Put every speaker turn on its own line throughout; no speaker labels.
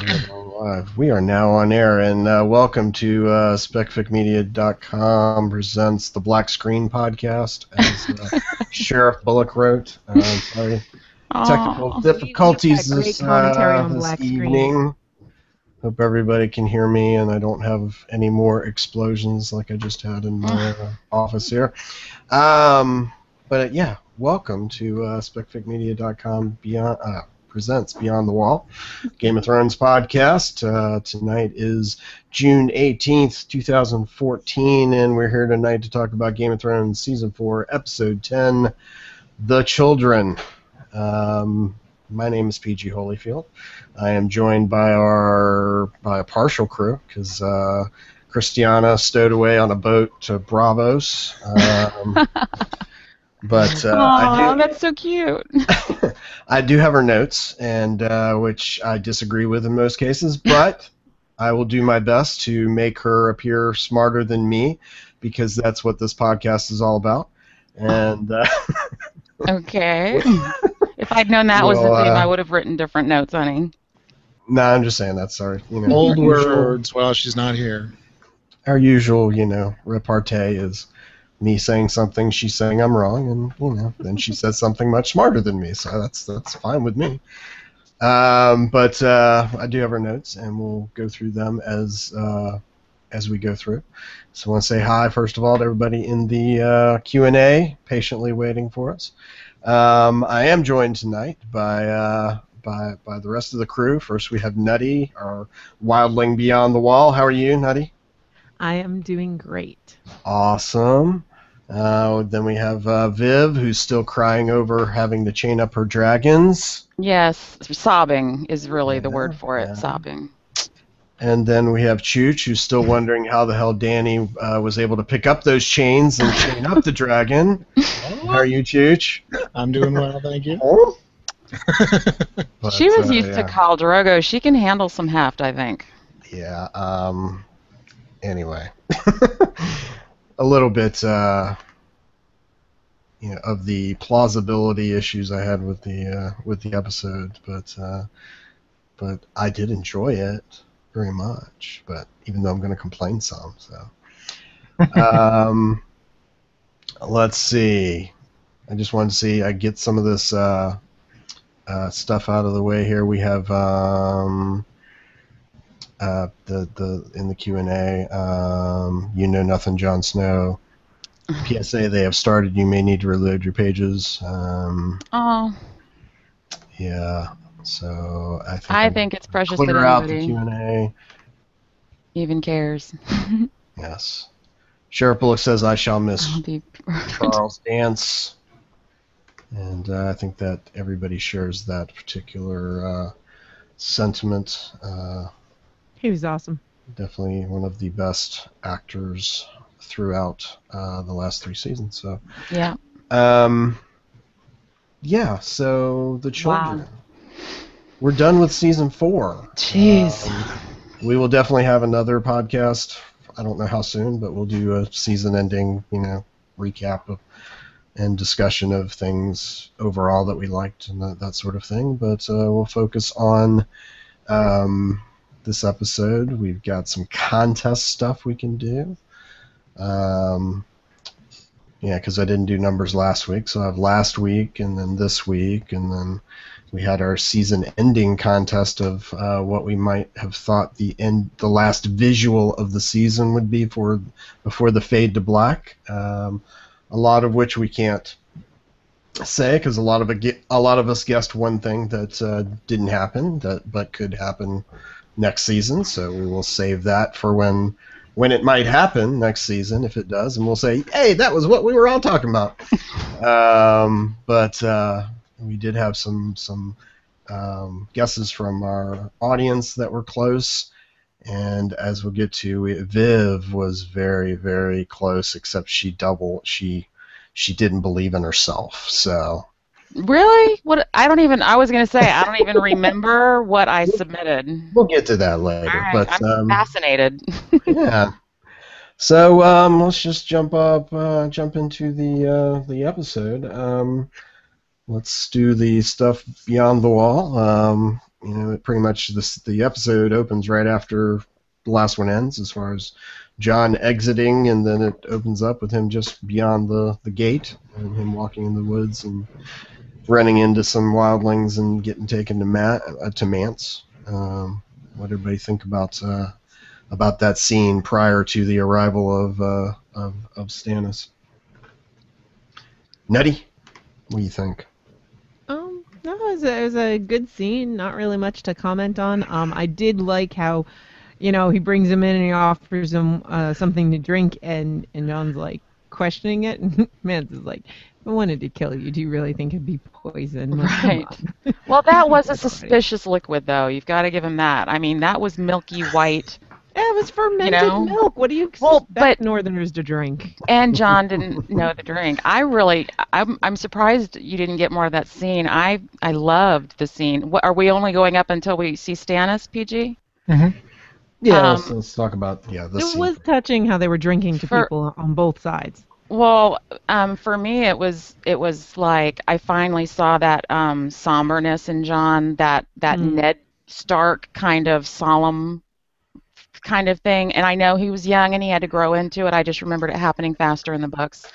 Live. We are now on air, and welcome to SpecFicMedia.com presents the Black Screen Podcast, as Sheriff Bullock wrote. Sorry, technical difficulties
Great commentary on
this
black
evening.
screen.
Hope everybody can hear me, and I don't have any more explosions like I just had in my office here. But yeah, welcome to SpecFicMedia.com presents Beyond the Wall, Game of Thrones podcast. Tonight is June 18th, 2014, and we're here tonight to talk about Game of Thrones Season 4, Episode 10, The Children. My name is PG Holyfield. I am joined by a partial crew, because Christiana stowed away on a boat to Bravos. But
that's so cute.
I do have her notes, and which I disagree with in most cases, but I will do my best to make her appear smarter than me, because that's what this podcast is all about. And
Okay. If I'd known that was the theme, I would have written different notes, honey.
No, I'm just saying that. Sorry.
Old words while she's not here.
Our usual, repartee is me saying something, she's saying I'm wrong, and then she says something much smarter than me, so that's fine with me. But I do have our notes, and we'll go through them as we go through. So I want to say hi first of all to everybody in the Q&A, patiently waiting for us. I am joined tonight by the rest of the crew. First we have Nutty, our wildling beyond the wall. How are you, Nutty?
I am doing great.
Awesome. Then we have Viv, who's still crying over having to chain up her dragons.
Yes, sobbing is really the word for it, sobbing.
And then we have Chooch, who's still wondering how the hell Danny was able to pick up those chains and chain up the dragon. How are you, Chooch?
I'm doing well, thank you.
She was used to Khal Drogo. She can handle some heft, I think.
Yeah, anyway. A little bit, of the plausibility issues I had with the episode, but I did enjoy it very much. But even though I'm going to complain some, so let's see. I just wanted to see I get some of this stuff out of the way here. We have in the Q&A, nothing, Jon Snow. PSA, they have started. You may need to reload your pages. Yeah. So
I think it's precious that
clear out the
anybody
Q&A.
even cares.
Yes. Sheriff Bullock says, "I shall miss Charles Dance," and I think that everybody shares that particular sentiment.
He was awesome.
Definitely one of the best actors throughout the last 3 seasons. So
yeah.
Yeah. So the children.
Wow.
We're done with season 4.
Jeez.
We will definitely have another podcast. I don't know how soon, but we'll do a season-ending, recap and discussion of things overall that we liked and that sort of thing. But we'll focus on this episode. We've got some contest stuff we can do. Because I didn't do numbers last week, so I have last week and then this week, and then we had our season-ending contest of what we might have thought the last visual of the season would be before the fade to black. A lot of which we can't say because a lot of us guessed one thing that didn't happen, but could happen next season. So we will save that for when it might happen next season, if it does, and we'll say, hey, that was what we were all talking about. But we did have some guesses from our audience that were close, and as we'll get to, Viv was very, very close, except she didn't believe in herself, so...
Really? What? I was going to say, I don't even remember what I submitted.
We'll get to that later.
All right,
but
I'm fascinated.
Yeah. So let's just jump into the episode. Let's do the stuff beyond the wall. it pretty much the episode opens right after the last one ends, as far as John exiting, and then it opens up with him just beyond the gate and him walking in the woods and running into some wildlings and getting taken to Mance. What did everybody think about that scene prior to the arrival of Stannis? Nutty, what do you think?
No, it was a good scene. Not really much to comment on. I did like how, he brings him in and he offers him something to drink, and John's like questioning it, and Mance is like, "If I wanted to kill you, do you really think it'd be poison?"
Right. Well, that was a suspicious liquid, though. You've got to give him that. I mean, that was milky white.
Yeah, it was fermented milk. What do you expect Northerners to drink?
And John didn't know the drink. I'm surprised you didn't get more of that scene. I loved the scene. Are we only going up until we see Stannis, PG?
Mm-hmm. Yeah, let's talk about the
It
scene.
was touching how they were drinking to people on both sides.
Well, for me, it was like I finally saw that somberness in John, that Ned Stark kind of solemn kind of thing. And I know he was young and he had to grow into it. I just remembered it happening faster in the books.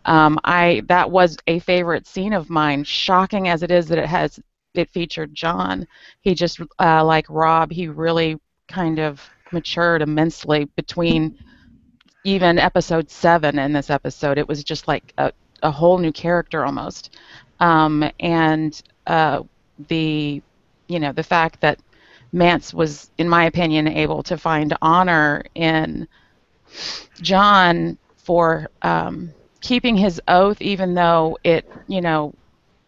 That was a favorite scene of mine. Shocking as it is that it featured John. He just like Rob, he really kind of matured immensely between even episode 7 and this episode. It was just like a whole new character almost. And the fact that Mance was, in my opinion, able to find honor in John for keeping his oath, even though it,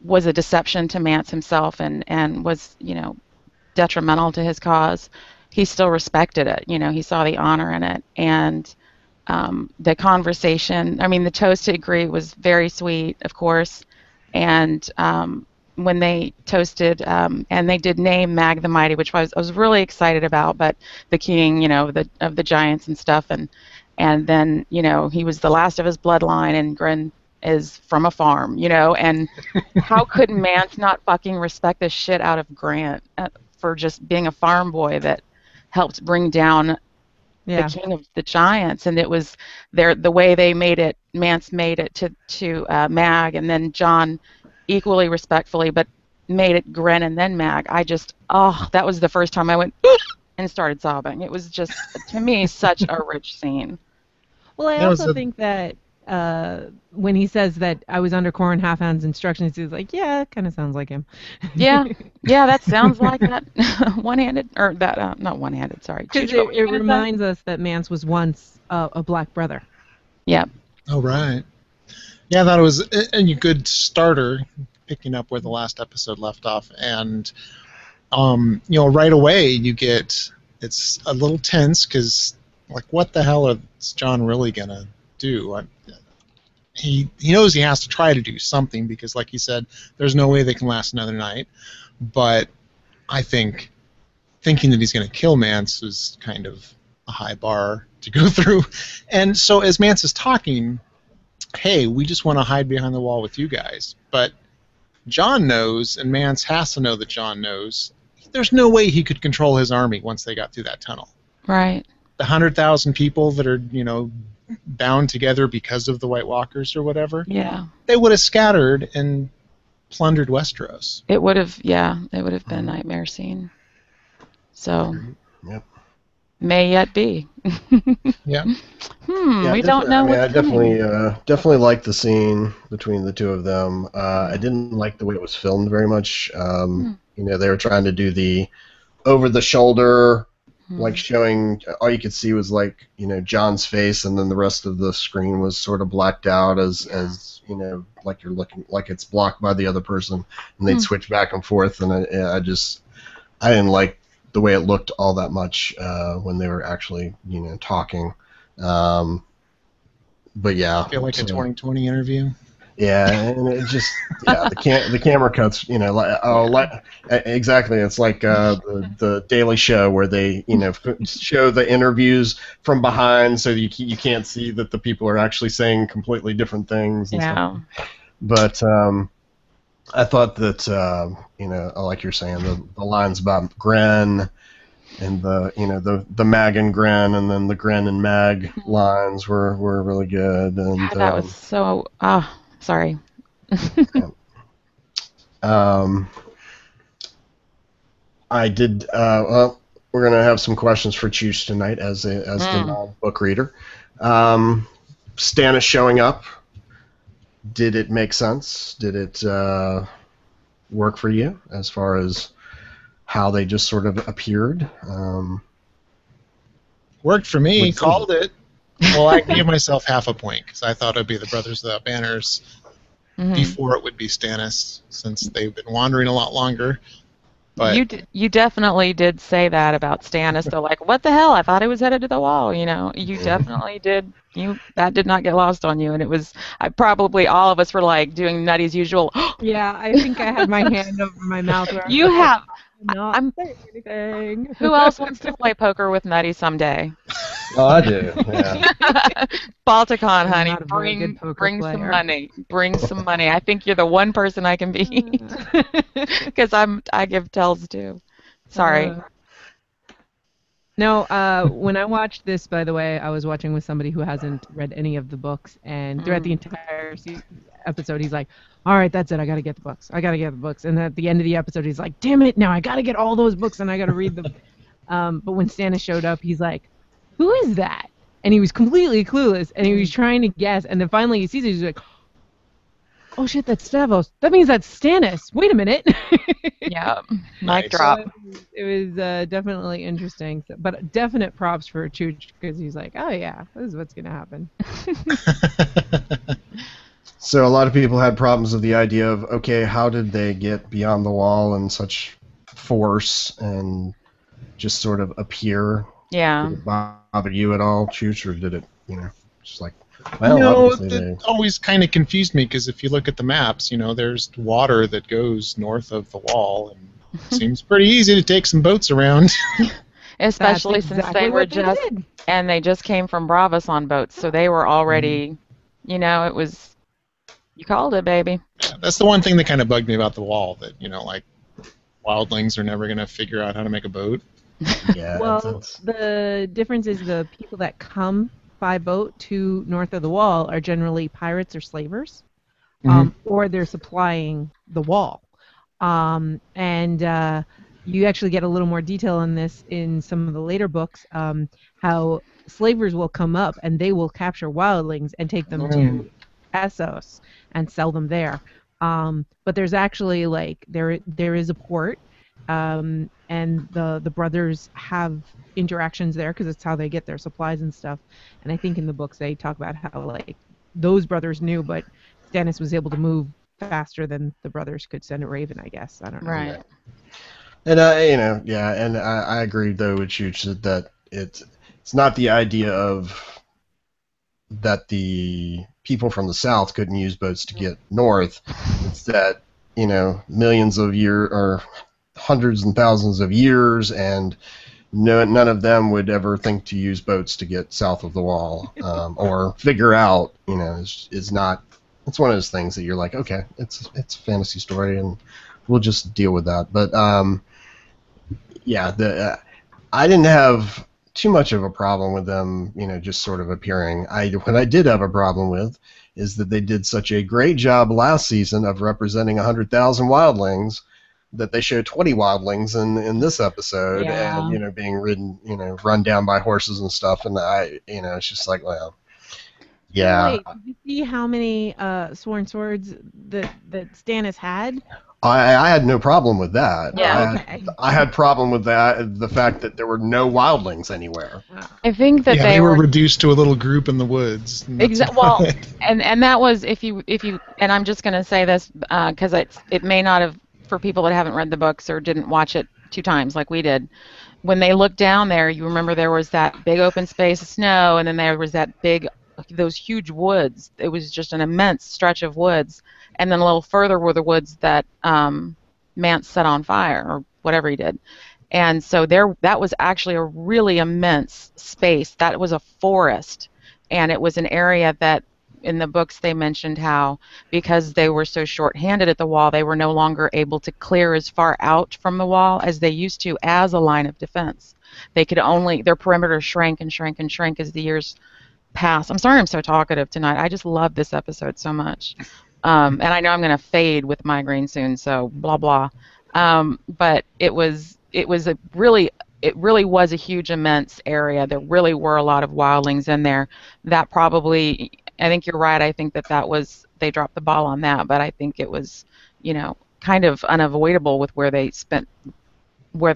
was a deception to Mance himself and was, detrimental to his cause. He still respected it. He saw the honor in it. And the conversation, I mean, the toast to agree was very sweet, of course. And when they toasted, and they did name Mag the Mighty, which I was really excited about, but the king, of the giants and stuff, and then, he was the last of his bloodline, and Gren is from a farm, and how could Mance not fucking respect the shit out of Grant for just being a farm boy that helped bring down the king of the giants? And it was the way they made it, Mance made it to Mag, and then John equally respectfully, but made it Gren and then Mag. That was the first time I went and started sobbing. It was just, to me, such a rich scene.
Well, I also think that when he says that I was under Corrin Halfhand's instructions, he's like, yeah, it kind of sounds like him.
Yeah, that sounds like that. One-handed, or that, not one-handed, sorry.
Because it reminds us that Mance was once a black brother.
Yeah.
Oh, right. Yeah, I thought it was a good starter, picking up where the last episode left off. And, right away you get, it's a little tense because, like, what the hell is John really going to do? He knows he has to try to do something because, like you said, there's no way they can last another night. But I think thinking that he's going to kill Mance is kind of a high bar to go through. And so as Mance is talking, hey, we just want to hide behind the wall with you guys. But John knows, and Mance has to know that John knows, there's no way he could control his army once they got through that tunnel.
Right.
The 100,000 people that are, bound together because of the White Walkers or whatever, they would have scattered and plundered Westeros.
It would have been a nightmare scene. So, may yet be.
Yeah.
We don't know.
I definitely liked the scene between the two of them. I didn't like the way it was filmed very much. They were trying to do the over the shoulder, like showing, all you could see was like, John's face, and then the rest of the screen was sort of blacked out as like you're looking, like it's blocked by the other person, and they'd switch back and forth, and I didn't like the way it looked all that much when they were actually, talking. But yeah.
Feel like a 2020 interview.
Yeah, and it just the camera cuts, exactly. It's like the Daily Show where they show the interviews from behind, so you can't see that the people are actually saying completely different things. And stuff. But I thought that like you're saying, the lines about Gren and the Mag and Gren, and then the Gren and Mag lines were really good. And
God, that was so. Sorry.
I did. Well, we're gonna have some questions for Chooch tonight as the non-book reader. Stannis showing up. Did it make sense? Did it work for you as far as how they just sort of appeared?
Worked for me. Called it. Well, I gave myself half a point because I thought it'd be the Brothers Without Banners before it would be Stannis, since they've been wandering a lot longer. But
you definitely did say that about Stannis. They're like, what the hell? I thought he was headed to the wall. You know, you definitely did. That did not get lost on you, and it was. Probably all of us were like doing Nutty's usual.
Yeah, I think I had my hand over my mouth. Where
You have.
I'm saying anything.
Who else wants to play poker with Nutty someday?
Oh, I do. Yeah.
Balticon, honey,
not a very good poker
bring some
player.
money. Bring some money. I think you're the one person I can beat because I give tells too. Sorry.
No, when I watched this, by the way, I was watching with somebody who hasn't read any of the books, and throughout the entire episode, he's like, all right, that's it, I gotta get the books. And at the end of the episode, he's like, damn it, now I gotta get all those books and I gotta read them. But when Stannis showed up, he's like, who is that? And he was completely clueless, and he was trying to guess, and then finally he sees it, he's like, oh shit, that's Stavros. That means that's Stannis. Wait a minute.
Yeah,
Nice.
mic drop.
It was definitely interesting, but definite props for Chooch, because he's like, oh yeah, this is what's gonna happen.
So a lot of people had problems with the idea of, okay, how did they get beyond the wall in such force and just sort of appear?
Yeah.
Did it bother you at all, Chooch, or did it, just like, well,
no,
obviously
it always kind of confused me, because if you look at the maps, there's water that goes north of the wall, and it seems pretty easy to take some boats around.
Especially
That's
since
exactly
they were
what they did.
and they just came from Bravos on boats, so they were already, it was, you called it, baby.
Yeah, that's the one thing that kind of bugged me about the wall, that, like, wildlings are never going to figure out how to make a boat.
Yeah.
Well, the difference is the people that come by boat to north of the wall are generally pirates or slavers, or they're supplying the wall. And you actually get a little more detail on this in some of the later books, how slavers will come up and they will capture wildlings and take them to Essos and sell them there. But there's actually, like, there is a port, and the brothers have interactions there because it's how they get their supplies and stuff. And I think in the books they talk about how, like, those brothers knew, but Stannis was able to move faster than the brothers could send a raven, I guess. I don't know.
Right.
And I agree though with you that it's not the idea of that the people from the south couldn't use boats to get north. It's that millions of years or hundreds and thousands of years, and none of them would ever think to use boats to get south of the wall, or figure out. Is not. It's one of those things that you're like, okay, it's a fantasy story, and we'll just deal with that. But I didn't have too much of a problem with them, just sort of appearing. What I did have a problem with is that they did such a great job last season of representing 100,000 wildlings that they showed 20 wildlings in this episode,
Yeah.
and being ridden, run down by horses and stuff, and it's just like, well, yeah.
Wait, did you see how many sworn swords that Stannis had?
I had no problem with that.
Yeah.
Okay.
I had problem with the fact that there were no wildlings anywhere.
I think that
They were reduced to a little group in the woods.
Exactly. Well, and that was if you and I'm just going to say this because it may not have, for people that haven't read the books or didn't watch it 2 times like we did. When they looked down there, you remember there was that big open space of snow, and then there was those huge woods. It was just an immense stretch of woods, and then a little further were the woods that Mance set on fire or whatever he did. And so that was actually a really immense space. That was a forest, and it was an area that in the books they mentioned how because they were so short-handed at the wall, they were no longer able to clear as far out from the wall as they used to as a line of defense. They could only their perimeter shrank and shrank and shrank as the years passed. I'm sorry I'm so talkative tonight. I just love this episode so much. And I know I'm going to fade with migraine soon, so blah blah. But it really was a huge, immense area. There really were a lot of wildlings in there. That probably, I think you're right. I think they dropped the ball on that, but I think it was, kind of unavoidable with where they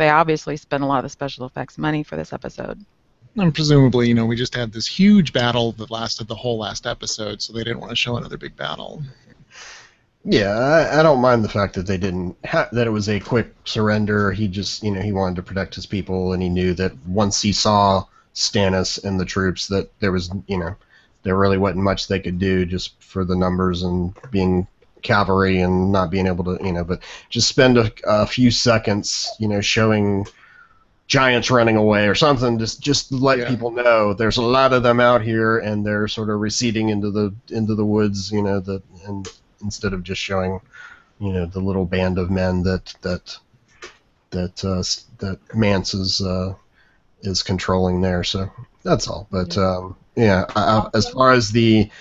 obviously spent a lot of the special effects money for this episode.
And presumably, we just had this huge battle that lasted the whole last episode, so they didn't want to show another big battle.
Yeah, I don't mind the fact that they didn't that it was a quick surrender. He just, he wanted to protect his people, and he knew that once he saw Stannis and the troops, that there was, there really wasn't much they could do just for the numbers and being cavalry and not being able to, but just spend a few seconds, showing giants running away or something, just to let people know there's a lot of them out here, and they're sort of receding into the woods, and instead of just showing, the little band of men that Mance is controlling there. So that's all. But as far as the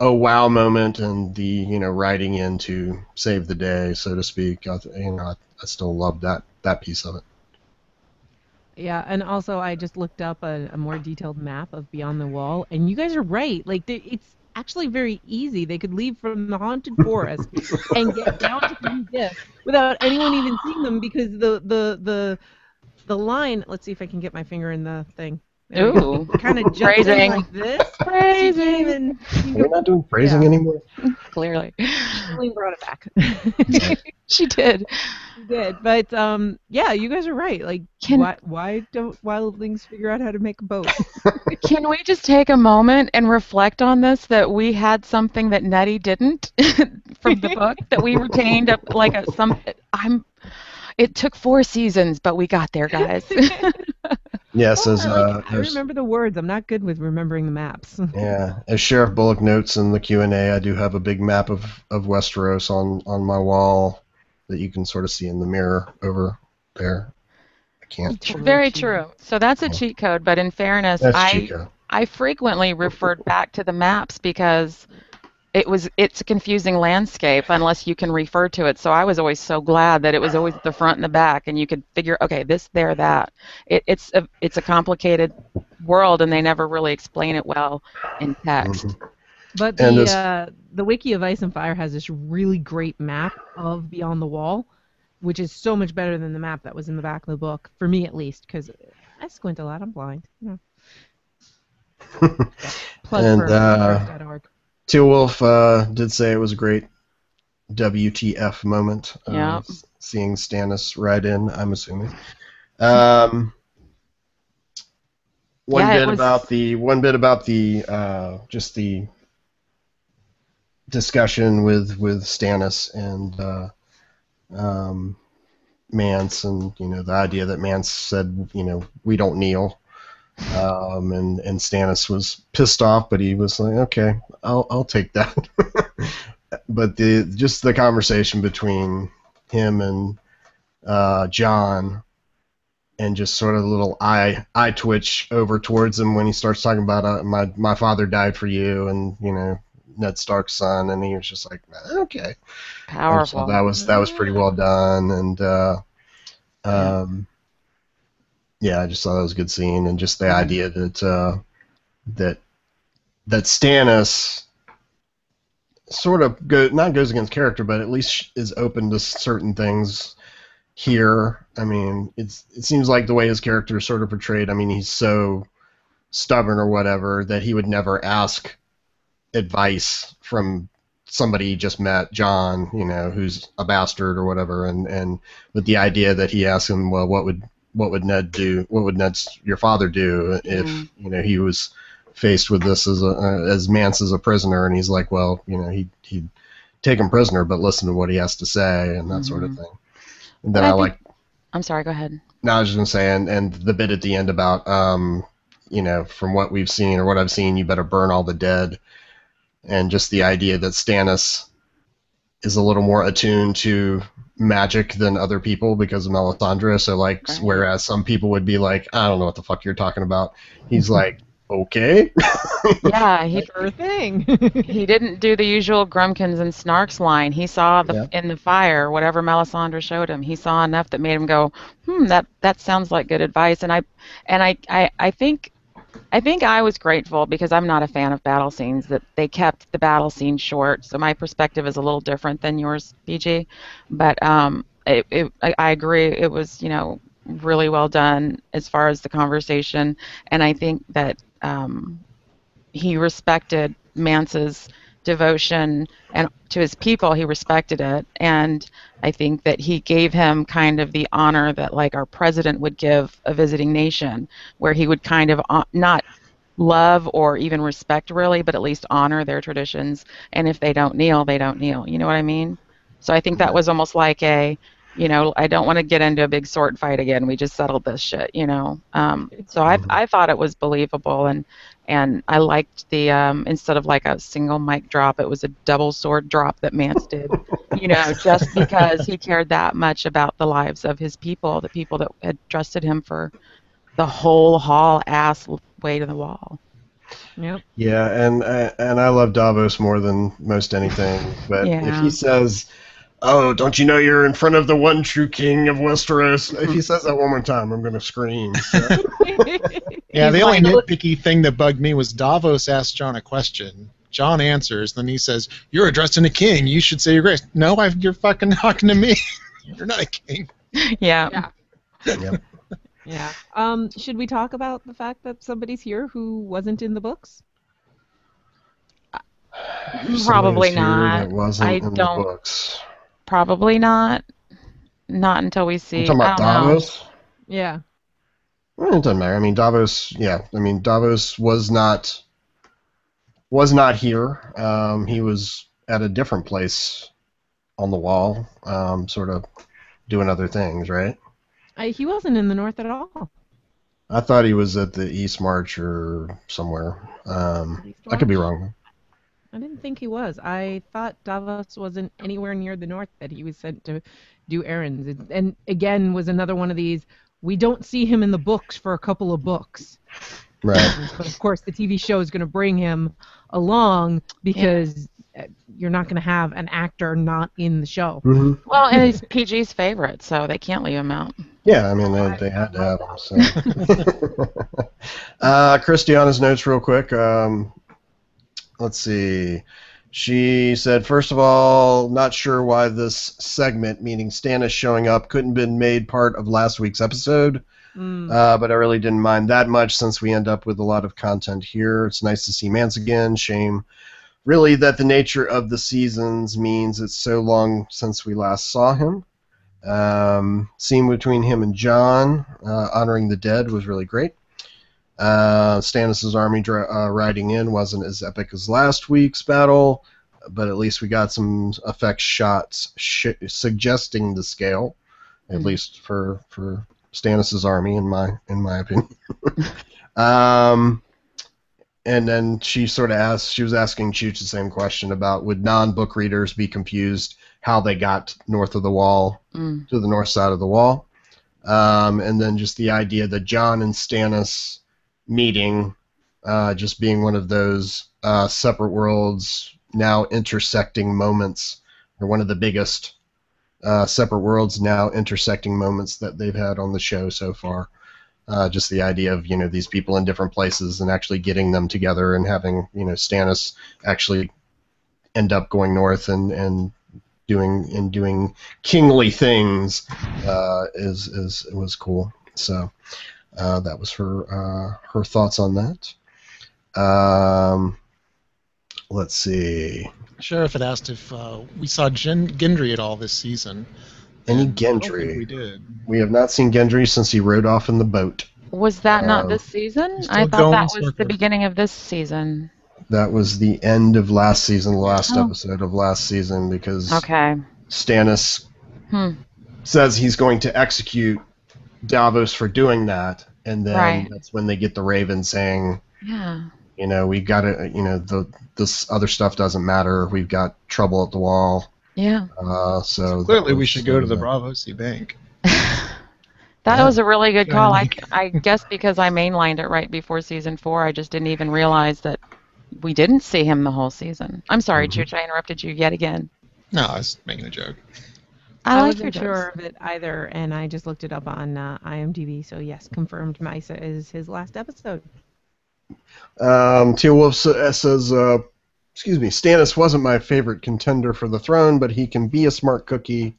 oh wow moment and the riding in to save the day, so to speak, I still love that piece of it.
Yeah, and also I just looked up a more detailed map of Beyond the Wall, and you guys are right. Like, it's actually very easy. They could leave from the haunted forest and get down to the gift without anyone even seeing them, because the line. Let's see if I can get my finger in the thing.
Ooh,
kind of juts in like this.
Phrasing.
We're not doing phrasing anymore.
Clearly,
Colleen brought it back.
She did.
She did, but yeah, you guys are right. Like, why don't wildlings figure out how to make a boat?
Can we just take a moment and reflect on this? That we had something that Nettie didn't from the book that we retained It took 4 seasons, but we got there, guys.
Yes,
I remember the words. I'm not good with remembering the maps.
Yeah, as Sheriff Bullock notes in the Q&A, I do have a big map of Westeros on my wall that you can sort of see in the mirror over there. I can't.
Very true. So that's a cheat code, but in fairness, I frequently referred back to the maps because it's a confusing landscape unless you can refer to it. So I was always so glad that it was always the front and the back, and you could figure, okay, this, there, that. It's a complicated world, and they never really explain it well in text.
Mm-hmm.
But the Wiki of Ice and Fire has this really great map of Beyond the Wall, which is so much better than the map that was in the back of the book, for me at least, because I squint a lot. I'm blind.
And Tealwolf did say it was a great WTF moment. Seeing Stannis ride in, I'm assuming. One bit about the just the discussion with Stannis and Mance, and the idea that Mance said we don't kneel. And Stannis was pissed off, but he was like, okay, I'll take that. But just the conversation between him and John, and just sort of a little eye twitch over towards him when he starts talking about my father died for you, and Ned Stark's son, and he was just like, okay,
powerful.
So that was pretty well done, and yeah, I just thought that was a good scene, and just the idea that that Stannis sort of not goes against character, but at least is open to certain things here. I mean, it seems like the way his character is sort of portrayed. I mean, he's so stubborn or whatever that he would never ask advice from somebody he just met, John, who's a bastard or whatever, and with the idea that he asked him, well, what would Ned do? What would your father do if he was faced with this as Mance as a prisoner? And he's like, well, he'd take him prisoner, but listen to what he has to say, and that sort of thing. And then I'm sorry, go ahead. No, I was just gonna say, and the bit at the end about from what we've seen or what I've seen, you better burn all the dead. And just the idea that Stannis is a little more attuned to magic than other people because of Melisandre. So, like,
Right.
whereas some people would be like, I don't know what the fuck you're talking about. He's like, okay.
Yeah, he
Sure thing.
he didn't do the usual Grumpkins and Snarks line. He saw
Yeah.
in the fire whatever Melisandre showed him. He saw enough that made him go, that sounds like good advice. And I think I was grateful because I'm not a fan of battle scenes that they kept the battle scene short. So my perspective is a little different than yours, BG. But I agree. It was really well done as far as the conversation, and I think that he respected Mance's devotion and to his people. He respected it, and I think that he gave him kind of the honor that like our president would give a visiting nation, where he would kind of not love or even respect really, but at least honor their traditions. And if they don't kneel, they don't kneel. You know what I mean? So I think that was almost like I don't want to get into a big sword fight again. We just settled this shit. So I thought it was believable, and I liked the instead of like a single mic drop, it was a double sword drop that Mance did. Just because he cared that much about the lives of his people, the people that had trusted him for the whole haul ass way to the wall.
Yep.
Yeah, and I love Davos more than most anything. But if
Yeah.
he says, "Oh, don't you know you're in front of the one true king of Westeros?" If he says that one more time, I'm gonna scream. So.
Yeah,
He's
the only
like,
nitpicky thing that bugged me was Davos asked John a question. John answers, then he says, "You're addressing a king. You should say your grace." No, you're fucking talking to me. You're not a king.
Yeah.
Yeah.
Yep.
Yeah. Should we talk about the fact that somebody's here who wasn't in the books?
Probably
Somebody was here
not.
That wasn't
I
in the
don't.
books.
Probably not. Not until we
You
see.
talking
I
about
don't know.
Davos?
Yeah.
Well, it doesn't matter. I mean, Davos. Yeah, I mean, Davos was not here. He was at a different place on the wall, sort of doing other things, right?
He wasn't in the north at all.
I thought he was at the East March or somewhere. I could be wrong.
I didn't think he was. I thought Davos wasn't anywhere near the north, that he was sent to do errands. And again, was another one of these, we don't see him in the books for a couple of books.
Right.
But of course, the TV show is going to bring him along because you're not going to have an actor not in the show.
Mm-hmm.
Well, and he's PG's favorite, so they can't leave him out.
Yeah, I mean, they had to have him. So. Christiana's notes real quick. Let's see. She said, first of all, not sure why this segment, meaning Stannis showing up, couldn't been made part of last week's episode. But I really didn't mind that much since we end up with a lot of content here. It's nice to see Mance again. Shame, really, that the nature of the seasons means it's so long since we last saw him. Scene between him and Jon, honoring the dead, was really great. Stannis' army riding in wasn't as epic as last week's battle, but at least we got some effect shots suggesting the scale, at least for Stannis' army, in my opinion. And then she sort of she was asking Chooch the same question about, would non-book readers be confused how they got north of the wall, to the north side of the wall. And then just the idea that Jon and Stannis meeting just being one of those separate worlds now intersecting moments, or one of the biggest separate worlds now intersecting moments that they've had on the show so far. Just the idea of, these people in different places and actually getting them together and having, Stannis actually end up going north and doing kingly things was cool. So that was her thoughts on that. Let's see.
Sheriff had asked if we saw Gendry at all this season.
Any
I don't think
Gendry?
we did.
We have not seen Gendry since he rode off in the boat.
Was that not this season?
still
I thought
going
that was
circles.
the beginning of this season.
That was the end of last season, the last episode of last season, because
Okay.
Stannis says he's going to execute Davos for doing that, and then
Right.
that's when they get the Raven saying,
Yeah.
we got to, this other stuff doesn't matter. We've got trouble at the wall.
Yeah.
So
Clearly, we should go to the Bravo Sea Bank.
That was a really good call.
Yeah.
I guess because I mainlined it right before season 4, I just didn't even realize that we didn't see him the whole season. I'm sorry, Chooch, I interrupted you yet again.
No, I was making a joke.
I like
wasn't
your
sure
jokes.
of it either, and I just looked it up on IMDb. So yes, confirmed. Misa is his last episode.
Teal Wolf says, excuse me, Stannis wasn't my favorite contender for the throne, but he can be a smart cookie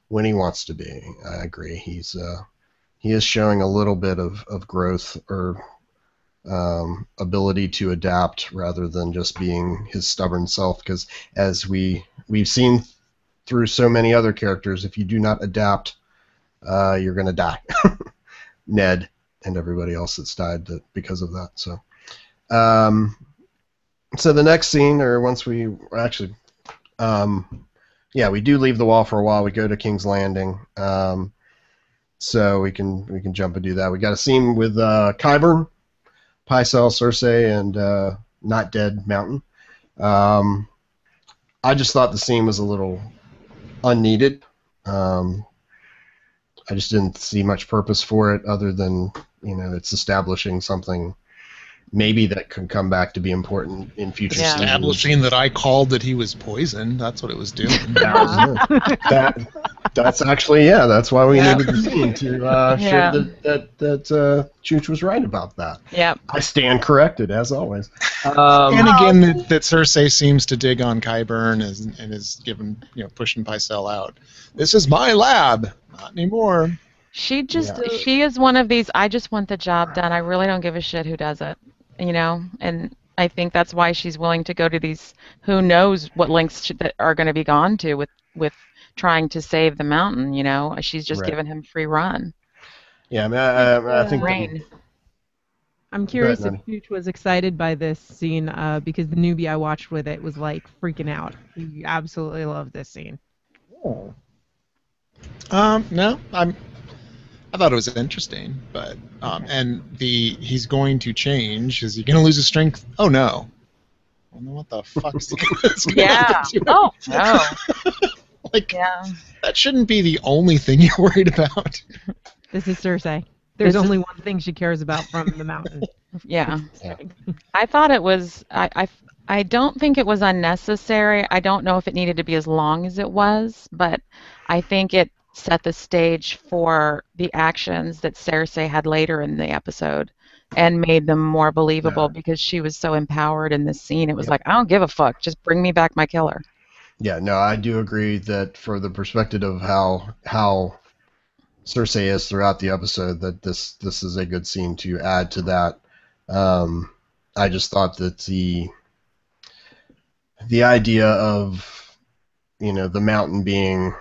when he wants to be. I agree. He is showing a little bit of growth or ability to adapt rather than just being his stubborn self. Because as we've seen through so many other characters, if you do not adapt, you're going to die. Ned and everybody else that's died because of that. So the next scene, or once we actually, we do leave the wall for a while. We go to King's Landing, so we can jump and do that. We got a scene with Qyburn, Pycelle, Cersei, and Not Dead Mountain. I just thought the scene was a little unneeded. I just didn't see much purpose for it other than, it's establishing something maybe that could come back to be important in future seasons.
Establishing that I called that he was poisoned. That's what it was doing.
That's actually, that's why we needed the scene to show that Chooch was right about that.
Yeah.
I stand corrected, as always.
And again, that Cersei seems to dig on Qyburn and is pushing Pycelle out. This is my lab. Not anymore.
She is one of these, I just want the job done. I really don't give a shit who does it, and I think that's why she's willing to go to these, who knows what lengths that are going to be gone to with trying to save the mountain, She's just given him free run.
Yeah, I mean, I think...
Rain.
I'm curious if Chooch was excited by this scene because the newbie I watched with it was like freaking out. He absolutely loved this scene.
Oh.
No, I thought it was interesting, but and he's going to change. Is he going to lose his strength? Oh no! I don't know what the fuck's going to
do. Oh no!
That shouldn't be the only thing you're worried about.
This is Cersei. There's only one thing she cares about from the mountain.
Yeah. I thought it was. I don't think it was unnecessary. I don't know if it needed to be as long as it was, but I think it set the stage for the actions that Cersei had later in the episode and made them more believable because she was so empowered in this scene. It was like, I don't give a fuck. Just bring me back my killer.
Yeah, no, I do agree that for the perspective of how Cersei is throughout the episode, that this is a good scene to add to that. I just thought that the idea of the mountain being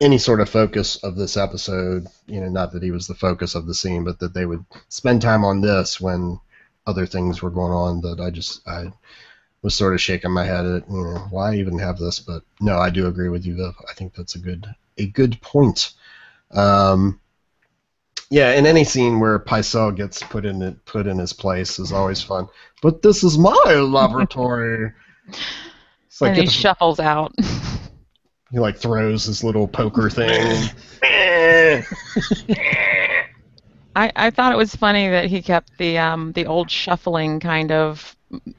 any sort of focus of this episode, not that he was the focus of the scene, but that they would spend time on this when other things were going on, that I was sort of shaking my head at, why even have this? But no, I do agree with you, though. I think that's a good point. In any scene where Pycelle gets put in his place is always fun. But this is my laboratory. It's like,
and he shuffles out.
He throws his little poker thing.
I thought it was funny that he kept the old shuffling kind of,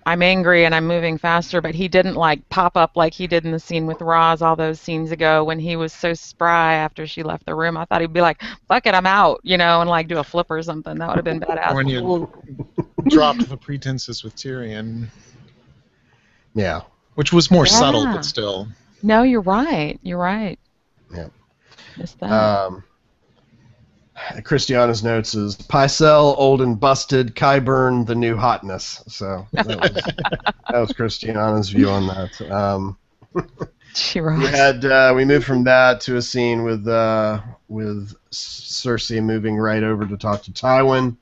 I'm angry and I'm moving faster, but he didn't pop up like he did in the scene with Roz all those scenes ago when he was so spry after she left the room. I thought he'd be like, fuck it, I'm out, and do a flip or something. That would have been badass.
When you dropped the pretenses with Tyrion.
Yeah.
Which was more subtle, but still.
No, you're right. Yeah. Missed that.
Christiana's notes is Pycelle, old and busted, Qyburn, the new hotness. So that was Christiana's view on that.
She rocks.
We moved from that to a scene with Cersei moving right over to talk to Tywin.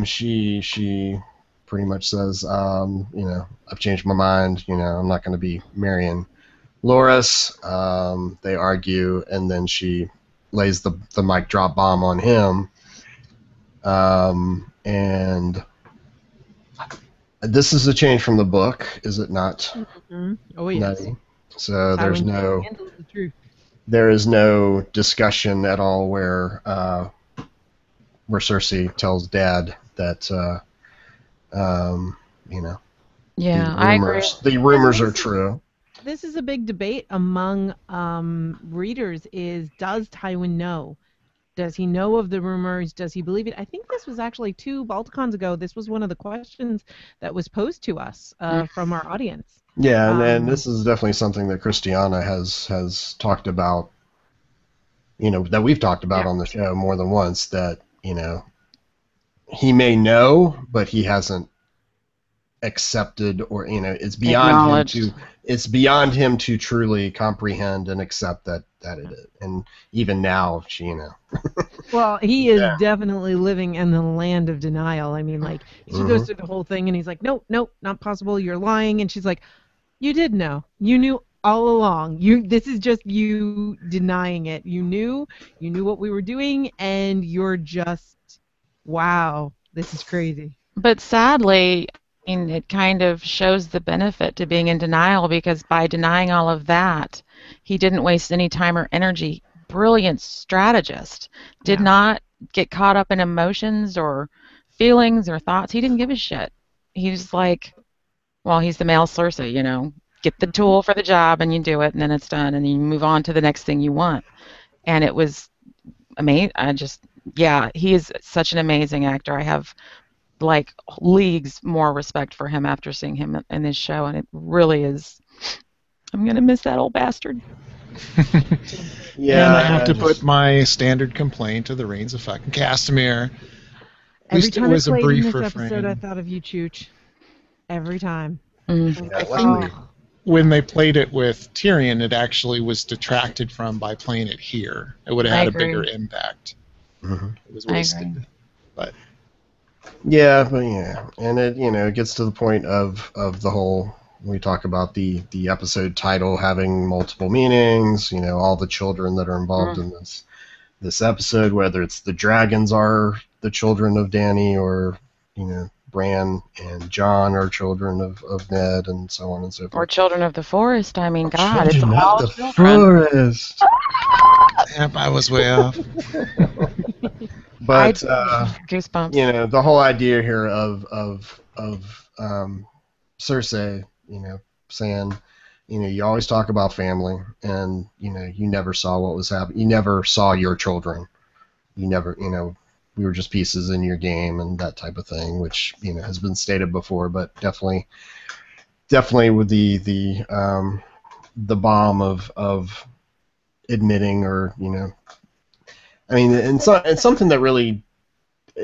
She pretty much says, I've changed my mind. I'm not going to be marrying Loras. They argue, and then she lays the mic drop bomb on him. And this is a change from the book, is it not?
Mm-hmm. Oh yes.
Nutty. So
Tywin can't handle the truth.
there is no discussion at all where Cersei tells Dad that you know,
Yeah, I agree.
the rumors are true.
This is a big debate among readers. Does Tywin know? Does he know of the rumors? Does he believe it? I think this was actually 2 Balticons ago. This was one of the questions that was posed to us from our audience.
Yeah, and this is definitely something that Christiana has talked about, that we've talked about on the show more than once, that, he may know, but he hasn't accepted, or, it's beyond him to truly comprehend and accept that it is. And even now,
Well, he is definitely living in the land of denial. I mean, like, she goes through the whole thing, and he's like, nope, not possible, you're lying. And she's like, you did know. You knew all along. This is just you denying it. You knew what we were doing, and you're just, wow, this is crazy.
But sadly, I mean, it kind of shows the benefit to being in denial, because by denying all of that, he didn't waste any time or energy. Brilliant strategist. Did not get caught up in emotions or feelings or thoughts. He didn't give a shit. He's like, well, he's the male Cersei, get the tool for the job and you do it, and then it's done, and you move on to the next thing you want. And it was amazing. He is such an amazing actor. I have like leagues more respect for him after seeing him in this show, and it really is. I'm gonna miss that old bastard.
Yeah, and I have to put my standard complaint to the Reigns of fucking Castamere.
Every time it played in this episode, I thought of you, Chooch. Every time.
When they played it with Tyrion, it actually was detracted from by playing it here. It would have had a bigger impact. It was wasted. But
and it gets to the point of the whole. We talk about the episode title having multiple meanings. All the children that are involved in this episode, whether it's the dragons are the children of Dany, or Bran and Jon are children of Ned, and so on and so forth.
Or children of the forest. I mean, God, it's
children
all
of the forest.
Yep, I was way off.
But
goosebumps.
The whole idea here of Cersei, saying, you always talk about family, and you never saw what was happening. You never saw your children. You never, we were just pieces in your game, and that type of thing, which has been stated before, but definitely with the bomb of admitting, or I mean, and something that really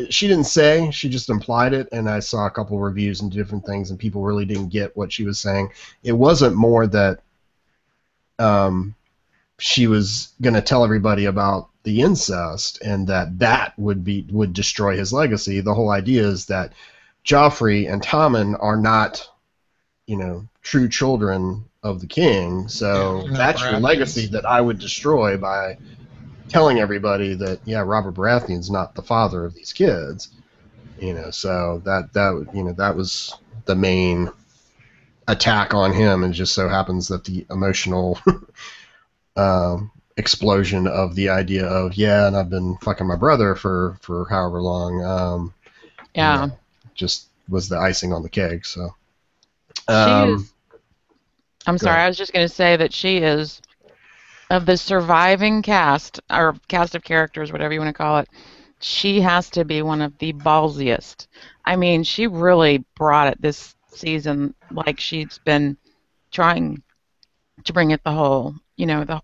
she didn't say, she just implied it, and I saw a couple reviews and different things, and people really didn't get what she was saying. It wasn't more that she was going to tell everybody about the incest, and that would destroy his legacy. The whole idea is that Joffrey and Tommen are not, true children of the king, so that's your legacy that I would destroy by telling everybody that Robert Baratheon's not the father of these kids, so that was the main attack on him, and it just so happens that the emotional explosion of the idea of and I've been fucking my brother for however long, just was the icing on the cake. So
she is. I'm sorry, I was just going to say that she is, of the surviving cast, or cast of characters, whatever you want to call it, she has to be one of the ballsiest. I mean, she really brought it this season, like she's been trying to bring it the whole,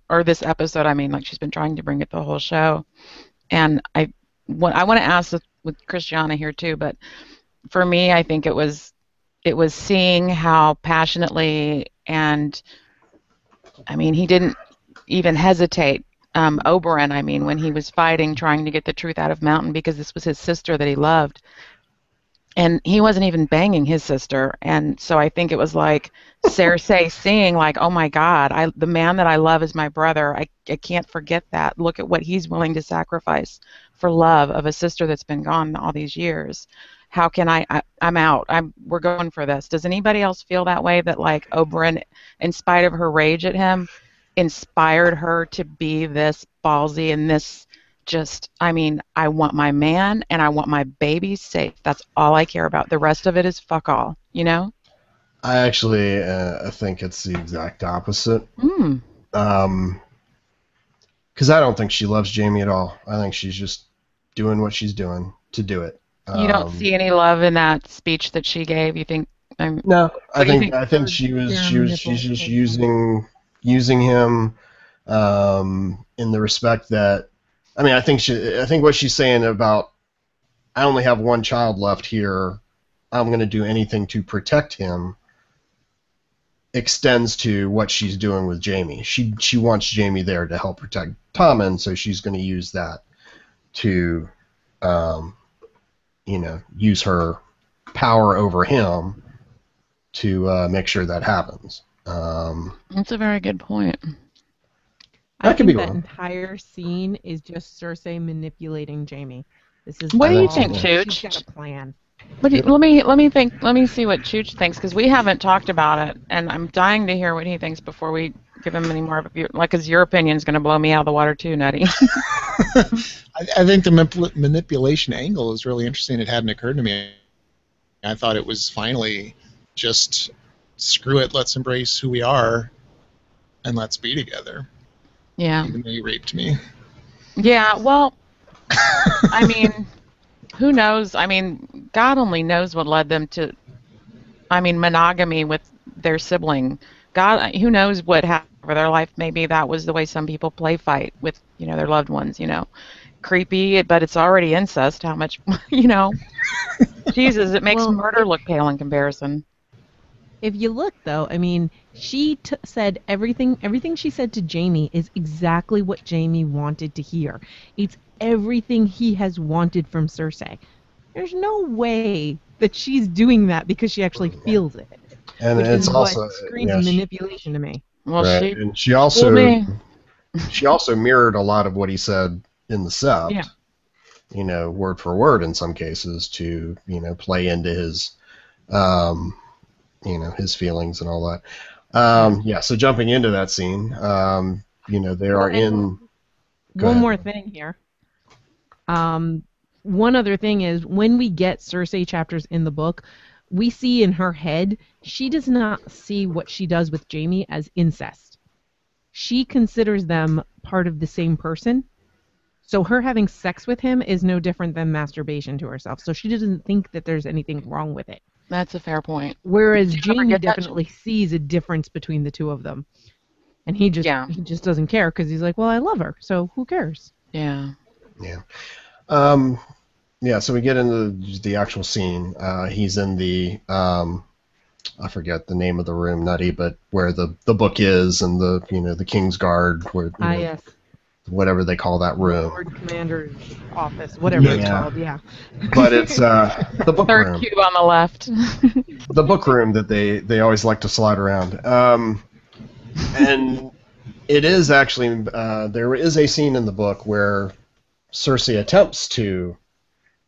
or this episode, I mean, like she's been trying to bring it the whole show. And I want to ask with Christiana here too, but for me, I think it was seeing how passionately, and I mean, he didn't even hesitate. Oberyn, I mean, when he was fighting, trying to get the truth out of Mountain, because this was his sister that he loved. and he wasn't even banging his sister. And so I think it was like Cersei seeing like, oh my God, the man that I love is my brother. I can't forget that. Look at what he's willing to sacrifice for love of a sister that's been gone all these years. How can I'm out. We're going for this. Does anybody else feel that way, that like Oberyn, in spite of her rage at him, inspired her to be this ballsy and this just, I mean, I want my man and I want my baby safe. That's all I care about. The rest of it is fuck all, you know?
I actually think it's the exact opposite.
Mm.
Because I don't think she loves Jamie at all. I think she's just doing what she's doing to do it.
You don't see any love in that speech that she gave. You think?
No, I think she's just using him in the respect that, I mean, I think what she's saying about, I only have one child left here, I'm going to do anything to protect him, extends to what she's doing with Jamie. She wants Jamie there to help protect Tommen, so she's going to use that to, use her power over him to make sure that happens.
That's a very good point.
I think that entire scene is just Cersei manipulating Jamie.
What do you think, Chooch?
She's got a plan.
Let me see what Chooch thinks, because we haven't talked about it, and I'm dying to hear what he thinks before we give him any more of a, like, because your opinion is going to blow me out of the water too, Nutty.
I think the manipulation angle is really interesting. It hadn't occurred to me. I thought it was finally just screw it, let's embrace who we are, and let's be together.
Yeah.
Even though you raped me.
Yeah, well, I mean, who knows? I mean, God only knows what led them to, monogamy with their sibling. God, who knows what happened for their life? Maybe that was the way some people play fight with, their loved ones, Creepy, but it's already incest. How much, Jesus, it makes murder look pale in comparison.
If you look, though, I mean, she said everything she said to Jamie is exactly what Jamie wanted to hear. It's everything he has wanted from Cersei. There's no way that she's doing that because she actually feels it.
And
which
it's
is
also
what screams manipulation to me.
Well,
right. And she also mirrored a lot of what he said in the Sept.
Yeah.
Word for word in some cases to play into his his feelings and all that. So jumping into that scene, they are in...
One more thing here. One other thing is, when we get Cersei chapters in the book, we see in her head, she does not see what she does with Jamie as incest. She considers them part of the same person. So her having sex with him is no different than masturbation to herself. So she doesn't think that there's anything wrong with it.
That's a fair point.
Whereas Jamie definitely sees a difference between the two of them. And he just doesn't care because he's like, well, I love her, so who cares?
Yeah.
Yeah. So we get into the actual scene. He's in the I forget the name of the room, Nutty, but where the book is and the King's Guard, where
yes.
Whatever they call that room.
Lord Commander's office, whatever it's called, yeah.
But it's the book
Third
room.
cube on the left.
The book room that they always like to slide around. And it is actually, there is a scene in the book where Cersei attempts to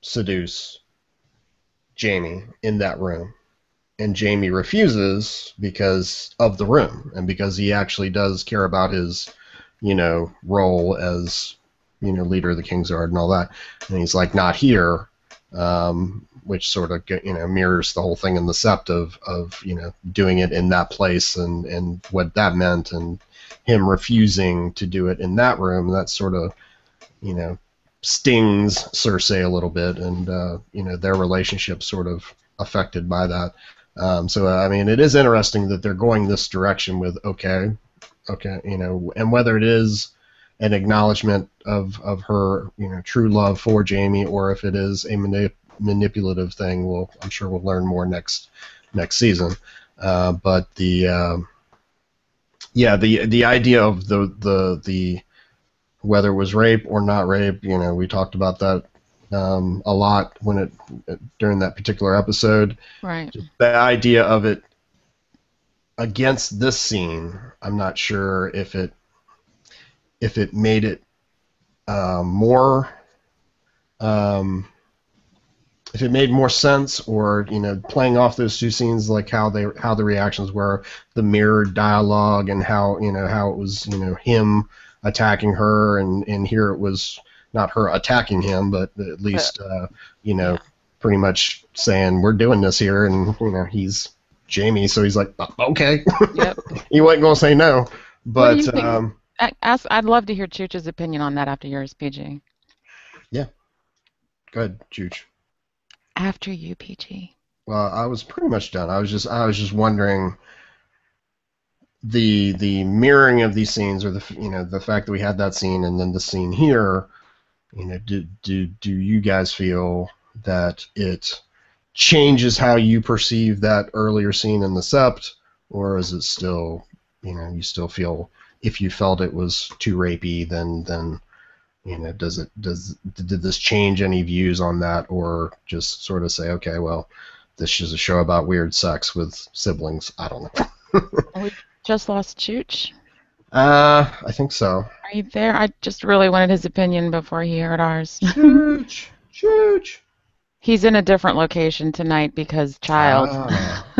seduce Jamie in that room. And Jamie refuses because of the room and because he actually does care about his role as, leader of the Kingsguard and all that. And he's like, not here, which sort of, mirrors the whole thing in the Sept of doing it in that place and what that meant, and him refusing to do it in that room. That sort of, stings Cersei a little bit, and, their relationship sort of affected by that. It is interesting that they're going this direction with, okay, and whether it is an acknowledgement of her, true love for Jamie, or if it is a manipulative thing, I'm sure we'll learn more next season. But the idea of the whether it was rape or not rape, we talked about that a lot during that particular episode.
Right.
Just the idea of it against this scene, I'm not sure if it made it more. If it made more sense, or playing off those two scenes, like how the reactions were, the mirrored dialogue, and how it was him attacking her, and here it was not her attacking him, but at least
Yeah.
pretty much saying we're doing this here, and he's Jamie, so he's like, okay.
Yep.
He wasn't gonna say no,
What do
but
you think? I'd love to hear Chooch's opinion on that after yours, PG.
go ahead, Chooch.
After you, PG.
Well, I was pretty much done. I was just wondering the mirroring of these scenes, or the fact that we had that scene and then the scene here. Do you guys feel that it changes how you perceive that earlier scene in the Sept, or is it still you still feel, if you felt it was too rapey, then did this change any views on that, or just sort of say, okay, well, this is a show about weird sex with siblings? I don't know.
We just lost Chooch.
I think so.
Are you there? I just really wanted his opinion before he heard ours.
Chooch.
He's in a different location tonight because child.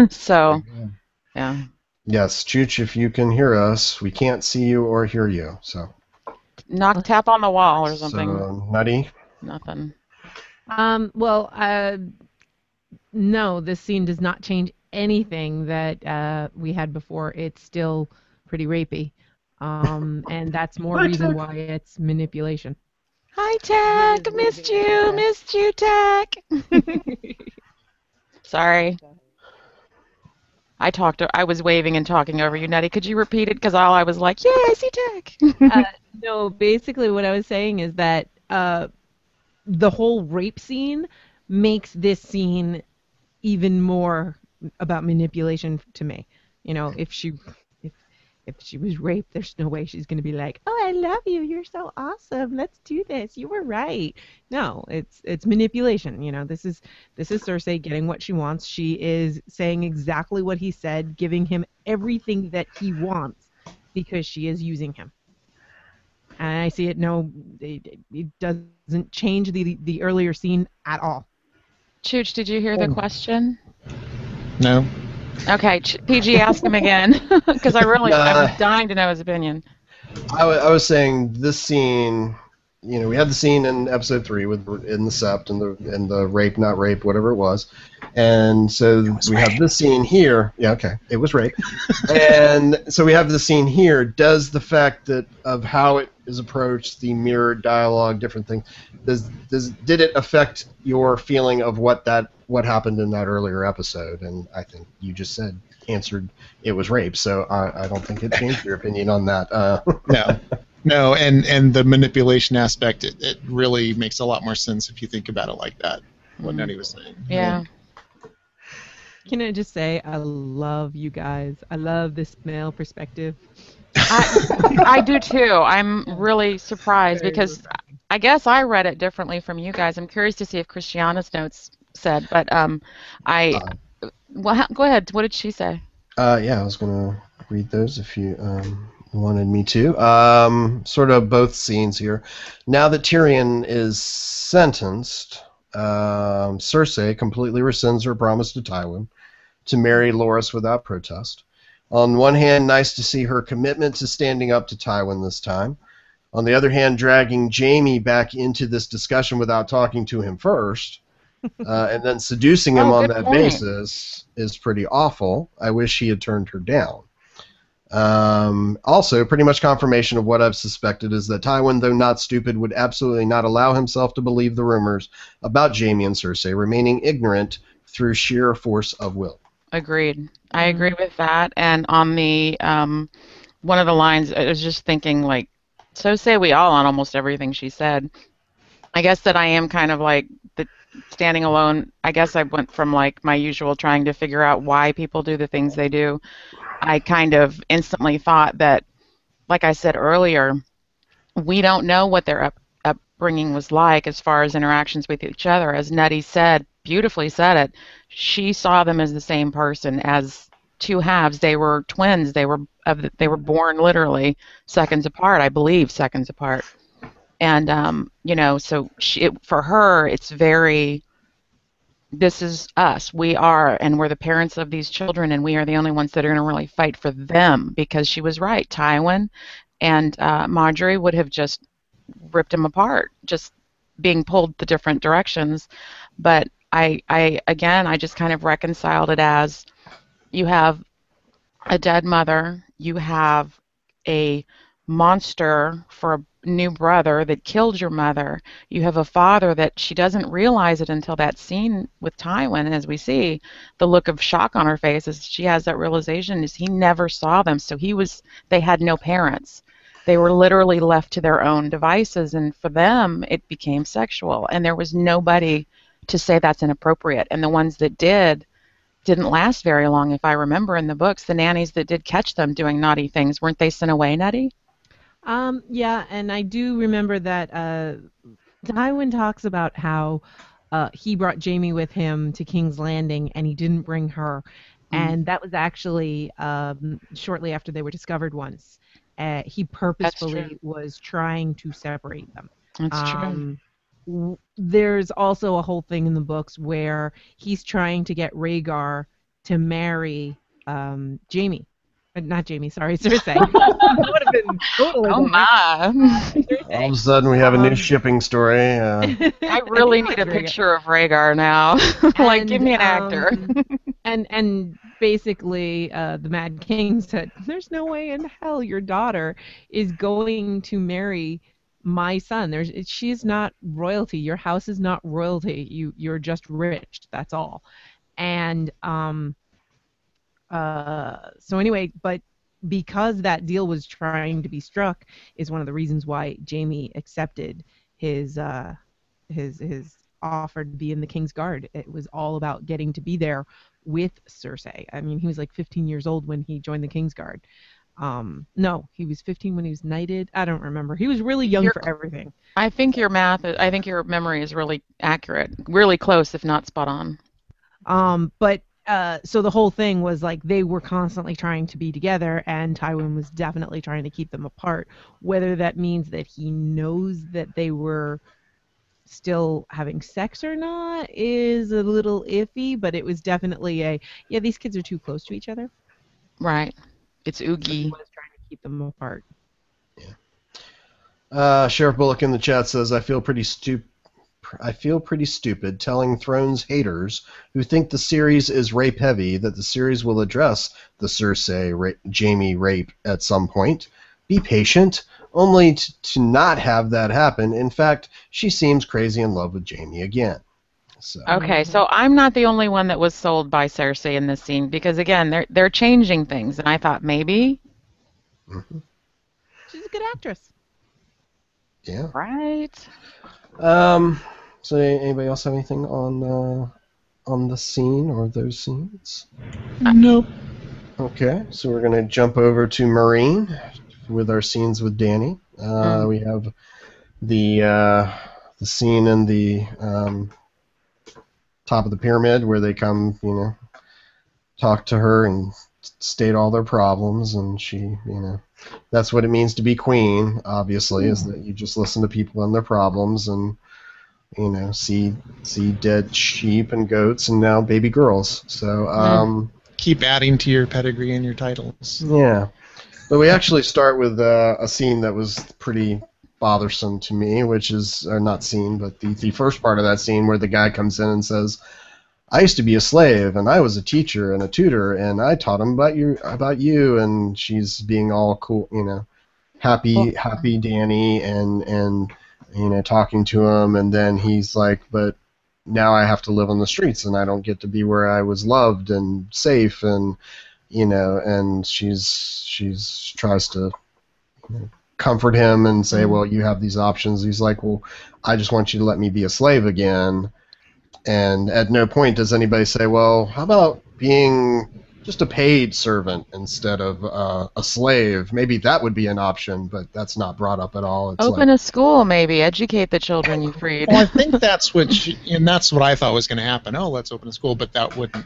So, yeah.
Yes, Chooch, if you can hear us, we can't see you or hear you. So.
Tap on the wall or something.
So, Nutty?
Nothing.
Well, no, this scene does not change anything that we had before. It's still pretty rapey. And that's more reason why it's manipulation.
Hi, Tack. Missed you, Tack. Sorry. I was waving and talking over you, Nutty. Could you repeat it? Because all I was like, yeah, I see Tack.
No, basically what I was saying is that the whole rape scene makes this scene even more about manipulation to me. If she was raped, there's no way she's going to be like, oh, I love you, you're so awesome, let's do this, you were right. No, it's manipulation. This is Cersei getting what she wants. She is saying exactly what he said, giving him everything that he wants because she is using him. And I see it. No, it doesn't change the earlier scene at all.
Chooch, did you hear the question?
No.
Okay, PG, ask him again, because I was dying to know his opinion.
I was saying this scene, we had the scene in episode 3 in the Sept and the rape, not rape, whatever it was, and so we have this scene here. Yeah, okay, it was rape, and so we have the scene here. Does the fact of how it is approached, the mirrored dialogue, different things, did it affect your feeling of what happened in that earlier episode? And I think you just answered it was rape, so I don't think it changed your opinion on that.
No, and the manipulation aspect, it really makes a lot more sense if you think about it like that, what Nettie was saying.
Yeah.
Can I just say, I love you guys. I love this male perspective.
I do too. I'm really surprised because I guess I read it differently from you guys. I'm curious to see if Christiana's notes said, but go ahead. What did she say?
Yeah, I was going to read those if you wanted me to. Sort of both scenes here. Now that Tyrion is sentenced, Cersei completely rescinds her promise to Tywin to marry Loras without protest. On one hand, nice to see her commitment to standing up to Tywin this time. On the other hand, dragging Jaime back into this discussion without talking to him first, and then seducing him on that basis is pretty awful. I wish he had turned her down. Also, pretty much confirmation of what I've suspected is that Tywin, though not stupid, would absolutely not allow himself to believe the rumors about Jaime and Cersei, remaining ignorant through sheer force of will.
Agreed. I agree with that. And on the one of the lines, I was just thinking, like, so say we all on almost everything she said. I guess that I am kind of like the standing alone. I guess I went from like my usual trying to figure out why people do the things they do. I kind of instantly thought that, like I said earlier, we don't know what they're upbringing was like as far as interactions with each other. As Nettie said, beautifully said it, she saw them as the same person, as two halves. They were twins. They were born literally seconds apart, I believe, seconds apart. And so for her, it's very, this is us. We are, and we're the parents of these children, and we are the only ones that are going to really fight for them, because she was right. Tywin and Marjorie would have just ripped them apart, just being pulled the different directions. But I just kind of reconciled it as, you have a dead mother, you have a monster for a new brother that killed your mother, you have a father that she doesn't realize it until that scene with Tywin, as we see the look of shock on her face as she has that realization, is he never saw them. So they had no parents. They were literally left to their own devices, and for them it became sexual, and there was nobody to say that's inappropriate. And the ones that didn't last very long. If I remember in the books, the nannies that did catch them doing naughty things, weren't they sent away, Nettie?
Yeah, and I do remember that Tywin talks about how he brought Jaime with him to King's Landing, and he didn't bring her. And that was actually shortly after they were discovered once. He purposefully was trying to separate them.
That's true.
There's also a whole thing in the books where he's trying to get Rhaegar to marry Jaime. Not Jaime, sorry, Cersei. That would have been totally
my.
All of a sudden, we have a new shipping story.
I really need a picture of Rhaegar now. Like, give me an actor.
And basically, the Mad King said, "There's no way in hell your daughter is going to marry my son. She's not royalty. Your house is not royalty. You're just rich. That's all." And so anyway, but because that deal was trying to be struck, is one of the reasons why Jaime accepted his offer to be in the King's Guard. It was all about getting to be there with Cersei. I mean, he was like 15 years old when he joined the King's Guard. No, he was 15 when he was knighted. I don't remember. He was really young for everything.
I think your memory is really accurate, really close, if not spot on.
But so the whole thing was like they were constantly trying to be together, and Tywin was definitely trying to keep them apart. Whether that means that he knows that they were still having sex or not is a little iffy, but it was definitely these kids are too close to each other.
Right. It's oogie.
He was trying to keep them apart.
Yeah. Sheriff Bullock in the chat says, I feel pretty stupid telling Thrones haters who think the series is rape heavy that the series will address the Cersei Jaime rape at some point. Be patient, only to not have that happen. In fact, she seems crazy in love with Jaime again. So.
Okay, so I'm not the only one that was sold by Cersei in this scene, because again, they're changing things, and I thought maybe.
Mm-hmm.
She's a good actress.
Yeah.
Right.
So anybody else have anything on the scene or those scenes?
Nope.
Okay, so we're gonna jump over to Marine with our scenes with Dany. We have the scene in the top of the pyramid where they come, talk to her and state all their problems, and she, that's what it means to be queen, obviously, is that you just listen to people and their problems and, see dead sheep and goats and now baby girls. So,
keep adding to your pedigree and your titles.
Yeah. But we actually start with a scene that was pretty bothersome to me, which is, or not scene, but the first part of that scene where the guy comes in and says, I used to be a slave, and I was a teacher and a tutor, and I taught him about you, and she's being all cool, happy Dany, and talking to him, and then he's like, but now I have to live on the streets, and I don't get to be where I was loved and safe, and and she's tries to comfort him and say, well, you have these options. He's like, well, I just want you to let me be a slave again. And at no point does anybody say, well, how about being just a paid servant instead of a slave. Maybe that would be an option, but that's not brought up at all. It's
Open a school, maybe. Educate the children you freed.
Well, I think that's and that's what I thought was going to happen. Oh, let's open a school, but that wouldn't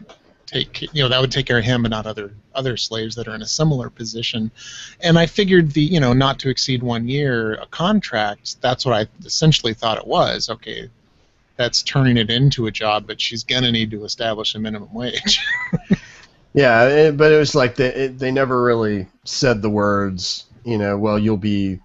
that would take care of him and not other slaves that are in a similar position. And I figured the not to exceed 1 year a contract. That's what I essentially thought it was. Okay, that's turning it into a job, but she's going to need to establish a minimum wage.
Yeah, but it was like they never really said the words, well, you'll be,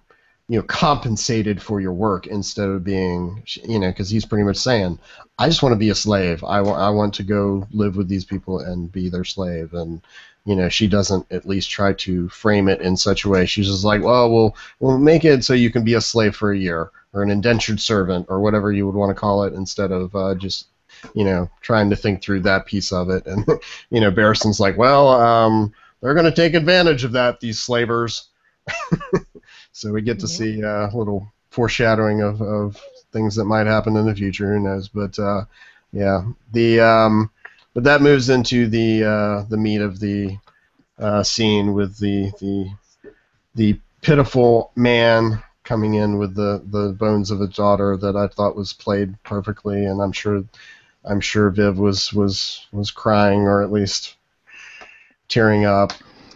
compensated for your work instead of being, because he's pretty much saying, I just want to be a slave. I want to go live with these people and be their slave. And, she doesn't at least try to frame it in such a way. She's just like, well, we'll make it so you can be a slave for a year or an indentured servant or whatever you would want to call it instead of just trying to think through that piece of it. And, Barristan's like, well, they're going to take advantage of that, these slavers. So we get to see a little foreshadowing of things that might happen in the future. Who knows? But, but that moves into the meat of the scene with the pitiful man coming in with the bones of a daughter that I thought was played perfectly, and I'm sure Viv was crying or at least tearing up.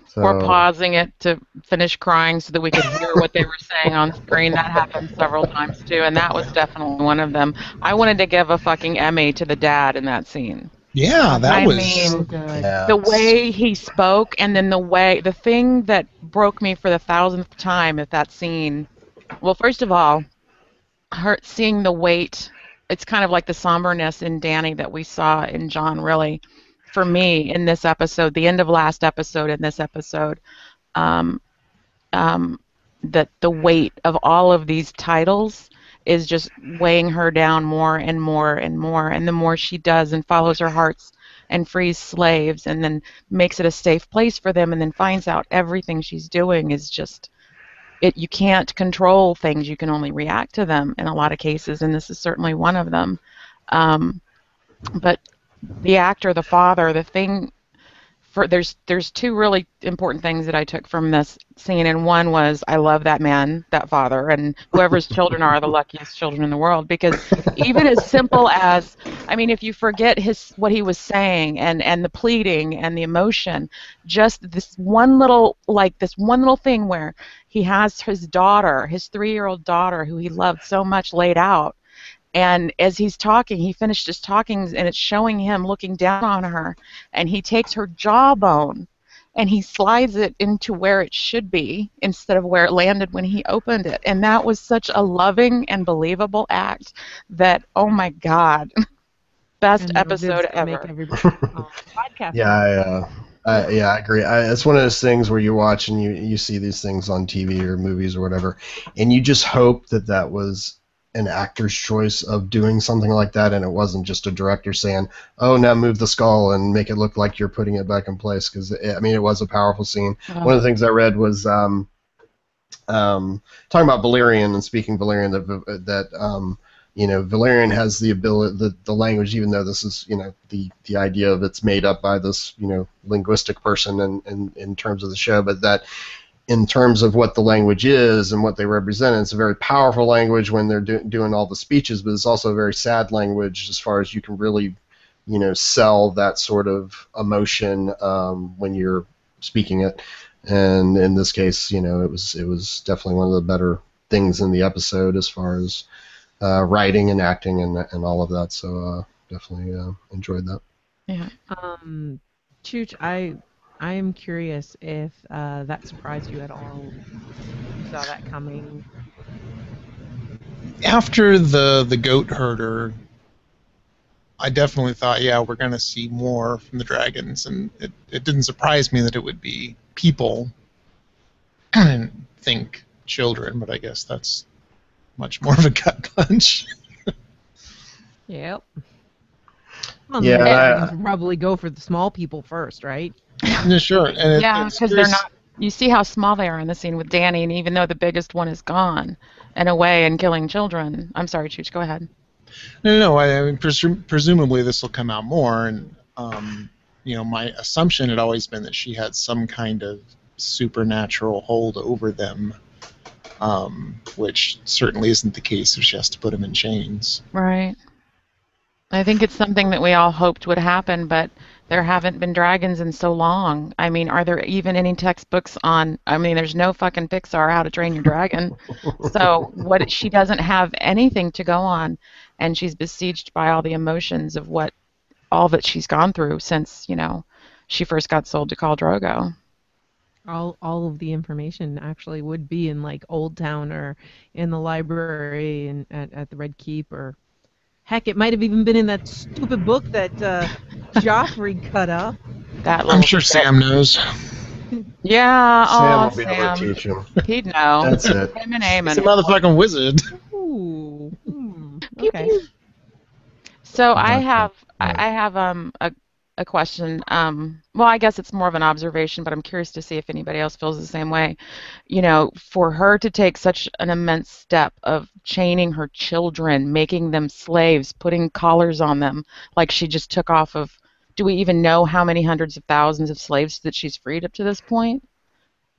So.
Or pausing it to finish crying so that we could hear what they were saying on screen. That happened several times too, and that was definitely one of them. I wanted to give a fucking Emmy to the dad in that scene.
Yeah, that was
so good.
The way he spoke, and then the thing that broke me for the 1000th time at that scene. Well, first of all, seeing the weight. It's kind of like the somberness in Danny that we saw in John, really, for me, in this episode, the end of last episode in this episode, that the weight of all of these titles is just weighing her down more and more and more, and the more she does and follows her hearts and frees slaves and then makes it a safe place for them and then finds out everything she's doing is just... You can't control things, you can only react to them in a lot of cases, and this is certainly one of them. But the actor, the father, there's two really important things that I took from this scene, and one was I love that man, that father, and whoever's children are the luckiest children in the world, because even as simple as, if you forget what he was saying and the pleading and the emotion, just this one little thing where he has his daughter, his 3-year-old daughter who he loved so much, laid out. And as he's talking, he finished his talking, and it's showing him looking down on her, and he takes her jawbone, and he slides it into where it should be instead of where it landed when he opened it. And that was such a loving and believable act that, oh my God, best episode ever.
Podcast.
Yeah, I agree. It's one of those things where you watch and you see these things on TV or movies or whatever, and you just hope that was an actor's choice of doing something like that, and it wasn't just a director saying, "Oh, now move the skull and make it look like you're putting it back in place." Because it was a powerful scene. One of the things I read was talking about Valyrian and speaking Valyrian that Valyrian has the ability, the language, even though this is the idea of it's made up by this linguistic person and in terms of the show, but that. In terms of what the language is and what they represent, it's a very powerful language when they're doing all the speeches, but it's also a very sad language as far as you can really, sell that sort of emotion when you're speaking it. And in this case, it was definitely one of the better things in the episode as far as writing and acting and all of that. So definitely enjoyed that.
Yeah.
Chooch, I am curious if that surprised you at all. You saw that coming.
After the goat herder, I definitely thought, yeah, we're going to see more from the dragons, and it didn't surprise me that it would be people. I didn't think children, but I guess that's much more of a gut punch.
Yep. Well,
Yeah,
the dragons would probably go for the small people first, right?
Yeah, sure. And
because they're not. You see how small they are in the scene with Danny, and even though the biggest one is gone and away and killing children. I'm sorry, Chooch, go ahead.
No. I mean, presumably this will come out more, and my assumption had always been that she had some kind of supernatural hold over them, which certainly isn't the case if she has to put them in chains.
Right. I think it's something that we all hoped would happen, but there haven't been dragons in so long. I mean, are there even any textbooks on, I mean, there's no fucking Pixar How to Train Your Dragon. So what she doesn't have anything to go on, and she's besieged by all the emotions of what all that she's gone through since, she first got sold to Khal Drogo.
All of the information actually would be in like Old Town or in the library and at the Red Keep, or heck, it might have even been in that stupid book that Joffrey cut up.
That
I'm
little
sure
shit.
Sam knows.
Yeah,
Sam
oh,
will be able
Sam.
to teach him.
He'd know.
That's it.
Him and
He's a
Aemon.
motherfucking wizard.
Ooh.
Pew,
Okay.
pew. So I
Right.
have
Right.
I have a question. Well, I guess it's more of an observation, but I'm curious to see if anybody else feels the same way. For her to take such an immense step of chaining her children, making them slaves, putting collars on them, like she just took off of. Do we even know how many hundreds of thousands of slaves that she's freed up to this point?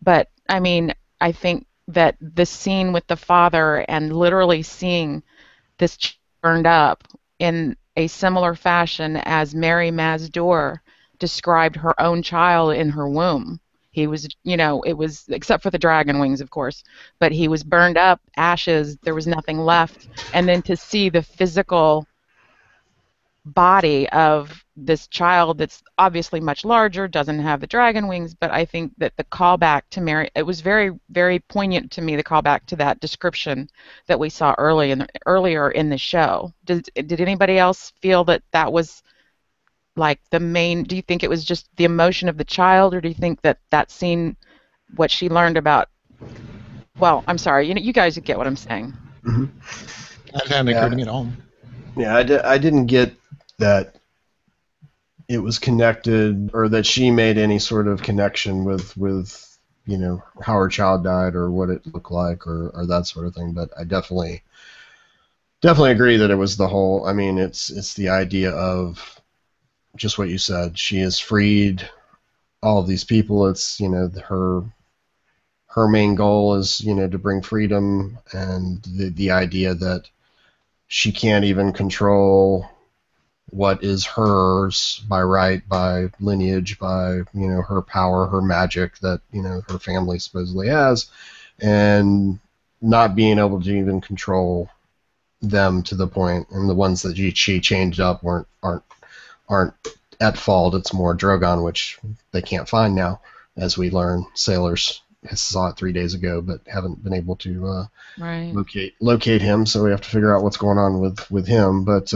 But I mean, I think that the scene with the father and literally seeing this burned up in a similar fashion as Mary Mazdor described her own child in her womb. He was, it was, except for the dragon wings, of course, but he was burned up, ashes, there was nothing left. And then to see the physical body of this child that's obviously much larger, doesn't have the dragon wings, but I think that the callback to Mary, it was very, very poignant to me, the callback to that description that we saw earlier in the show. Did anybody else feel that that was like the main, do you think it was just the emotion of the child, or do you think that that scene, what she learned about, well, I'm sorry, you guys get what I'm saying.
Mm-hmm.
That hadn't occurred to me at all.
Yeah, I didn't get that it was connected, or that she made any sort of connection with how her child died or what it looked like or that sort of thing. But I definitely agree that it was the whole. I mean, it's the idea of just what you said. She has freed all of these people. It's her main goal is to bring freedom, and the idea that she can't even control what is hers by right, by lineage, by her power, her magic that her family supposedly has, and not being able to even control them to the point, and the ones that she changed up aren't at fault. It's more Drogon, which they can't find now, as we learn. Sailors saw it 3 days ago, but haven't been able to
Right.
locate him. So we have to figure out what's going on with him. But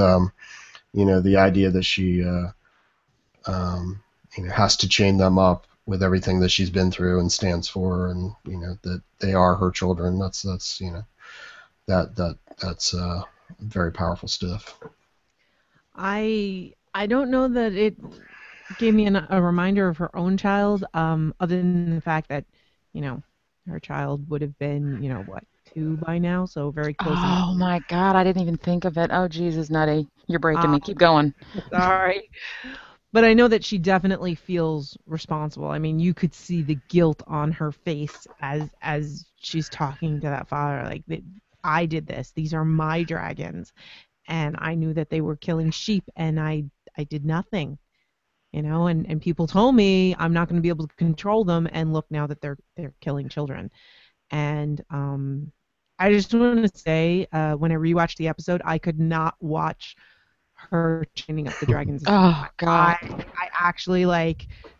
the idea that she has to chain them up with everything that she's been through and stands for, and that they are her children. That's very powerful stuff.
I don't know that it gave me a reminder of her own child, other than the fact that, her child would have been, what, 2 by now, so very close.
Oh my God, I didn't even think of it. Oh, Jesus, Nutty. You're breaking me. Keep going.
Sorry. But I know that she definitely feels responsible. I mean, you could see the guilt on her face as she's talking to that father, like, I did this. These are my dragons. And I knew that they were killing sheep, and I did nothing. And people told me I'm not going to be able to control them, and look now that they're killing children. And I just want to say, when I rewatched the episode, I could not watch her chaining up the dragons.
Oh God.
I actually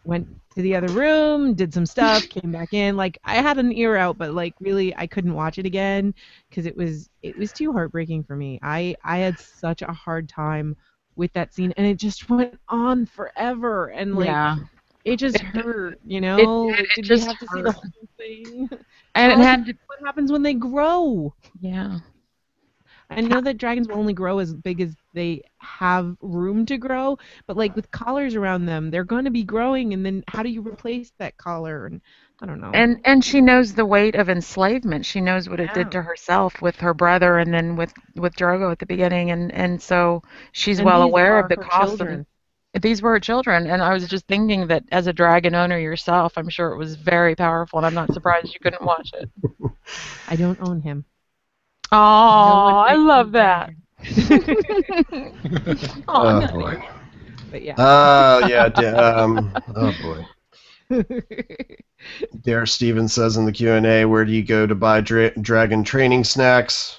went to the other room, did some stuff, came back in. I had an ear out, but really I couldn't watch it again because it was too heartbreaking for me. I had such a hard time with that scene, and it just went on forever, and
Yeah.
it just hurt,
It
Did
just
we have to see the
hurt.
whole thing?
And it had to,
What happens when they grow?
yeah.
I know that dragons will only grow as big as they have room to grow, but with collars around them, they're going to be growing, and then how do you replace that collar? And I don't know.
And she knows the weight of enslavement. She knows what it
Yeah.
did to herself with her brother, and then with Drogo at the beginning, and so she's
And
well
these
aware
are
of the
her
cost of
children.
it. these were her children, and I was just thinking that as a dragon owner yourself, I'm sure it was very powerful, and I'm not surprised you couldn't watch it.
I don't own him.
Oh,
No one
I
makes
love
me
that.
dragon.
Oh,
Oh boy.
But yeah.
Yeah. Oh boy. Dare Stevens says in the Q&A, where do you go to buy dragon training snacks?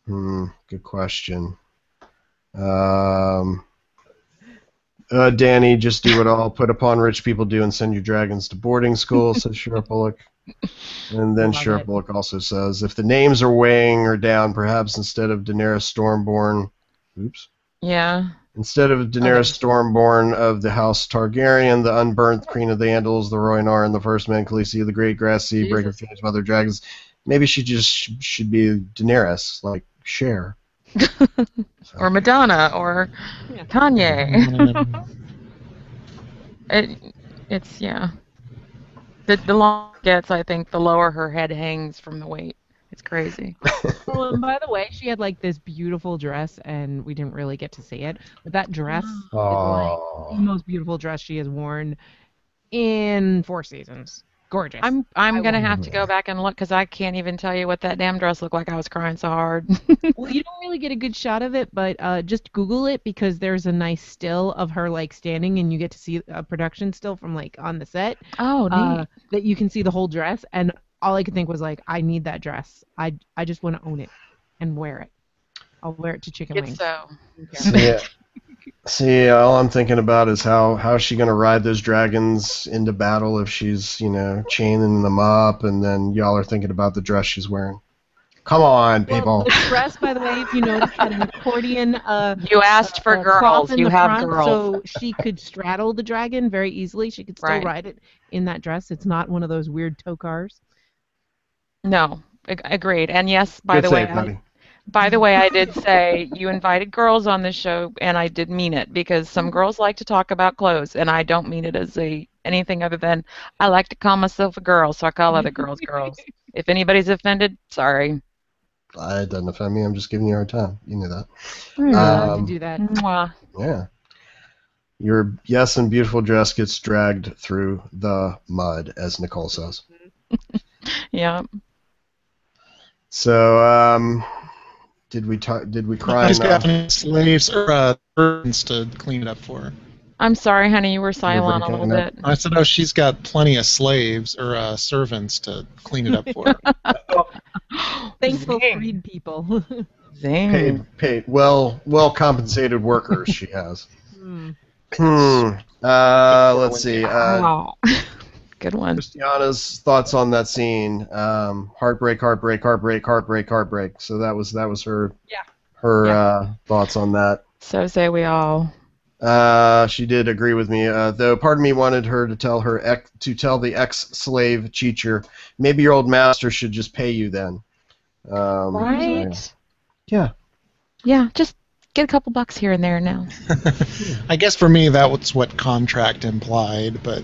Good question. Danny, just do what all put upon rich people do and send your dragons to boarding school, says Sheriff Bullock. And then
Love
Sheriff
it.
Bullock also says, if the names are weighing her down, perhaps instead of Daenerys Stormborn,
yeah.
instead of Daenerys Stormborn of the House Targaryen, the unburnt Queen of the Andals, the Rhoynar, and the First Man Khaleesi of the Great Grass Sea, Breaker of Chains, Mother of Dragons, maybe she just should be Daenerys, like Cher.
Or Madonna, or Kanye. It's, yeah. The longer it gets, I think, the lower her head hangs from the weight. It's crazy.
Oh, and by the way, she had like this beautiful dress, and we didn't really get to see it. But that dress is like the most beautiful dress she has worn in 4 seasons. Gorgeous.
I'm gonna have to go back and look because I can't even tell you what that damn dress looked like. I was crying so hard.
Well, you don't really get a good shot of it, but just Google it because there's a nice still of her like standing, and you get to see a production still from like on the set.
Oh, neat.
That you can see the whole dress, and all I could think was like, I need that dress. I just want to own it and wear it. I'll wear it to chicken wings.
See, all I'm thinking about is how is she going to ride those dragons into battle if she's, chaining them up, and then y'all are thinking about the dress she's wearing. Come on, people.
Well, the dress, by the way, if you notice, had an accordion.
You asked for girls.
In
you
the
have
front,
girls.
so she could straddle the dragon very easily. She could still ride it in that dress. It's not one of those weird tow cars.
No, agreed. And yes, by the way, I did say you invited girls on this show, and I did mean it because some girls like to talk about clothes, and I don't mean it as anything other than I like to call myself a girl, so I call other girls girls. If anybody's offended, sorry.
It doesn't offend me. I'm just giving you a hard time. You knew that.
You're allowed to do that.
Mwah.
Yeah. Your yes and beautiful dress gets dragged through the mud, as Nicole says.
Yeah.
So, did we cry
She's
enough?
got any slaves or servants to clean it up for her.
I'm sorry, honey, you were silent a little bit.
I said, she's got plenty of slaves or servants to clean it up for her.
Thankful freed people.
Zing.
Paid, well compensated workers she has. Let's see.
Good one.
Christiana's thoughts on that scene. Heartbreak. So that was her.
Yeah.
Her thoughts on that.
So say we all.
She did agree with me, though part of me wanted her to tell the ex-slave Cheecher, maybe your old master should just pay you then.
Right?
So, yeah.
Yeah, just get a couple bucks here and there now.
I guess for me that was what contract implied, but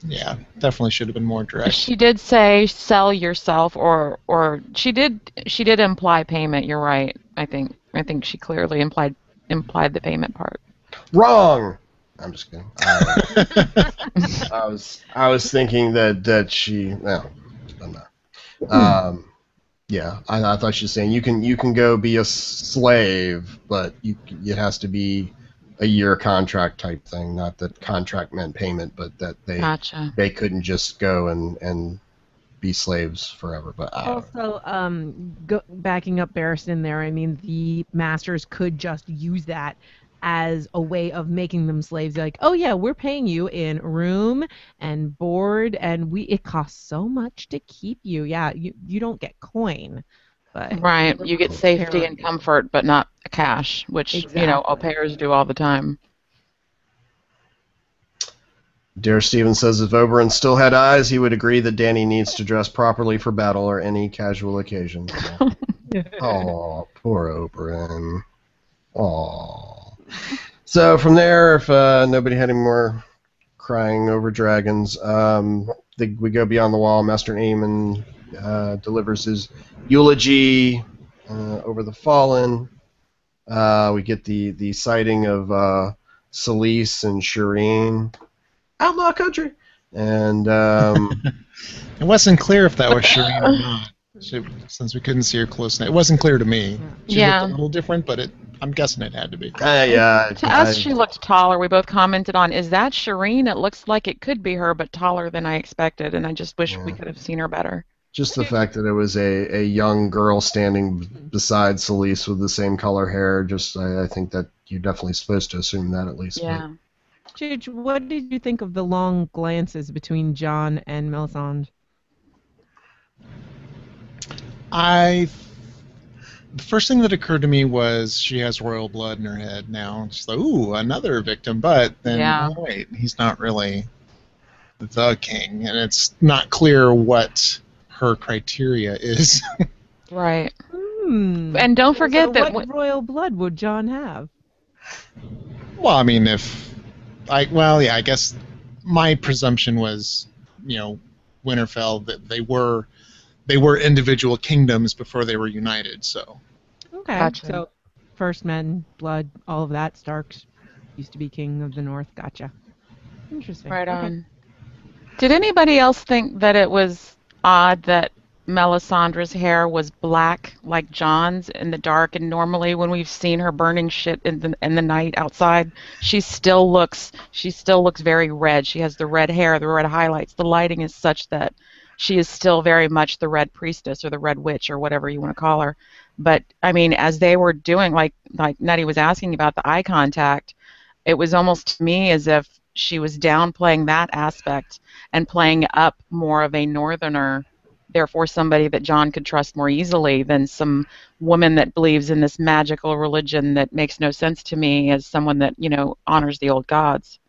yeah, definitely should have been more direct.
She did say sell yourself, or she did imply payment. You're right. I think she clearly implied the payment part.
Wrong. I'm just kidding. I was thinking that she. No, I'm not. Yeah, I thought she was saying you can go be a slave, but it has to be a year contract type thing. Not that contract meant payment, but that they couldn't just go and be slaves forever. But
also, backing up Barristan there, I mean, the masters could just use that as a way of making them slaves. Like, oh yeah, we're paying you in room and board, and it costs so much to keep you. Yeah, you don't get coin, but
right, you get safety and comfort, but not cash, which au pairs do all the time.
Dare Stevens says if Oberyn still had eyes, he would agree that Dany needs to dress properly for battle or any casual occasion. Oh, poor Oberyn. Oh. So from there, if nobody had any more crying over dragons, we go beyond the wall. Master Aemon delivers his eulogy over the fallen. We get the sighting of Celise and Shireen. Outlaw country! And
It wasn't clear if that was Shireen or not, since we couldn't see her close enough. It wasn't clear to me. She
Yeah.
looked a little different, but I'm guessing it had to be.
To us, she looked taller. We both commented on, is that Shireen? It looks like it could be her, but taller than I expected, and I just wish we could have seen her better.
just the fact that it was a young girl standing beside Celise with the same color hair, I think that you're definitely supposed to assume that at least.
Yeah.
Chich, what did you think of the long glances between John and Melisandre?
The first thing that occurred to me was she has royal blood in her head now. She's like, ooh, another victim, but then,
Yeah.
oh, wait, he's not really the king, and it's not clear what her criteria is.
Right.
Hmm.
And don't forget that...
what royal blood would John have?
Well, I mean, I guess my presumption was, Winterfell, that they were individual kingdoms before they were united. So
Okay.
Gotcha.
So, First Men, blood, all of that. Starks used to be king of the North. Gotcha. Interesting.
Right
Okay.
on. Did anybody else think that it was odd that Melisandre's hair was black like John's in the dark, and normally when we've seen her burning shit in the night outside, she still looks very red. She has the red hair, the red highlights. The lighting is such that she is still very much the Red Priestess or the Red Witch or whatever you want to call her. But I mean, as they were doing, like Nettie was asking about the eye contact, it was almost to me as if she was downplaying that aspect and playing up more of a northerner, therefore somebody that John could trust more easily than some woman that believes in this magical religion that makes no sense to me as someone that, honors the old gods.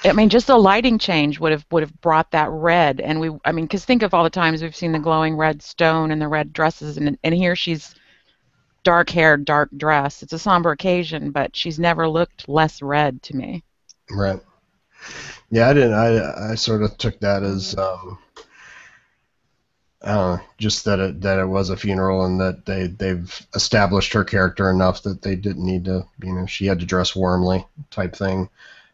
I mean, just a lighting change would have brought that red, and because think of all the times we've seen the glowing red stone and the red dresses, and here she's dark hair, dark dress. It's a somber occasion, but she's never looked less red to me.
Right. Yeah, I didn't. I sort of took that as just that it was a funeral and that they've established her character enough that they didn't need to, she had to dress warmly type thing.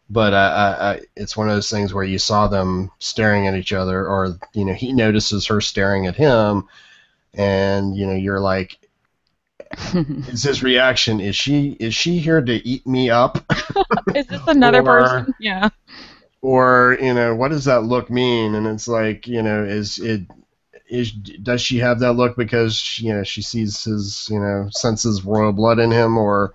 But it's one of those things where you saw them staring at each other, or he notices her staring at him, and you're like, is his reaction, is she here to eat me up?
Is this another person? Yeah.
Or what does that look mean? And it's like, does she have that look because she sees his senses royal blood in him, or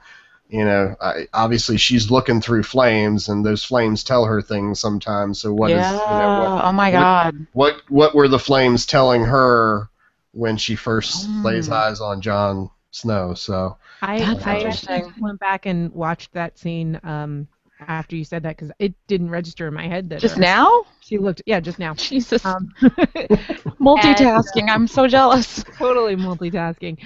obviously she's looking through flames, and those flames tell her things sometimes. So what is
oh my God.
What were the flames telling her when she first lays eyes on Jon Snow? So
I actually went back and watched that scene after you said that, because it didn't register in my head that
just now
she looked just now.
Jesus. Multitasking. I'm so jealous.
Totally multitasking.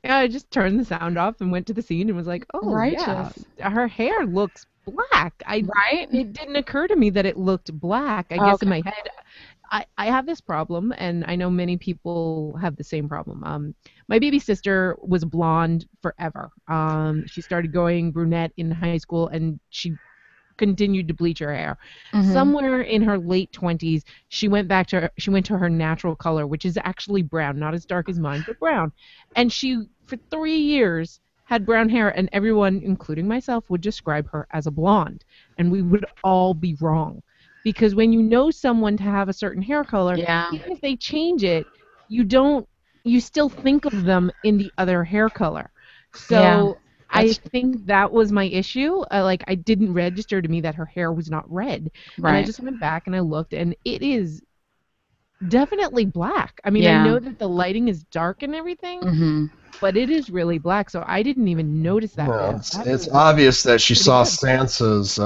I just turned the sound off and went to the scene and was like, oh, yeah, her hair looks black. It didn't occur to me that it looked black. I guess in my head, I have this problem, and I know many people have the same problem. My baby sister was blonde forever. She started going brunette in high school, and she continued to bleach her hair. Mm-hmm. Somewhere in her late 20s, she went to her natural color, which is actually brown, not as dark as mine, but brown. And she, for 3 years, had brown hair, and everyone, including myself, would describe her as a blonde, and we would all be wrong. Because when you know someone to have a certain hair color, even if they change it, you still think of them in the other hair color. So I think that was my issue. I didn't register to me that her hair was not red. Right. And I just went back and I looked, and it is definitely black. I mean, I know that the lighting is dark and everything, but it is really black, so I didn't even notice that.
No, it's obvious that she saw Sansa's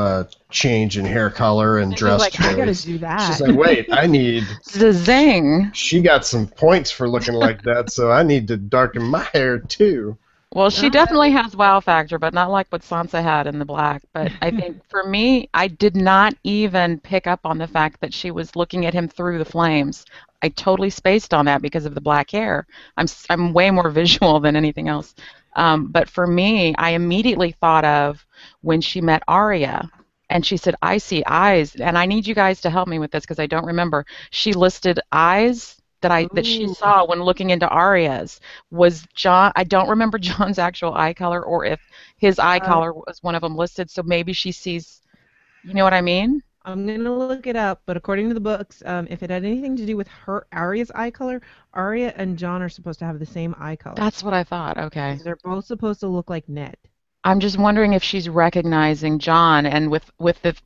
change in hair color and dress choice.
I gotta do that.
She's like, wait, I need...
Zing!
She got some points for looking like that, so I need to darken my hair too.
Well, she definitely has wow factor, but not like what Sansa had in the black. But I think for me, I did not even pick up on the fact that she was looking at him through the flames. I totally spaced on that because of the black hair. I'm way more visual than anything else. But for me, I immediately thought of when she met Arya, and she said, "I see eyes," and I need you guys to help me with this because I don't remember. She listed eyes that she
Ooh.
saw when looking into Arya's. Was John, I don't remember John's actual eye color or if his eye
Uh,
color was one of them listed, so maybe she sees, you know what I mean?
I'm gonna look it up, but according to the books, if it had anything to do with her Arya's eye color, Arya and John are supposed to have the same eye color.
That's what I thought. Okay.
Because they're both supposed to look like Ned.
I'm just wondering if she's recognizing John and with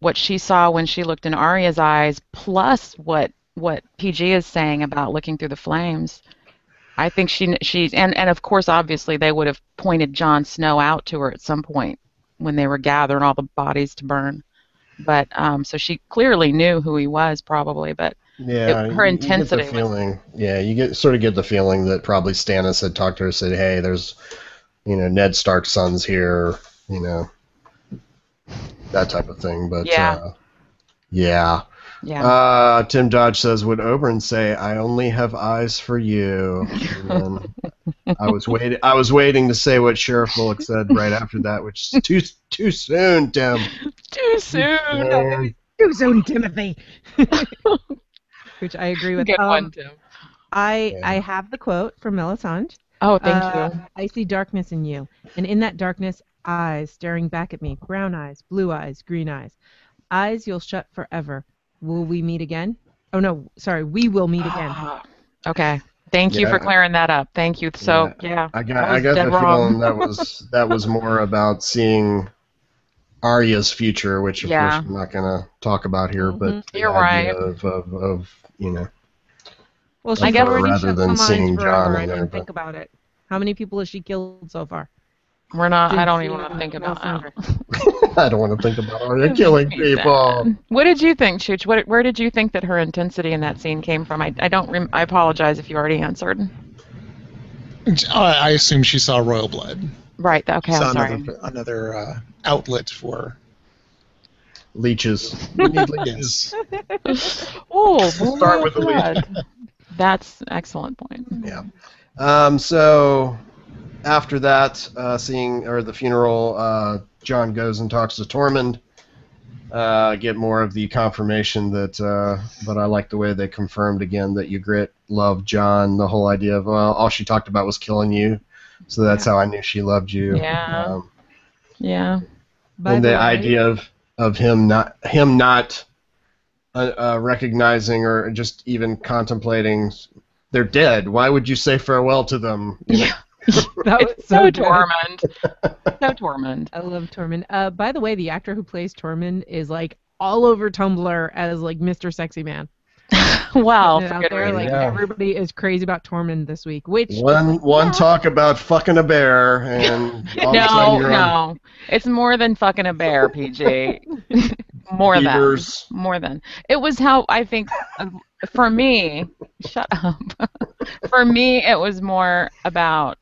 what she saw when she looked in Arya's eyes plus what PG is saying about looking through the flames. I think she's and of course obviously they would have pointed Jon Snow out to her at some point when they were gathering all the bodies to burn. But so she clearly knew who he was probably, but
Yeah,
her
you get the
intensity was
feeling. Yeah, you get the feeling that probably Stannis had talked to her, said, "Hey, there's, Ned Stark's son's here," that type of thing. But
yeah.
yeah.
Yeah.
Tim Dodge says, "Would Oberyn say, 'I only have eyes for you'?" And then I was waiting to say what Sheriff Bullock said right after that, which is too soon, Tim.
Too soon.
Too soon, Timothy. Which I agree with.
Good one, Tim.
I have the quote from Melisandre.
Oh, thank you.
I see darkness in you, and in that darkness, eyes staring back at me. Brown eyes, blue eyes, green eyes. Eyes you'll shut forever. Will we meet again? Oh, no, sorry. We will meet again.
Okay. Thank you for clearing that up. Thank you. So, yeah.
I got the feeling that was more about seeing Arya's future, which of course I'm not going to talk about here, but the
You're
idea
right.
of
Well,
I
she's
guess
already
rather
shut
than
some
seeing
eyes
Jon
forever.
in
I
there,
mean,
but
think about it. How many people has she killed so far?
We're not, I
Since
don't even want to
seeing
think about that.
Melisandre.
I don't want to think about Arya killing people.
Sad. What did you think, Chooch? Where did you think that her intensity in that scene came from? I don't I apologize if you already answered.
I assume she saw royal blood.
Right. Okay.
Saw
I'm sorry.
another outlet for
Leeches.
we need leeches.
Oh,
Start with the leech.
That's an excellent point.
Yeah. So after that, seeing or the funeral, Jon goes and talks to Tormund. Get more of the confirmation that, but I like the way they confirmed again that Ygritte loved Jon. The whole idea of, well, all she talked about was killing you, so that's how I knew she loved you.
Yeah. Yeah.
And the idea of him not recognizing or just even contemplating they're dead. Why would you say farewell to them?
Yeah.
That was
so
good.
Tormund. So Tormund.
I love Tormund. By the way, the actor who plays Tormund is like all over Tumblr as like Mr. Sexy Man.
Well,
And
for
out
good
there,
reason.
like everybody is crazy about Tormund this week. Which
one talk about fucking a bear and all of a sudden you're on
it's more than fucking a bear, PG. More
Beavers.
than. More than. It was how I think for me. Shut up. For me, it was more about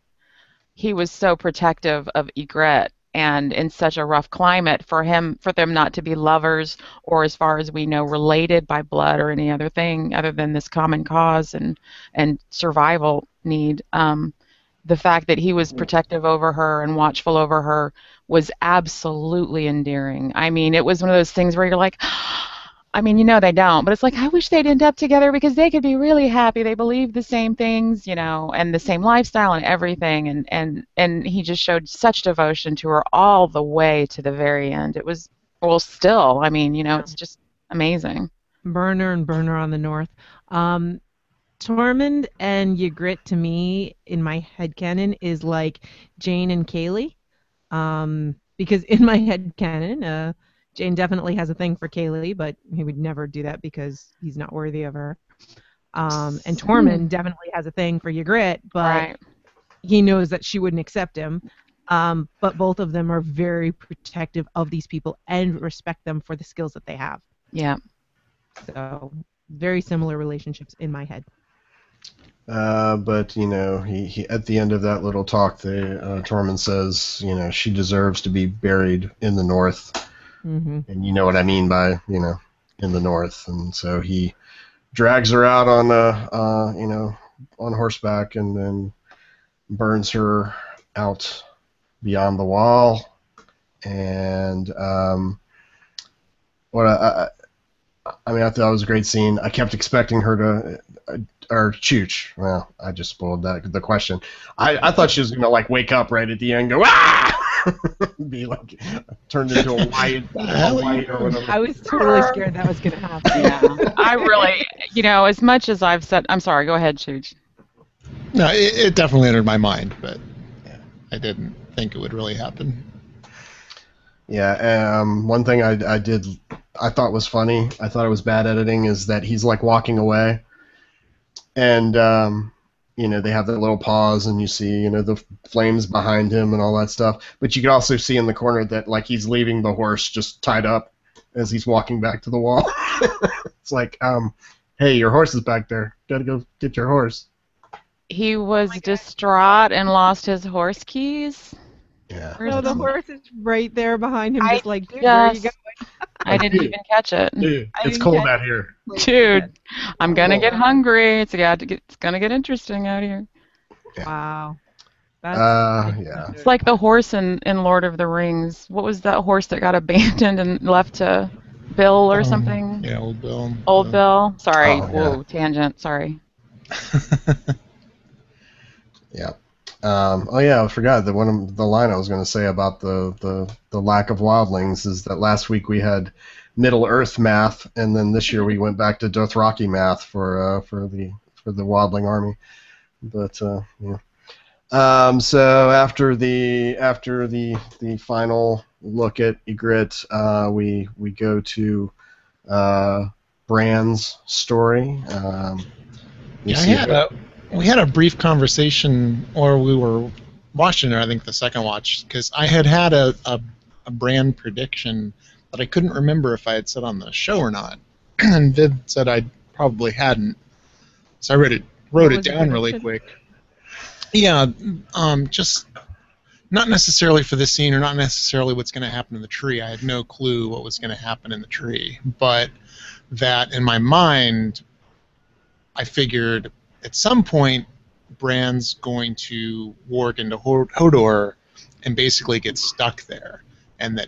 he was so protective of Ygritte and in such a rough climate for them not to be lovers or as far as we know related by blood or any other thing other than this common cause and survival need. The fact that he was protective over her and watchful over her was absolutely endearing. I mean, it was one of those things where you're like, I mean, they don't, but it's like, I wish they'd end up together because they could be really happy. They believe the same things, and the same lifestyle and everything. And he just showed such devotion to her all the way to the very end. It was, well, still, I mean, it's just amazing.
Burner and Burner on the North. Tormund and Ygritte to me, in my headcanon, is like Jane and Kaylee. Because in my headcanon, Jane definitely has a thing for Kaylee, but he would never do that because he's not worthy of her. And Tormund definitely has a thing for Ygritte, but he knows that she wouldn't accept him. But both of them are very protective of these people and respect them for the skills that they have.
Yeah.
So very similar relationships in my head.
But he at the end of that little talk, Tormund says, she deserves to be buried in the north, and you know what I mean by in the north, and so he drags her out on on horseback, and then burns her out beyond the wall, and what I mean, I thought it was a great scene. I kept expecting her to, or Chooch. Well, I just spoiled the question. I thought she was gonna like wake up right at the end, and go ah, be like turned into a white or whatever.
I was totally scared that was gonna happen.
Yeah, I really, as much as I've said, I'm sorry. Go ahead, Chooch.
No, it definitely entered my mind, but I didn't think it would really happen.
Yeah, one thing I thought was funny, I thought it was bad editing, is that he's like walking away, and they have that little pause, and you see the flames behind him and all that stuff. But you can also see in the corner that like he's leaving the horse just tied up as he's walking back to the wall. It's like, hey, your horse is back there. Gotta go get your horse.
He was distraught and lost his horse keys.
Yeah.
No, the horse is right there behind him, just like, dude, where are you going?
I didn't even catch it.
Dude, it's cold out here.
Dude, I'm gonna get hungry. It's gonna get interesting out here.
Yeah.
Wow.
Yeah.
It's like the horse in Lord of the Rings. What was that horse that got abandoned and left to Bill or something?
Yeah, Old Bill.
Old Bill. Sorry.
Oh, yeah.
Whoa, tangent. Sorry.
Yeah. I forgot that one of the line I was going to say about the lack of wildlings is that last week we had Middle Earth math, and then this year we went back to Dothraki math for the wildling army. But yeah. So after the final look at Ygritte, we go to Bran's story.
We had a brief conversation, or we were watching it, I think, the second watch, because I had a brand prediction that I couldn't remember if I had said on the show or not. And Vid said I probably hadn't. So I wrote it down really quick. Yeah, just not necessarily for this scene, or not necessarily what's going to happen in the tree. I had no clue what was going to happen in the tree. But that, in my mind, I figured at some point, Bran's going to warg into Hodor and basically get stuck there, and that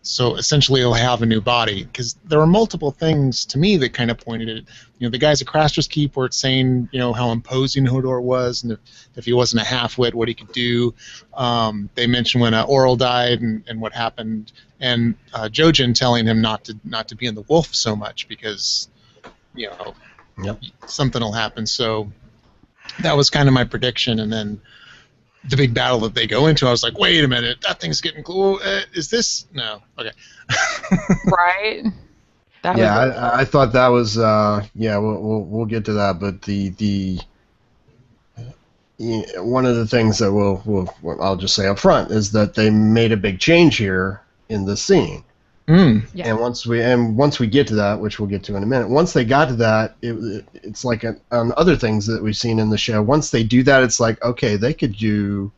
essentially he'll have a new body. Because there are multiple things to me that kind of pointed at it. The guys at Craster's Keep were saying, how imposing Hodor was, and if he wasn't a half-wit, what he could do. They mentioned when Oral died and what happened, and Jojen telling him not to be in the wolf so much because,
Yep.
something will happen. So that was kind of my prediction, and then the big battle that they go into, I was like, wait a minute, that thing's getting cool. Is this? No. Okay.
Right.
I thought that was we'll get to that, but the one of the things that I'll just say up front is that they made a big change here in the scene.
Yeah.
And once we get to that, which we'll get to in a minute, once they got to that, it's like on other things that we've seen in the show. Once they do that, it's like, okay, they could do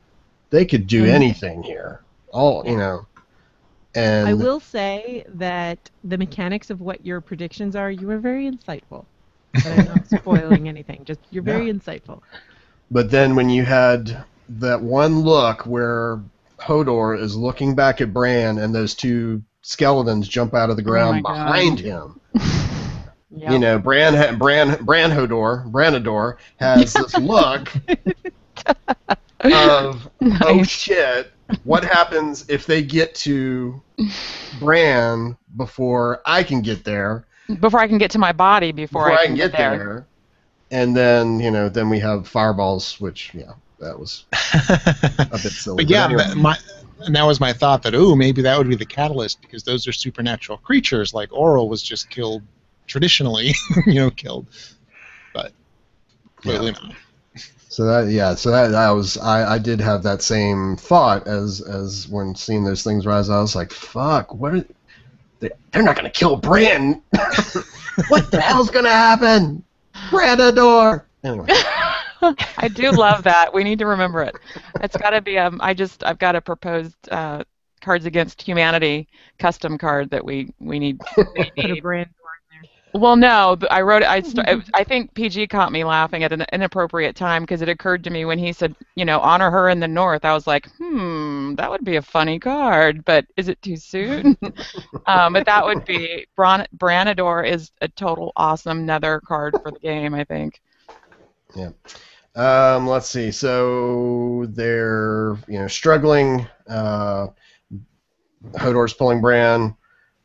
anything here. And
I will say that the mechanics of what your predictions are, you are very insightful. But I'm not spoiling anything. Just you're very insightful.
But then when you had that one look where Hodor is looking back at Bran, and those two skeletons jump out of the ground behind him.
Yep.
Branador has this look of, oh shit, what happens if they get to Bran before I can get there?
Before I can get to my body, before I can get there.
And then, then we have fireballs, which, that was a bit silly.
But yeah, and that was my thought that, maybe that would be the catalyst, because those are supernatural creatures, like Oral was just killed traditionally, killed. But clearly not.
So I did have that same thought as when seeing those things rise. I was like, fuck, they're not going to kill Bran. What the hell's going to happen? Branador. Anyway.
I do love that. We need to remember it. It's got to be I've got a proposed Cards Against Humanity custom card that we need.
Put a brand door in
Well, no, I wrote it. I think PG caught me laughing at an inappropriate time because it occurred to me when he said, honor her in the North. I was like, that would be a funny card, but is it too soon? But that would be Branador is a total awesome nether card for the game, I think.
Yeah. Let's see. So they're struggling. Hodor's pulling Bran.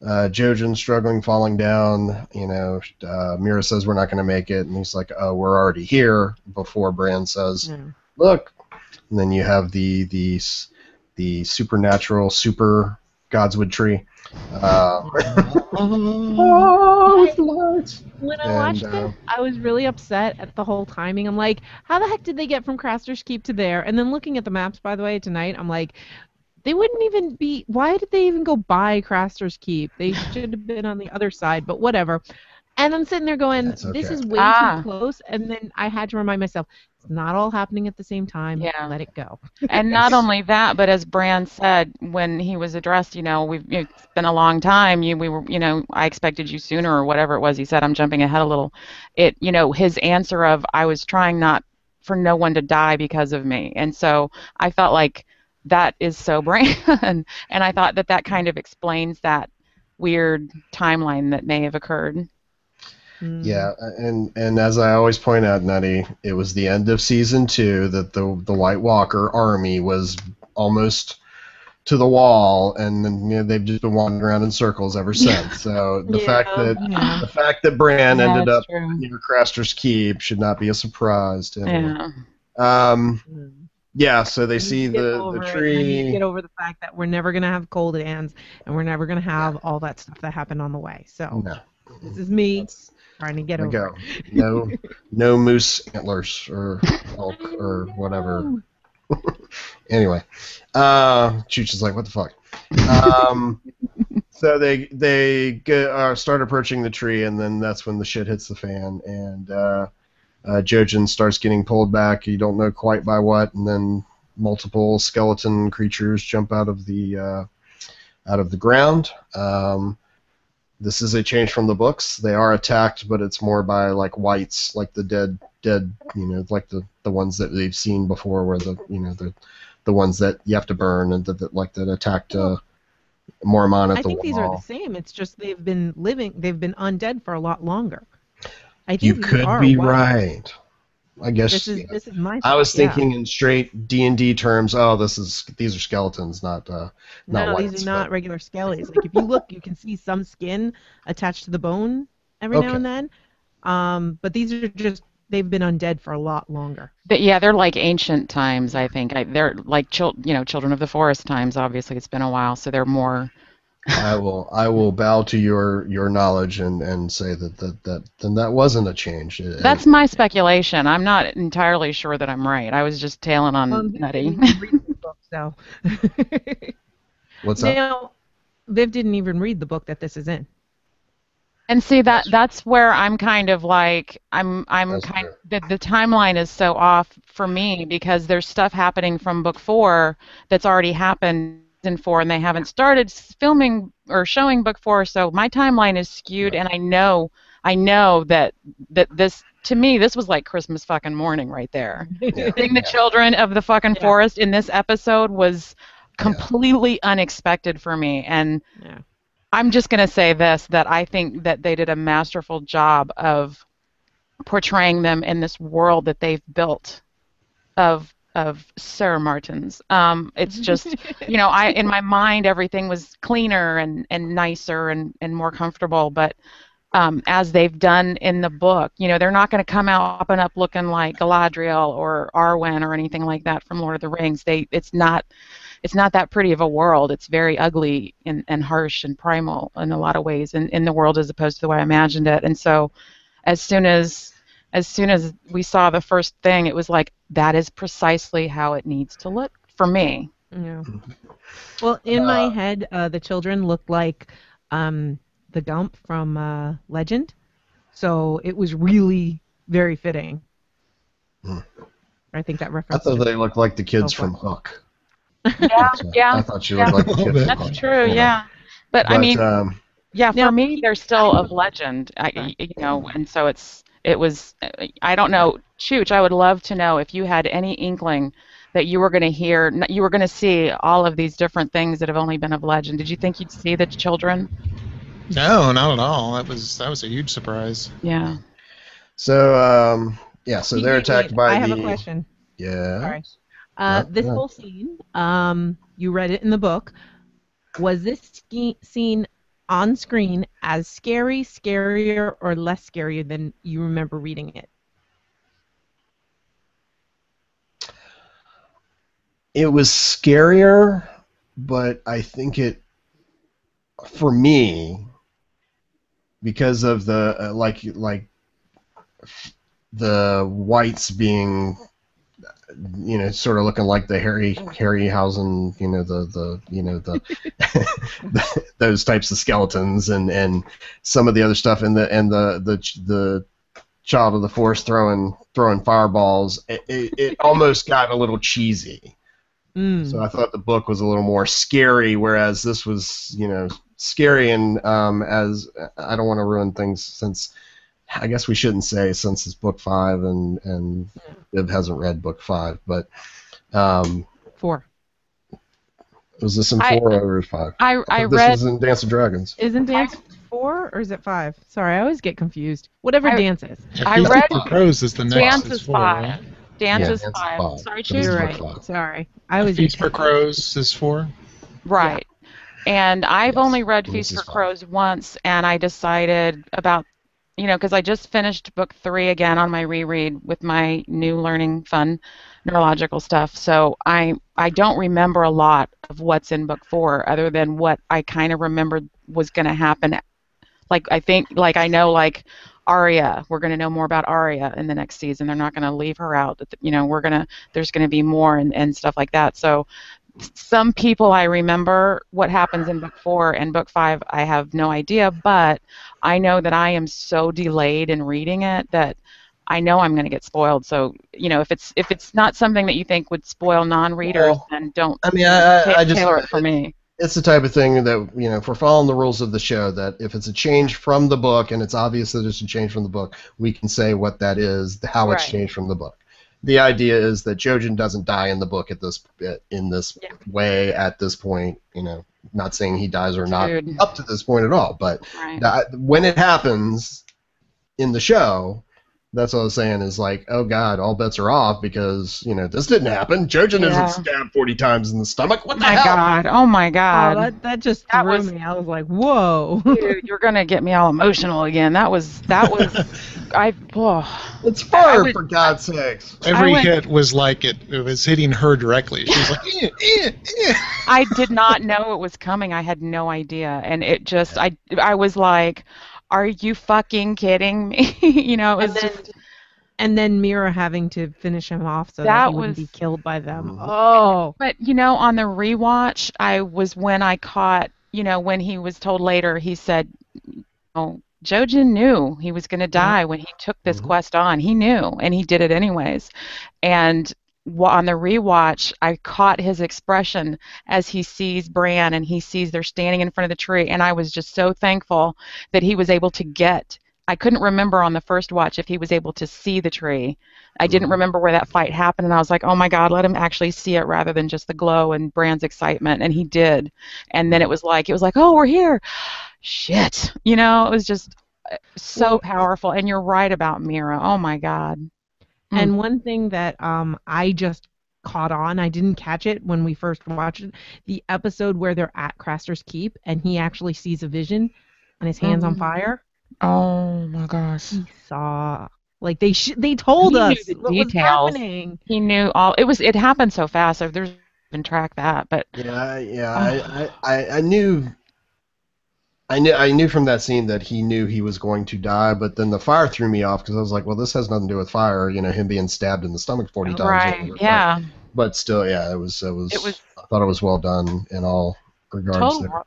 Jojen's struggling, falling down. Mira says we're not going to make it, and he's like, "Oh, we're already here." Before Bran says, "Look," and then you have the supernatural super Godswood tree.
When I watched this, I was really upset at the whole timing. I'm like, how the heck did they get from Craster's Keep to there? And then looking at the maps, by the way, tonight, I'm like, they wouldn't even be. Why did they even go by Craster's Keep? They should have been on the other side, but whatever. And I'm sitting there going, this is way too close. And then I had to remind myself, it's not all happening at the same time.
Yeah.
Let it go.
And not only that, but as Bran said when he was addressed, it's been a long time. We were, I expected you sooner or whatever it was. He said, I'm jumping ahead a little. His answer of, I was trying not for no one to die because of me. And so I felt like that is so Bran. And I thought that kind of explains that weird timeline that may have occurred.
Yeah, and as I always point out, Nutty, it was the end of season 2 that the White Walker army was almost to the wall, and then they've just been wandering around in circles ever since. So the fact that Bran ended up near Craster's Keep should not be a surprise to anyone. So they see the tree.
You get over the fact that we're never gonna have cold hands, and we're never gonna have all that stuff that happened on the way. So this is me trying to get over it.
No moose antlers or elk or whatever. Anyway, Chooch is like, what the fuck? So they start approaching the tree, and then that's when the shit hits the fan, and Jojen starts getting pulled back. You don't know quite by what, and then multiple skeleton creatures jump out of the ground. This is a change from the books. They are attacked, but it's more by like whites, like the dead, like the ones that they've seen before, where the ones that you have to burn and that attacked Mormont at the wall.
I think these are the same. It's just they've been undead for a lot longer. I think
you could be right. I guess
this is my.
I was thinking in straight D&D terms. Oh, these are skeletons, not
no,
whites,
these are not regular skellies. Like if you look, you can see some skin attached to the bone every now and then. But these are just they've been undead for a lot longer.
But yeah, they're like ancient times. I think they're like children of the forest times. Obviously, it's been a while, so they're more.
I will bow to your knowledge and say that wasn't a change.
That's my speculation. I'm not entirely sure that I'm right. I was just tailing on Nutty.
So.
What's that?
Now, Viv didn't even read the book that this is in.
And see that's where I'm kind of like the timeline is so off for me because there's stuff happening from book 4 that's already happened in 4 and they haven't started filming or showing book 4, so my timeline is skewed. And I know that this, to me, this was like Christmas fucking morning right there. Seeing the children of the fucking forest in this episode was completely unexpected for me, and I'm just gonna say this, that I think that they did a masterful job of portraying them in this world that they've built of Sir Martins. It's just, in my mind everything was cleaner and nicer and more comfortable, but as they've done in the book, they're not going to come out up and up looking like Galadriel or Arwen or anything like that from Lord of the Rings. It's not that pretty of a world. It's very ugly and harsh and primal in a lot of ways in the world as opposed to the way I imagined it. And so as soon as we saw the first thing, it was like, that is precisely how it needs to look for me.
Yeah. Well, in my head, the children looked like the Gump from Legend, so it was really very fitting.
Hmm.
I think that
I
reference.
thought they looked like the kids
Oh,
from Hook.
Yeah, yeah,
I thought she
yeah.
looked like the
A little
kids
bit.
from
That's
Hook.
true.
You know.
Yeah, but I
But
mean, yeah, for
Now,
me, they're still of legend.
Sorry.
And so it was. I don't know, Chooch. I would love to know if you had any inkling that you were going to you were going to see all of these different things that have only been of legend. Did you think you'd see the children?
No, not at all. That was a huge surprise.
Yeah.
so yeah, so they're attacked
Wait.
by
I have a
the
question.
yeah.
Sorry.
No,
This
no.
whole scene, you read it in the book. Was this scene on screen as scary, scarier, or less scary than you remember reading it?
It was scarier, but I think for me, because of the like the whites being, sort of looking like the Harryhausen, those types of skeletons, and some of the other stuff, and the Child of the Force throwing fireballs. It almost got a little cheesy. So I thought the book was a little more scary, whereas this was, scary, and as I don't want to ruin things, since I guess we shouldn't say, since it's book 5 and Viv hasn't read book 5, but
4.
was this in
I
4 or 5?
I
thought this
read
was in Dance of Dragons.
Isn't Dance 4 or is it 5? Sorry, I always get confused. Whatever
I
Dance is.
I
Feast
read
for Crows is the next.
Dance
Is
is
4,
5.
right?
Dance
Yeah,
is
Dance is
5.
5.
Sorry,
So this
You're
is
Chooch.
book
right.
5.
Sorry. I always
Feast
get
for
confused.
Crows is 4.
Right. And I've
Yes,
only read
Dance
Feast
is
for
5.
Crows once, and I decided about, because I just finished book 3 again on my reread with my new learning fun neurological stuff. So I don't remember a lot of what's in book 4 other than what I kind of remembered was going to happen. Like I know Arya, we're going to know more about Arya in the next season. They're not going to leave her out. There's going to be more and stuff like that. So some people I remember what happens in book 4, and book 5 I have no idea, but I know that I am so delayed in reading it that I know I'm going to get spoiled. So, if it's not something that you think would spoil non-readers,
Well,
then don't,
I mean, I just
tailor it for me.
it's the type of thing that, if we're following the rules of the show, that if it's a change from the book and it's obvious that it's a change from the book, we can say what that is, how it's
Right.
changed from the book. The idea is that Jojen doesn't die in the book in this
Yeah.
way at this point. Not saying he dies or not
Dude.
up to this point at all, but
Right.
when it happens in the show, that's what I was saying, is like, oh God, all bets are off, because this didn't happen. Jojen
Yeah.
isn't stabbed 40 times in the stomach. What the
My
hell?
God. Oh my God.
Oh, that just
That
threw
was-
me. I was like, whoa.
Dude, you're gonna get me all emotional again. That was
It's
I
fur,
would-
for God's sakes.
Every
went-
hit was like it was hitting her directly. She was like,
I did not know it was coming. I had no idea, and it just I was like, "Are you fucking kidding me?" It was just
And then Mira having to finish him off so that
That
he wouldn't be
was-
killed by them.
Mhm.
Oh.
But on the rewatch, when I caught, when he was told later, he said, "Oh, Jojen knew he was going to die when he took this
Mhm.
quest on. He knew, and he did it anyways." And on the rewatch, I caught his expression as he sees Bran and he sees they're standing in front of the tree, and I was just so thankful that he was able to get. I couldn't remember on the first watch if he was able to see the tree. I didn't remember where that fight happened, and I was like, oh my God, let him actually see it rather than just the glow and Bran's excitement, and he did. And then it was like, oh, we're here. Shit. It was just so powerful, and you're right about Mira. Oh my God.
And one thing that I just caught on, I didn't catch it when we first watched it, the episode where they're at Craster's Keep and he actually sees a vision and his hand's on fire.
Oh my gosh.
He saw, like they told
He knew
us
the
what was
details.
happening.
He knew all. It happened so fast. So there's even track that, but
I knew from that scene that he knew he was going to die, but then the fire threw me off, because I was like, well, this has nothing to do with fire, him being stabbed in the stomach 40 times.
right,
Over.
yeah.
But still, yeah, it was. I thought it was well done in all regards.
Total.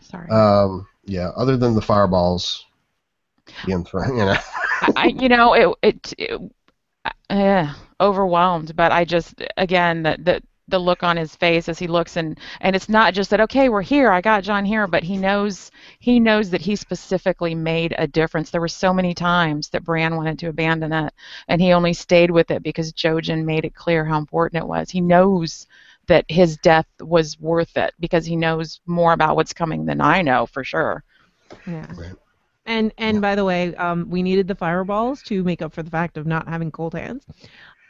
Sorry.
Yeah, other than the fireballs being thrown,
overwhelmed. But I just, again, the look on his face as he looks, and it's not just that, okay, we're here, I got John here, but he knows that he specifically made a difference. There were so many times that Bran wanted to abandon it, and he only stayed with it because Jojen made it clear how important it was. He knows that his death was worth it because he knows more about what's coming than I know for sure.
Yeah.
Right.
And by the way, we needed the fireballs to make up for the fact of not having cold hands.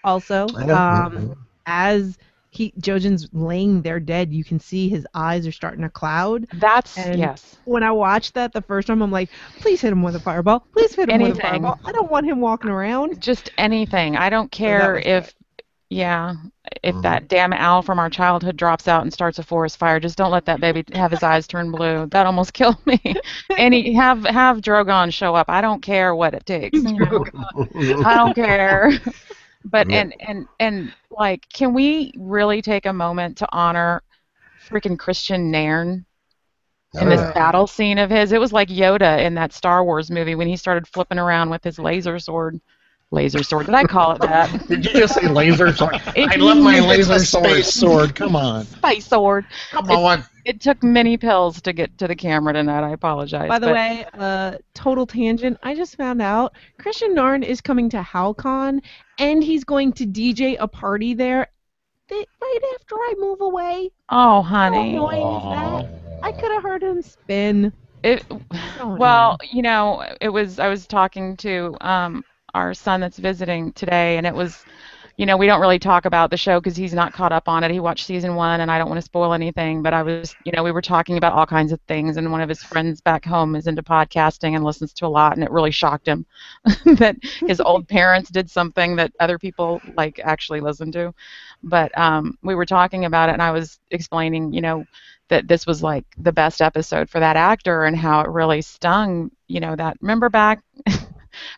Also,
I know.
as Jojen's laying there dead, you can see his eyes are starting to cloud.
That's
And
yes.
when I watched that the first time, I'm like, please hit him with a fireball. Please hit him with a
Anything.
fireball. I don't want him walking around.
Just anything. I don't
So that
care
was
if,
good.
yeah, if that damn owl from our childhood drops out and starts a forest fire. Just don't let that baby have his eyes turn blue. That almost killed me. Have Drogon show up. I don't care what it takes. I don't care. But
Yeah.
and like, can we really take a moment to honor freaking Christian Nairn
Oh,
in this
yeah.
battle scene of his? It was like Yoda in that Star Wars movie when he started flipping around with his laser sword. Laser sword. Did I call it that?
Did you just say laser sword? I
It-
love my
It's
laser
a
sword.
space sword. Come on.
Space sword.
Come on.
It took many pills to get to the camera tonight. I apologize.
By the
but
way, total tangent. I just found out Christian Narn is coming to HowlCon, and he's going to DJ a party there. Right after I move away.
oh,
How
honey.
annoying is that? I could have heard him spin.
It,
So
well,
annoying.
I was talking to our son that's visiting today, and it was, we don't really talk about the show because he's not caught up on it. He watched season 1, and I don't want to spoil anything, but I was, we were talking about all kinds of things, and one of his friends back home is into podcasting and listens to a lot, and it really shocked him that his old parents did something that other people like actually listen to. But we were talking about it, and I was explaining, that this was like the best episode for that actor and how it really stung, that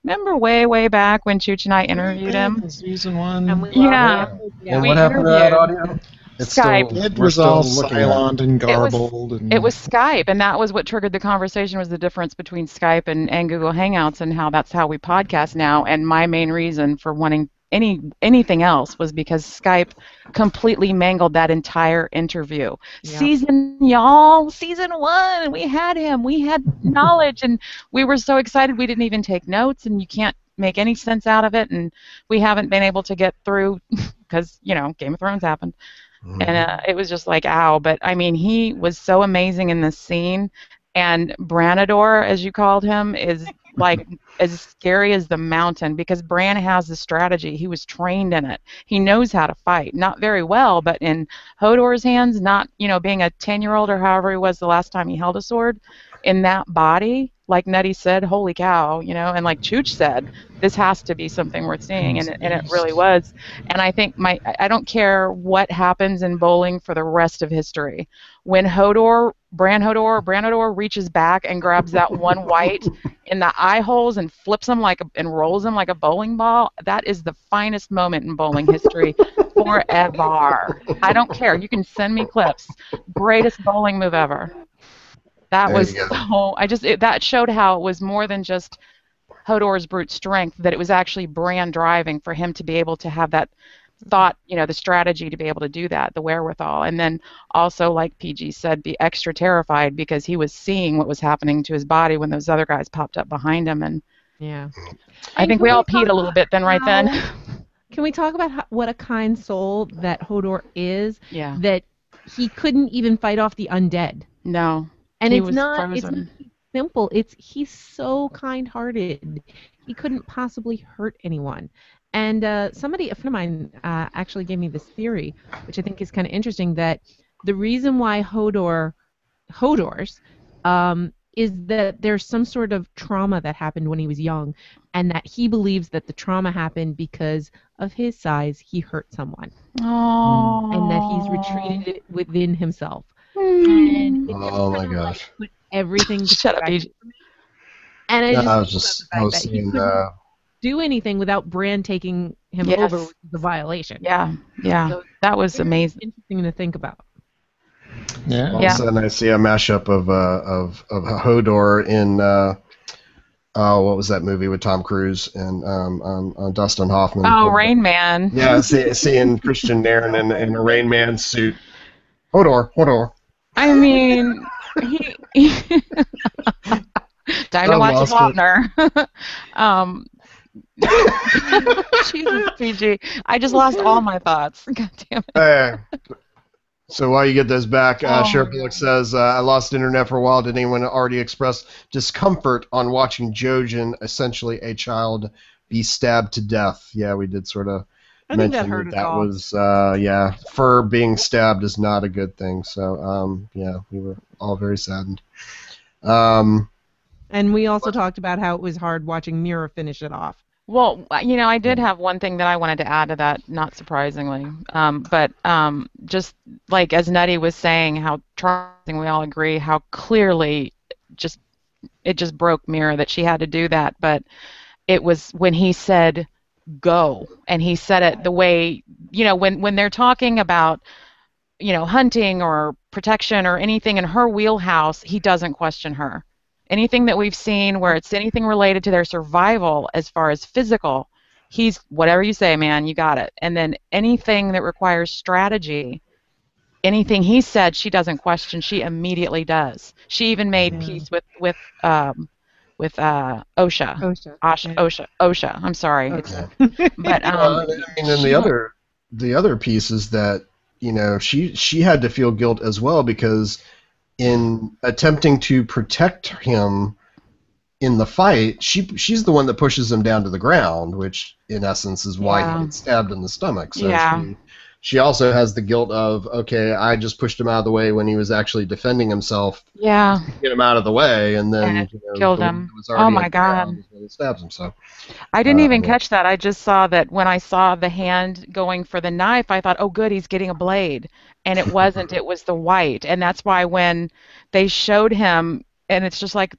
remember way back when Chooch and I interviewed him?
Season 1.
And we
Yeah.
love it.
And
We
what happened to that
interviewed
audio? It's
Skype.
still,
It
we're
was
still
all
looking at it.
silent and
It was-
garbled. And
It was Skype, and that was what triggered the conversation, was the difference between Skype and Google Hangouts, and how that's how we podcast now. And my main reason for wanting anything else was because Skype completely mangled that entire interview.
Yep.
Season 1, we had him, we had knowledge, and we were so excited we didn't even take notes, and you can't make any sense out of it, and we haven't been able to get through because Game of Thrones happened. And it was just like, ow. But I mean, he was so amazing in this scene. And Branador, as you called him, is like as scary as the mountain, because Bran has the strategy. He was trained in it. He knows how to fight. Not very well, but in Hodor's hands, not, being a 10-year-old or however he was the last time he held a sword, in that body, like Nutty said, holy cow, and like Chooch said, this has to be something worth seeing, and it really was. And I think I don't care what happens in bowling for the rest of history. When Branador reaches back and grabs that one white in the eye holes and flips him and rolls him like a bowling ball, that is the finest moment in bowling history forever. I don't care. You can send me clips. Greatest bowling move ever. That
There
was
you go.
so. That showed how it was more than just Hodor's brute strength. That it was actually Bran driving for him to be able to have that thought, the strategy to be able to do that, the wherewithal, and then also, like PG said, be extra terrified because he was seeing what was happening to his body when those other guys popped up behind him, and
Yeah.
I think we all peed a little bit then, right then.
Can we talk about what a kind soul that Hodor is?
Yeah.
That he couldn't even fight off the undead.
No.
And
He
it's
was
not
frozen.
simple. He's so kind-hearted. He couldn't possibly hurt anyone. And a friend of mine, actually gave me this theory, which I think is kind of interesting, that the reason why Hodor's, is that there's some sort of trauma that happened when he was young, and that he believes that the trauma happened because of his size. He hurt someone,
Oh.
and that he's retreated it within himself. And it just
Oh my
kinda,
gosh.
put everything to
Shut up,
perspective
PG.
for me. And I
No, I
just
was
think about the fact that he
seeing
couldn't do anything without Bran taking him
Yes.
over with the violation.
Yeah.
So
That was
very
amazing.
interesting to think about.
yeah.
All of a sudden, I see a mashup of Hodor in Oh, what was that movie with Tom Cruise and Dustin Hoffman?
Oh, Rain Man.
Yeah, seeing Christian Nairn in a Rain Man suit. Hodor.
I mean, time to
I
watch
lost it.
Wapner. um, Jesus, PG. I just lost all my thoughts. God damn it.
So while you get those back,
Oh,
Sheriff
my
Bullock
God.
says, I lost internet for a while. Did anyone already express discomfort on watching Jojen, essentially a child, be stabbed to death? Yeah, we did sort of
I think that
mention
hurt us
that
all.
was, yeah, fur being stabbed is not a good thing. So, yeah, we were all very saddened.
And we also talked about how it was hard watching Mira finish it off.
Well, I did have one thing that I wanted to add to that, not surprisingly. But just like as Nutty was saying, how traumatizing, we all agree, how clearly it just broke Mira that she had to do that. But it was when he said go, and he said it the way, when they're talking about, hunting or protection or anything in her wheelhouse, he doesn't question her. Anything that we've seen where it's anything related to their survival as far as physical, he's whatever you say, man, you got it. And then anything that requires strategy, anything he said, she doesn't question. She immediately does. She even made peace with OSHA.
OSHA.
OSHA. I'm sorry.
Okay.
But
I mean, then
she,
the other piece is that she had to feel guilt as well because in attempting to protect him in the fight, she's the one that pushes him down to the ground, which in essence is why he gets stabbed in the stomach. So she also has the guilt of, okay, I just pushed him out of the way when he was actually defending himself.
Yeah.
Get him out of the way, and then
killed
the
him.
one that was already
Oh my
on the ground
God.
is when he stabs him. So
I didn't even catch that. I just saw that when I saw the hand going for the knife, I thought, oh, good, he's getting a blade. And it wasn't. It was the white. And that's why when they showed him, and it's just like,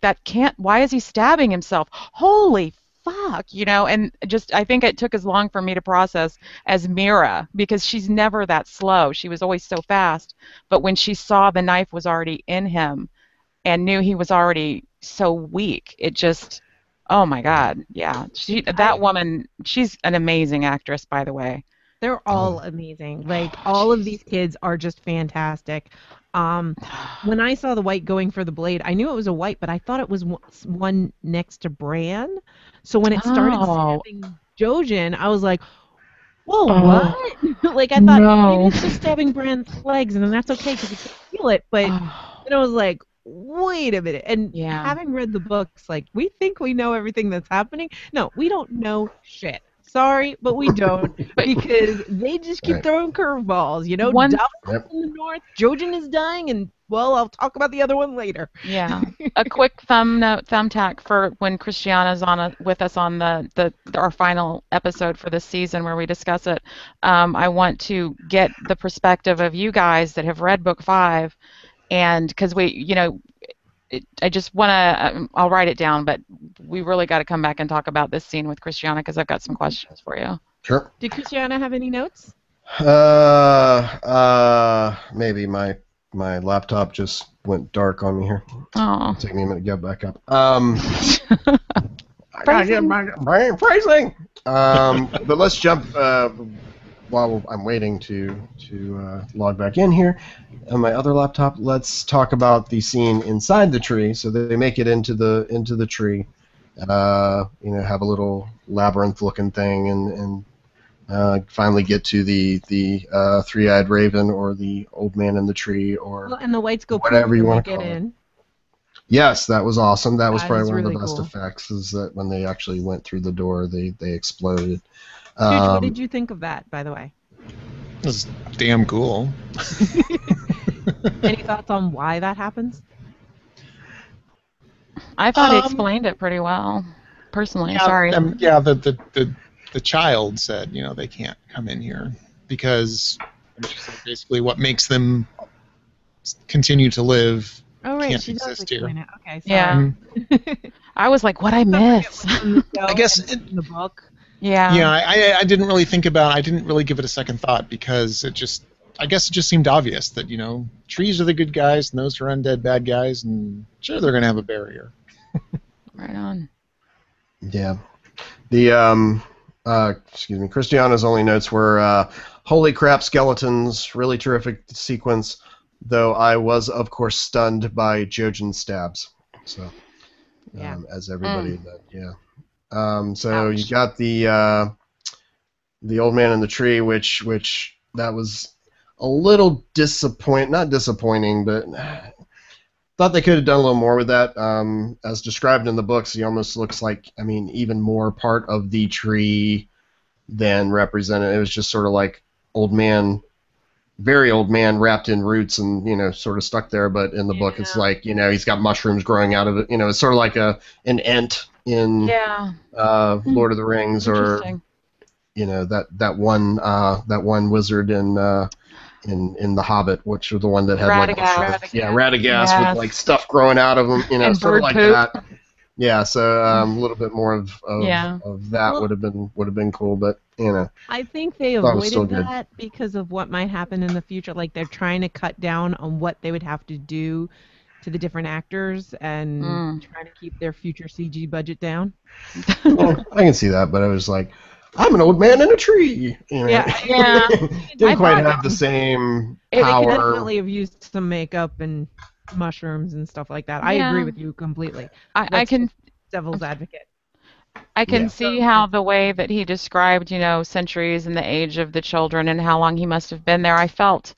why is he stabbing himself? Holy fuck, and just, I think it took as long for me to process as Mira, because she's never that slow. She was always so fast. But when she saw the knife was already in him and knew he was already so weak, it just, oh my God, yeah. That woman, she's an amazing actress, by the way.
They're all amazing. Like, all of these kids are just fantastic. When I saw the white going for the blade, I knew it was a white, but I thought it was one next to Bran. So when it started stabbing Jojen, I was like, whoa, what? Like, I thought maybe it's just stabbing Bran's legs, and then that's okay because he can't feel it. But then I was like, wait a minute. And having read the books, like, we think we know everything that's happening. No, we don't know shit. Sorry, but we don't, because they just keep throwing curveballs. Dallas in the north, Jojen is dying, and, well, I'll talk about the other one later.
Yeah. A quick thumbtack for when Christiana's with us on our final episode for this season where we discuss it. I want to get the perspective of you guys that have read book 5, and because I just want to, I'll write it down, but we really got to come back and talk about this scene with Christiana because I've got some questions for you.
Sure.
Did Christiana have any notes?
Maybe my laptop just went dark on me here.
Oh.
Take me a minute to get back up. I gotta get my brain phrasing. But let's jump while I'm waiting to log back in here on my other laptop. Let's talk about the scene inside the tree. So they make it into the tree, have a little labyrinth-looking thing, and finally get to the three-eyed raven or the old man in the tree, or
and the whites go
whatever you want to
get
call
in.
it. Yes, that was awesome. That was probably one
really
of the best
cool.
effects. Is that when they actually went through the door, they exploded.
Dude, what did you think of that, by the way?
It was damn cool.
Any thoughts on why that happens?
I thought he explained it pretty well, personally. Sorry.
The child said, they can't come in here because basically what makes them continue to live can't
she does
exist here.
explain it. Okay, sorry.
Yeah. I was like, what'd I miss?
I guess
in the book.
Yeah.
Yeah, I didn't really think about. I didn't really give it a second thought because I guess it just seemed obvious that trees are the good guys and those are undead bad guys, and sure they're gonna have a barrier.
Right on.
Yeah. The excuse me, Christiana's only notes were holy crap skeletons, really terrific sequence, though I was of course stunned by Jojen stabs. So
Yeah.
as everybody did, yeah. So you
Ouch.
got the old man in the tree, which that was a little not disappointing, but thought they could have done a little more with that. As described in the books, he almost looks like, I mean, even more part of the tree than represented. It was just sort of like old man, very old man wrapped in roots and, sort of stuck there. But in the book, it's like, he's got mushrooms growing out of it. It's sort of like an ent in
Yeah.
Lord of the Rings, or
Interesting.
that one wizard in The Hobbit, which was the one that had like
Radagast.
Radagast with
Yes.
like stuff growing out of them,
And
sort of
bird
like
poop.
that. Yeah, so a little bit more of
Yeah.
that
Well-
would have been cool, but
I think they
Thought it was still
avoided
good.
that because of what might happen in the future. Like they're trying to cut down on what they would have to do to the different actors and trying to keep their future CG budget down.
well, I can see that. But I was like, I'm an old man in a tree.
Yeah.
Yeah.
Didn't
I
quite
thought
have the same
They could
power.
definitely have used some makeup and mushrooms and stuff like that. I
Yeah.
agree with you completely.
I
That's
can
just devil's advocate.
I can
Yeah.
see how the way that he described, centuries and the age of the children and how long he must have been there. I felt,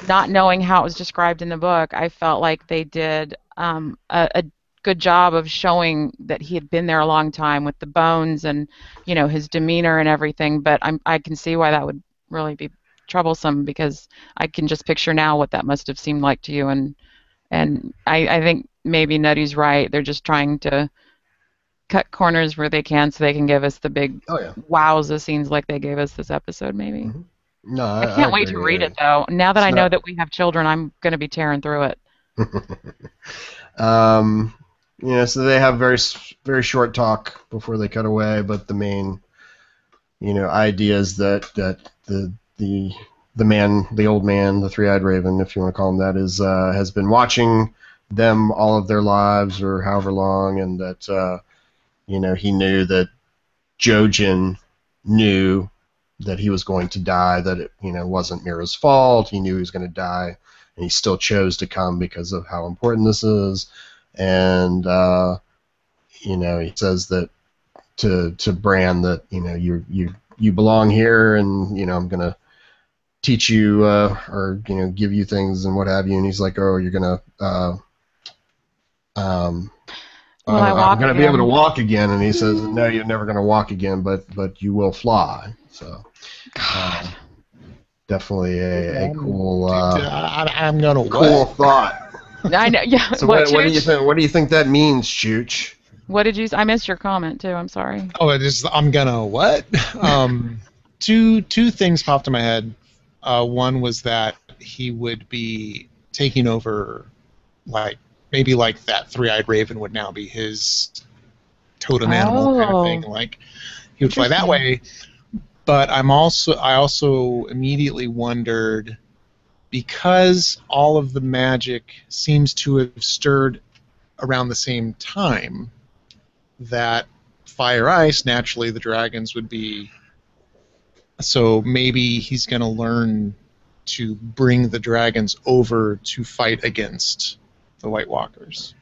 not knowing how it was described in the book, I felt like they did a good job of showing that he had been there a long time with the bones and, his demeanor and everything. But I can see why that would really be troublesome, because I can just picture now what that must have seemed like to you. And I think maybe Nutty's right. They're just trying to cut corners where they can so they can give us the big
Oh yeah.
wowza scenes like they gave us this episode, maybe.
Mhm. No,
I can't wait to read it, though. Now that
It's
I know
not-
that we have children, I'm going to be tearing through it.
So they have very short talk before they cut away, but the main, idea is that the man, the old man, the three-eyed raven, if you want to call him that, has been watching them all of their lives or however long, and that he knew that Jojen knew that he was going to die, that it wasn't Mira's fault. He knew he was going to die, and he still chose to come because of how important this is. And he says that to Bran that you belong here, and I'm gonna teach you or give you things and what have you. And he's like, oh, you're gonna
Will I walk
I'm gonna be able to
again?
walk again. And he says, no, you're never gonna walk again, but you will fly. So
God.
definitely a cool
I'm gonna
cool
what?
thought.
I know. Yeah.
So
what,
what do you
Chooch?
think? What do you think that means, Chooch?
What did you? I missed your comment too. I'm sorry.
Oh, it is. I'm gonna what? Two things popped in my head. One was that he would be taking over, maybe that three-eyed raven would now be his totem animal kind of thing. Like he would fly that
Interesting.
way. But I also immediately wondered, because all of the magic seems to have stirred around the same time, that fire ice, naturally the dragons would be. So maybe he's going to learn to bring the dragons over to fight against the White Walkers.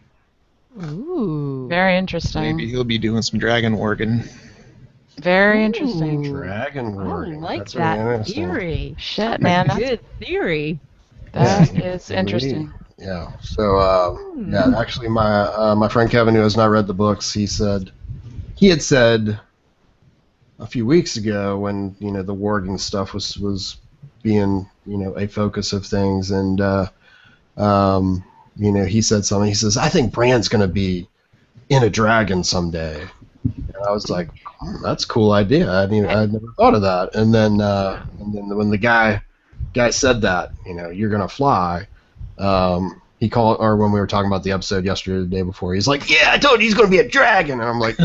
Ooh.
Very interesting.
Maybe he'll be doing some dragon warging.
Very interesting.
Ooh.
Dragon
I
warrior.
like
That's really
that
interesting.
theory.
Shit, man. That's,
Good theory.
that
Yeah.
is interesting.
Yeah. So actually, my friend Kevin, who has not read the books, he had said a few weeks ago when the warging stuff was being a focus of things, and he said something. He says, I think Bran's going to be in a dragon someday. And I was like, that's a cool idea. I'd never thought of that. And then when the guy said that, you're going to fly, he or when we were talking about the episode yesterday, or the day before, he's like, "Yeah, I told you he's going to be a dragon," and I'm like,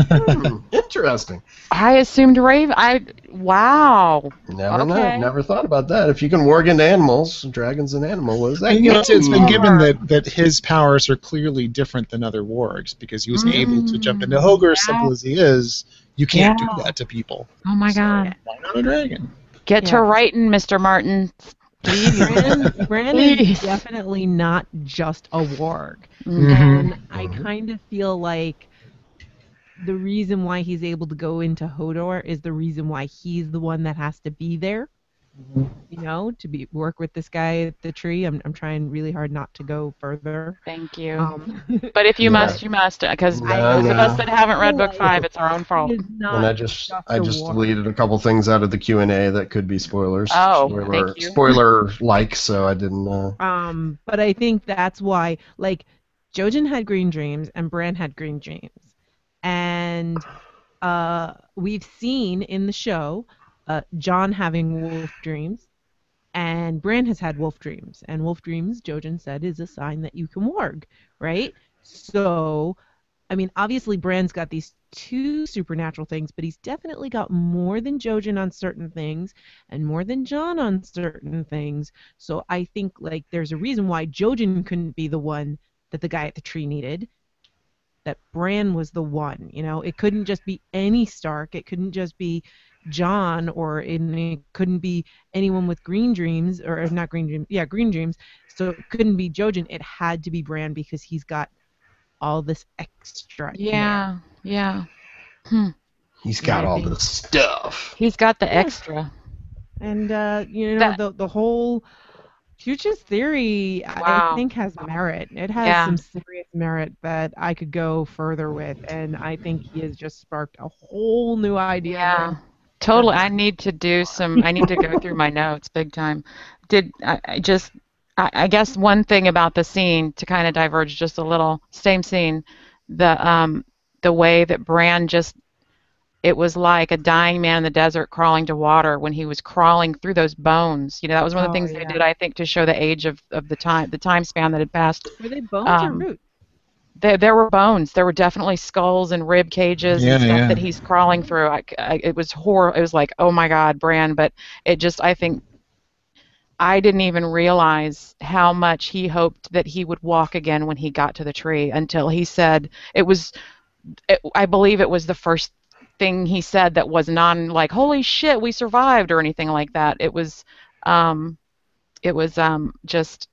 interesting.
I assumed Raven. Wow.
Never know.
Okay.
Never thought about that. If you can warg into animals, dragon's an animal. What does that
And,
mean?
it's been given that his powers are clearly different than other wargs because he was able to jump into Ogre, simple as he is. You can't do that to people.
Oh my God.
Why not a dragon?
Get to writing, Mr. Martin.
Bran is definitely not just a warg. And I kind of feel like the reason why he's able to go into Hodor is the reason why he's the one that has to be there. You know, to work with this guy at the tree. I'm trying really hard not to go further.
Thank you. But if you must, you must. Because those of us that haven't read book 5, it's our own fault.
And I just deleted a couple things out of the Q&A that could be spoilers.
Oh, thank you.
Spoiler-like, so I didn't.
But I think that's why, like, Jojen had green dreams and Bran had green dreams, and we've seen in the show. Jon having wolf dreams, and Bran has had wolf dreams. And wolf dreams, Jojen said, is a sign that you can warg, right? So, I mean, obviously Bran's got these 2 supernatural things, but he's definitely got more than Jojen on certain things, and more than Jon on certain things. So I think, like, there's a reason why Jojen couldn't be the one that the guy at the tree needed. That Bran was the one, you know? It couldn't just be any Stark. It couldn't just be Jon, it couldn't be anyone with green dreams, or not green dreams, green dreams. So it couldn't be Jojen. It had to be Bran because he's got all this extra.
Yeah.
He's got all the stuff.
He's got the extra.
And the whole Future's theory, I think, has merit. It has some serious merit that I could go further with, and I think he has just sparked a whole new idea.
Yeah. Totally. I need to go through my notes big time. I guess one thing about the scene, to kind of diverge just a little, same scene, the way that Bran it was like a dying man in the desert crawling to water when he was crawling through those bones. You know, that was one of the things they did, I think, to show the age of the time span that had passed.
Were they bones or roots?
There were bones. There were definitely skulls and rib cages and stuff that he's crawling through. It was horror. It was like, oh my God, Bran. But I think I didn't even realize how much he hoped that he would walk again when he got to the tree, until he said I believe it was the first thing he said that was like, holy shit, we survived, or anything like that. It was just,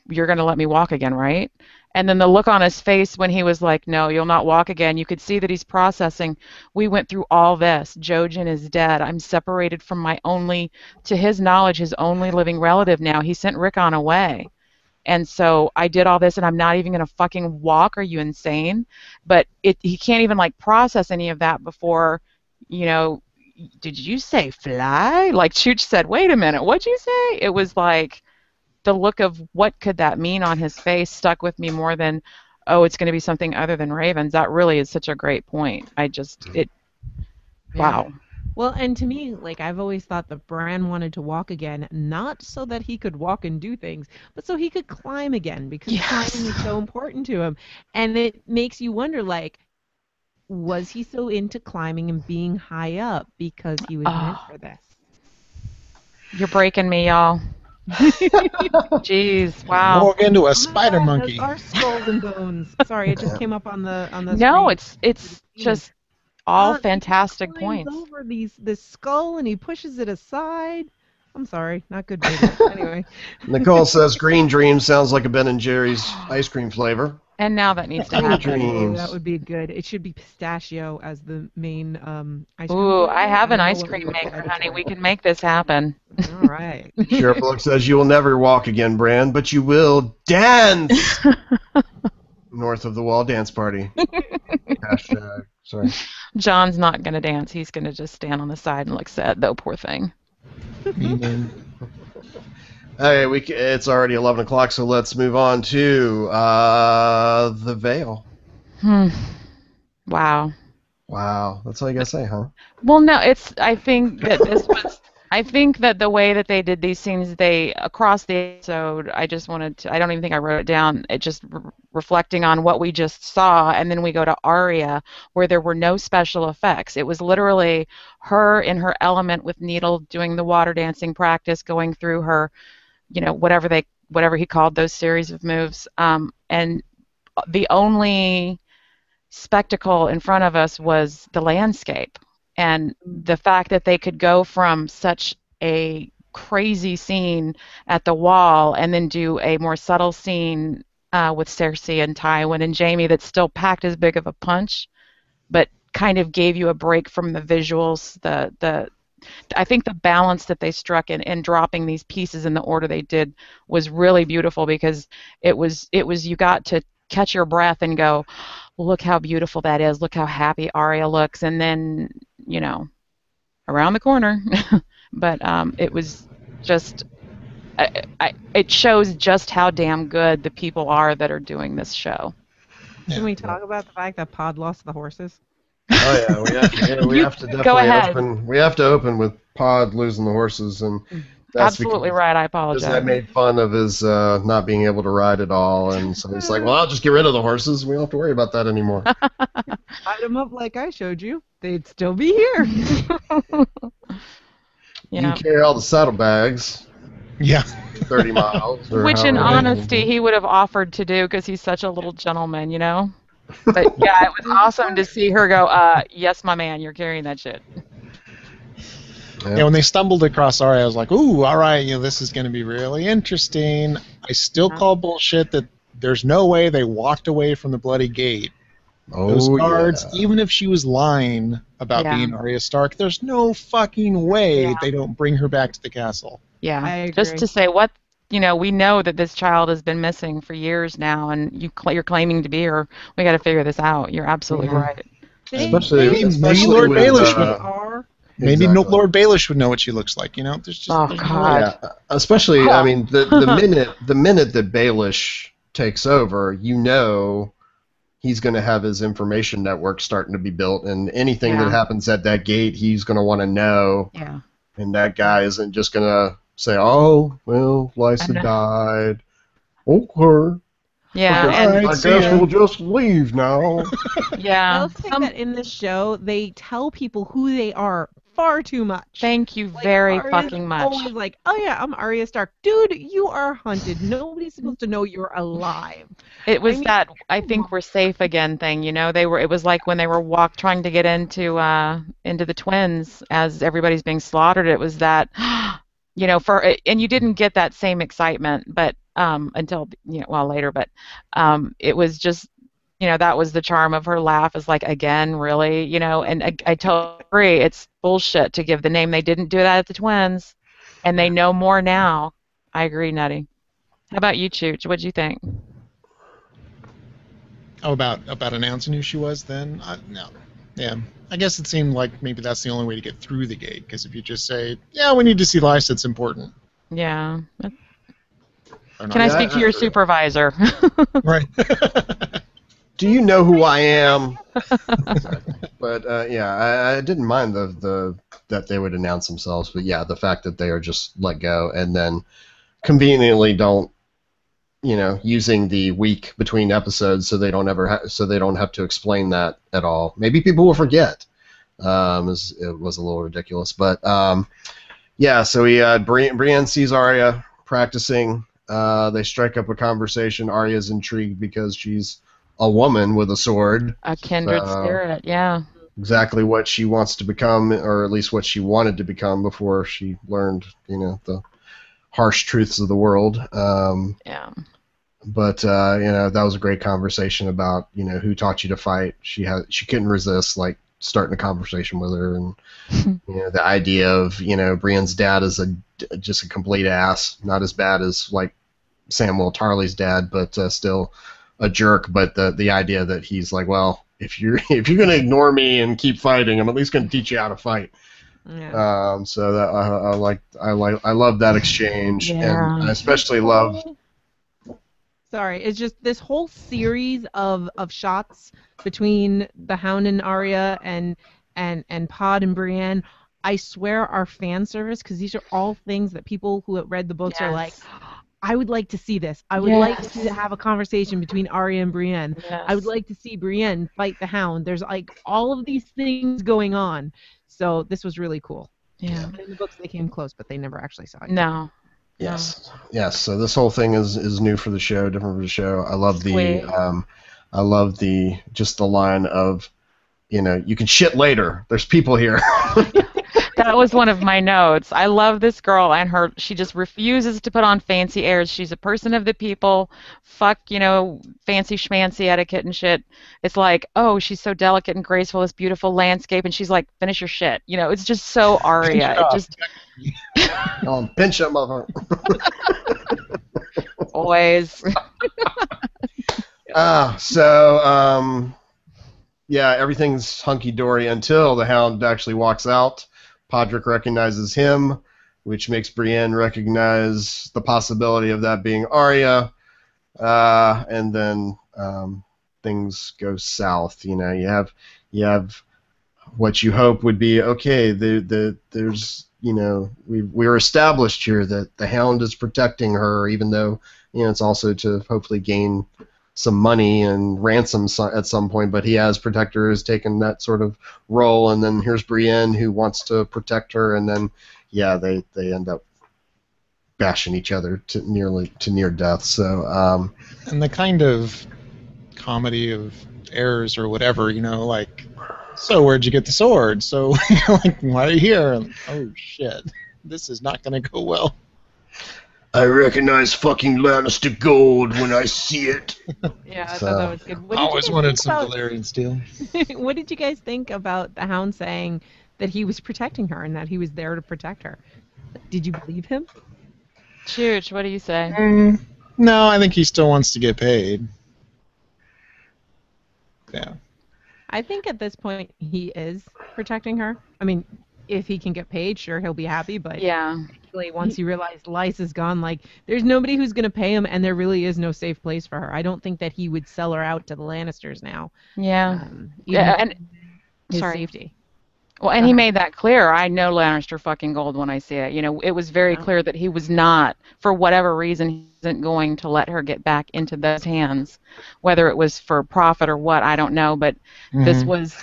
you're going to let me walk again, right? And then the look on his face when he was like, no, you'll not walk again. You could see that he's processing. We went through all this. Jojen is dead. I'm separated from to his knowledge, his only living relative now. He sent Rickon away. And so I did all this, and I'm not even going to fucking walk. Are you insane? But he can't even, like, process any of that before, did you say fly? Like Chooch said, wait a minute, what'd you say? It was like, the look of what could that mean on his face stuck with me more than, oh, it's going to be something other than ravens. That really is such a great point. Wow.
Well, and to me, like, I've always thought that Bran wanted to walk again, not so that he could walk and do things, but so he could climb again, because climbing is so important to him. And it makes you wonder, like, was he so into climbing and being high up because he was meant for this?
You're breaking me, y'all. Jeez, wow.
Walk into a spider monkey.
Our skulls and bones. Sorry, it just came up on the
No,
screen.
it's just all fantastic points.
He over this skull and he pushes it aside. I'm sorry, not good. Anyway.
Nicole says green dream sounds like a Ben & Jerry's ice cream flavor.
And now that needs to happen.
Dreams.
That would be good. It should be pistachio as the main ice cream.
Ooh, I have an ice cream maker, honey. We can make this happen.
All right.
Sheriff Bullock says you will never walk again, Bran, but you will dance. North of the wall dance party. Hashtag. Sorry.
John's not going to dance. He's going to just stand on the side and look sad, though, poor thing.
Hey, it's already 11 o'clock, so let's move on to the Veil.
Wow.
Wow, that's all you gotta say, huh?
Well, no, I think that this was I think that the way that they did these scenes, they across the episode, I just wanted to. I don't even think I wrote it down. It just reflecting on what we just saw, and then we go to Arya, where there were no special effects. It was literally her in her element with Needle doing the water dancing practice, going through her, whatever he called those series of moves, and the only spectacle in front of us was the landscape. And the fact that they could go from such a crazy scene at the wall and then do a more subtle scene with Cersei and Tywin and Jaime that still packed as big of a punch, but kind of gave you a break from the visuals. I think the balance that they struck in dropping these pieces in the order they did was really beautiful because it was you got to catch your breath and go, look how beautiful that is. Look how happy Arya looks, and then around the corner. But it was just it shows just how damn good the people are that are doing this show.
Can we talk about the fact that Pod lost the horses?
Oh yeah, we have to
Go
definitely
ahead.
open. We have to open with Pod losing the horses, and that's
Absolutely
because,
right. I
because I
apologize.
made fun of his not being able to ride at all, and so he's like, "Well, I'll just get rid of the horses. We don't have to worry about that anymore."
Tied them up like I showed you. They'd still be here.
You can carry all the saddlebags
Yeah.
30 miles. Or
Which, in
however many.
honesty, he would have offered to do because he's such a little gentleman, But yeah, it was awesome to see her go, yes, my man, you're carrying that shit.
Yeah, when they stumbled across Arya, I was like, ooh, all right, this is going to be really interesting. I still call bullshit that there's no way they walked away from the bloody gate. Those guards, even if she was lying about being Arya Stark, there's no fucking way they don't bring her back to the castle.
Yeah,
I agree.
just to say we know that this child has been missing for years now, and you're claiming to be her. We got to figure this out. You're absolutely right.
Especially
Maybe Lord
with,
Baelish maybe
exactly.
Lord Baelish would know what she looks like. There's just
Oh
there's
God.
Yeah, especially I mean the minute that Baelish takes over, he's going to have his information network starting to be built, and anything that happens at that gate, he's going to want to know.
Yeah.
And that guy isn't just going to say, "Oh, well, Lysa died." Okay.
Yeah,
I guess we'll just leave now.
I
yeah.
also think that in this show, they tell people who they are far too much.
Thank you very
Arya's
fucking much.
always like, oh yeah, I'm Arya Stark. Dude, you are hunted. Nobody's supposed to know you're alive.
It was that I think we're safe again thing, It was like when they were trying to get into the twins as everybody's being slaughtered. It was that, and you didn't get that same excitement, but until later. But it was just, that was the charm of her laugh. Is like, again, really, And I totally agree. It's bullshit to give the name. They didn't do that at the twins, and they know more now. I agree, Nutty. How about you, Chooch? What'd you think?
Oh, about announcing who she was then? No. Yeah. I guess it seemed like maybe that's the only way to get through the gate, because if you just say, yeah, we need to see Lysa, it's important.
Yeah. Can I speak to your supervisor?
Right.
Do you know who I am? Exactly. But I didn't mind that they would announce themselves, but yeah, the fact that they are just let go and then conveniently don't, using the week between episodes so they don't have to explain that at all. Maybe people will forget. It was a little ridiculous, but so we Brienne sees Arya practicing. They strike up a conversation. Arya's intrigued because she's a woman with a sword.
A kindred spirit, yeah.
Exactly what she wants to become, or at least what she wanted to become before she learned, the harsh truths of the world.
Yeah.
But that was a great conversation about who taught you to fight. She couldn't resist starting a conversation with her, and the idea of Brienne's dad is just a complete ass, not as bad as Samwell Tarly's dad, but still a jerk. But the idea that he's like, well, if you're gonna ignore me and keep fighting, I'm at least gonna teach you how to fight.
Yeah.
So that I love that exchange, and I especially love.
Sorry, it's just this whole series of shots between the Hound and Arya and Pod and Brienne I swear our fan service, because these are all things that people who have read the books are like,
Yes.
I would like to see this. I would like
Yes.
to have a conversation between Arya and Brienne. I would
Yes.
like to see Brienne fight the Hound. There's like all of these things going on. So this was really cool.
Yeah.
And in the books they came close, but they never actually saw it.
No.
Yes, yes. So this whole thing is new for the show, different for the show.
Sweet.
I love the just the line of, you can shit later. There's people here.
That was one of my notes. I love this girl and she just refuses to put on fancy airs. She's a person of the people. Fuck, fancy schmancy etiquette and shit. It's like, oh, she's so delicate and graceful, this beautiful landscape, and she's like, finish your shit. It's just so Arya. It just
Pinch him mother.
always.
Yeah, everything's hunky-dory until the Hound actually walks out. Podrick recognizes him, which makes Brienne recognize the possibility of that being Arya, and then things go south. You have what you hope would be okay. There's we're established here that the Hound is protecting her, even though it's also to hopefully gain some money and ransom at some point, but he has protector has taken that sort of role, and then here's Brienne who wants to protect her, and then they end up bashing each other to near death. So
and the kind of comedy of errors or whatever, like, so where'd you get the sword? So like, why are you here? Like, oh shit, this is not going to go well.
I recognize fucking Lannister gold when I see it.
Yeah, I thought that was good.
I always wanted some Valyrian steel.
What did you guys think about the Hound saying that he was protecting her and that he was there to protect her? Did you believe him?
Chooch, what do you say?
No, I think he still wants to get paid. Yeah.
I think at this point he is protecting her. I mean, if he can get paid, sure, he'll be happy, but
Yeah.
once you realize Lysa is gone, like, there's nobody who's going to pay him, and there really is no safe place for her. I don't think that he would sell her out to the Lannisters now.
Yeah.
And his
sorry.
safety.
Well, and he made that clear. I know Lannister fucking gold when I see it. It was very clear that he was not, for whatever reason, he wasn't going to let her get back into those hands. Whether it was for profit or what, I don't know. But this was,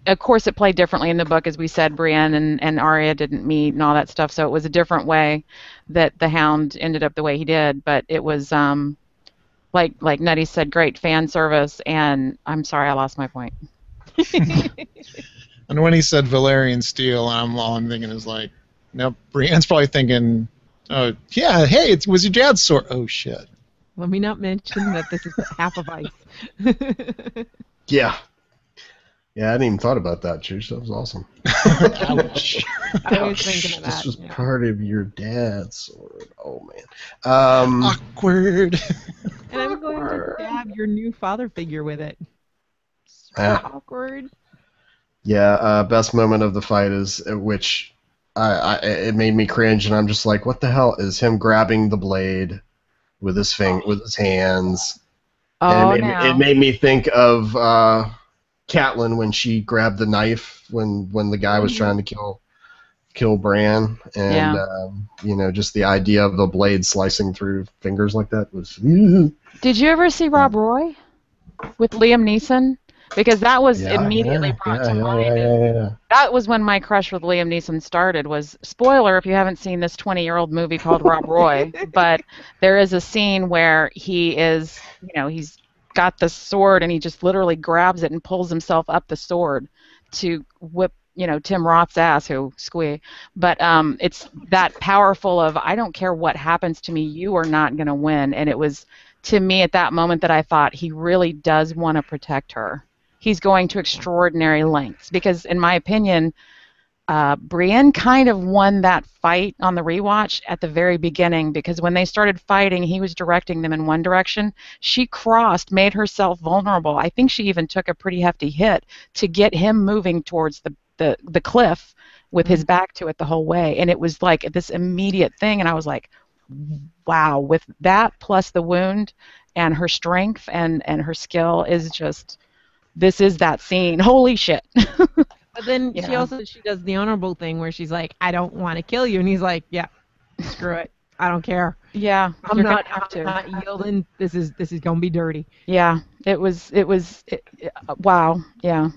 of course, it played differently in the book, as we said. Brienne and Arya didn't meet and all that stuff, so it was a different way that the Hound ended up the way he did. But it was, like Nutty said, great fan service. And I'm sorry, I lost my point.
And when he said Valyrian steel, all I'm thinking is like, nope. Brienne's probably thinking, oh yeah, hey, it was your dad's sword. Oh shit.
Let me not mention that this is half of ice.
Yeah. Yeah, I hadn't even thought about that, Chooch. That was awesome.
Ouch.
I was thinking of that.
This was
yeah.
part of your dad's sword. Oh, man.
Awkward.
And I'm going to stab your new father figure with it. So
Yeah.
awkward.
Yeah, best moment of the fight is which it made me cringe, and I'm just like, what the hell is him grabbing the blade with his with his hands?
Oh,
And it made me think of Catelyn when she grabbed the knife when the guy was trying to kill Bran, and just the idea of the blade slicing through fingers like that was.
Did you ever see Rob Roy with Liam Neeson? Because that was immediately brought to mind.
Yeah.
That was when my crush with Liam Neeson started. Was spoiler if you haven't seen this 20-year-old movie called Rob Roy, but there is a scene where he is, he's got the sword and he just literally grabs it and pulls himself up the sword to whip Tim Roth's ass, who squee. But it's that powerful of, I don't care what happens to me, you are not going to win. And it was to me at that moment that I thought he really does want to protect her. He's going to extraordinary lengths because, in my opinion, Brienne kind of won that fight on the rewatch at the very beginning, because when they started fighting, he was directing them in one direction. She made herself vulnerable. I think she even took a pretty hefty hit to get him moving towards the cliff with his back to it the whole way. And it was like this immediate thing, and I was like, wow, with that plus the wound and her strength and her skill is just, this is that scene. Holy shit.
But then
Yeah.
she does the honorable thing where she's like, I don't want to kill you, and he's like, yeah, screw it, I don't care.
Yeah,
I'm
you're
not,
gonna have to.
I'm not yielding. This is gonna be dirty.
Yeah, wow. Yeah.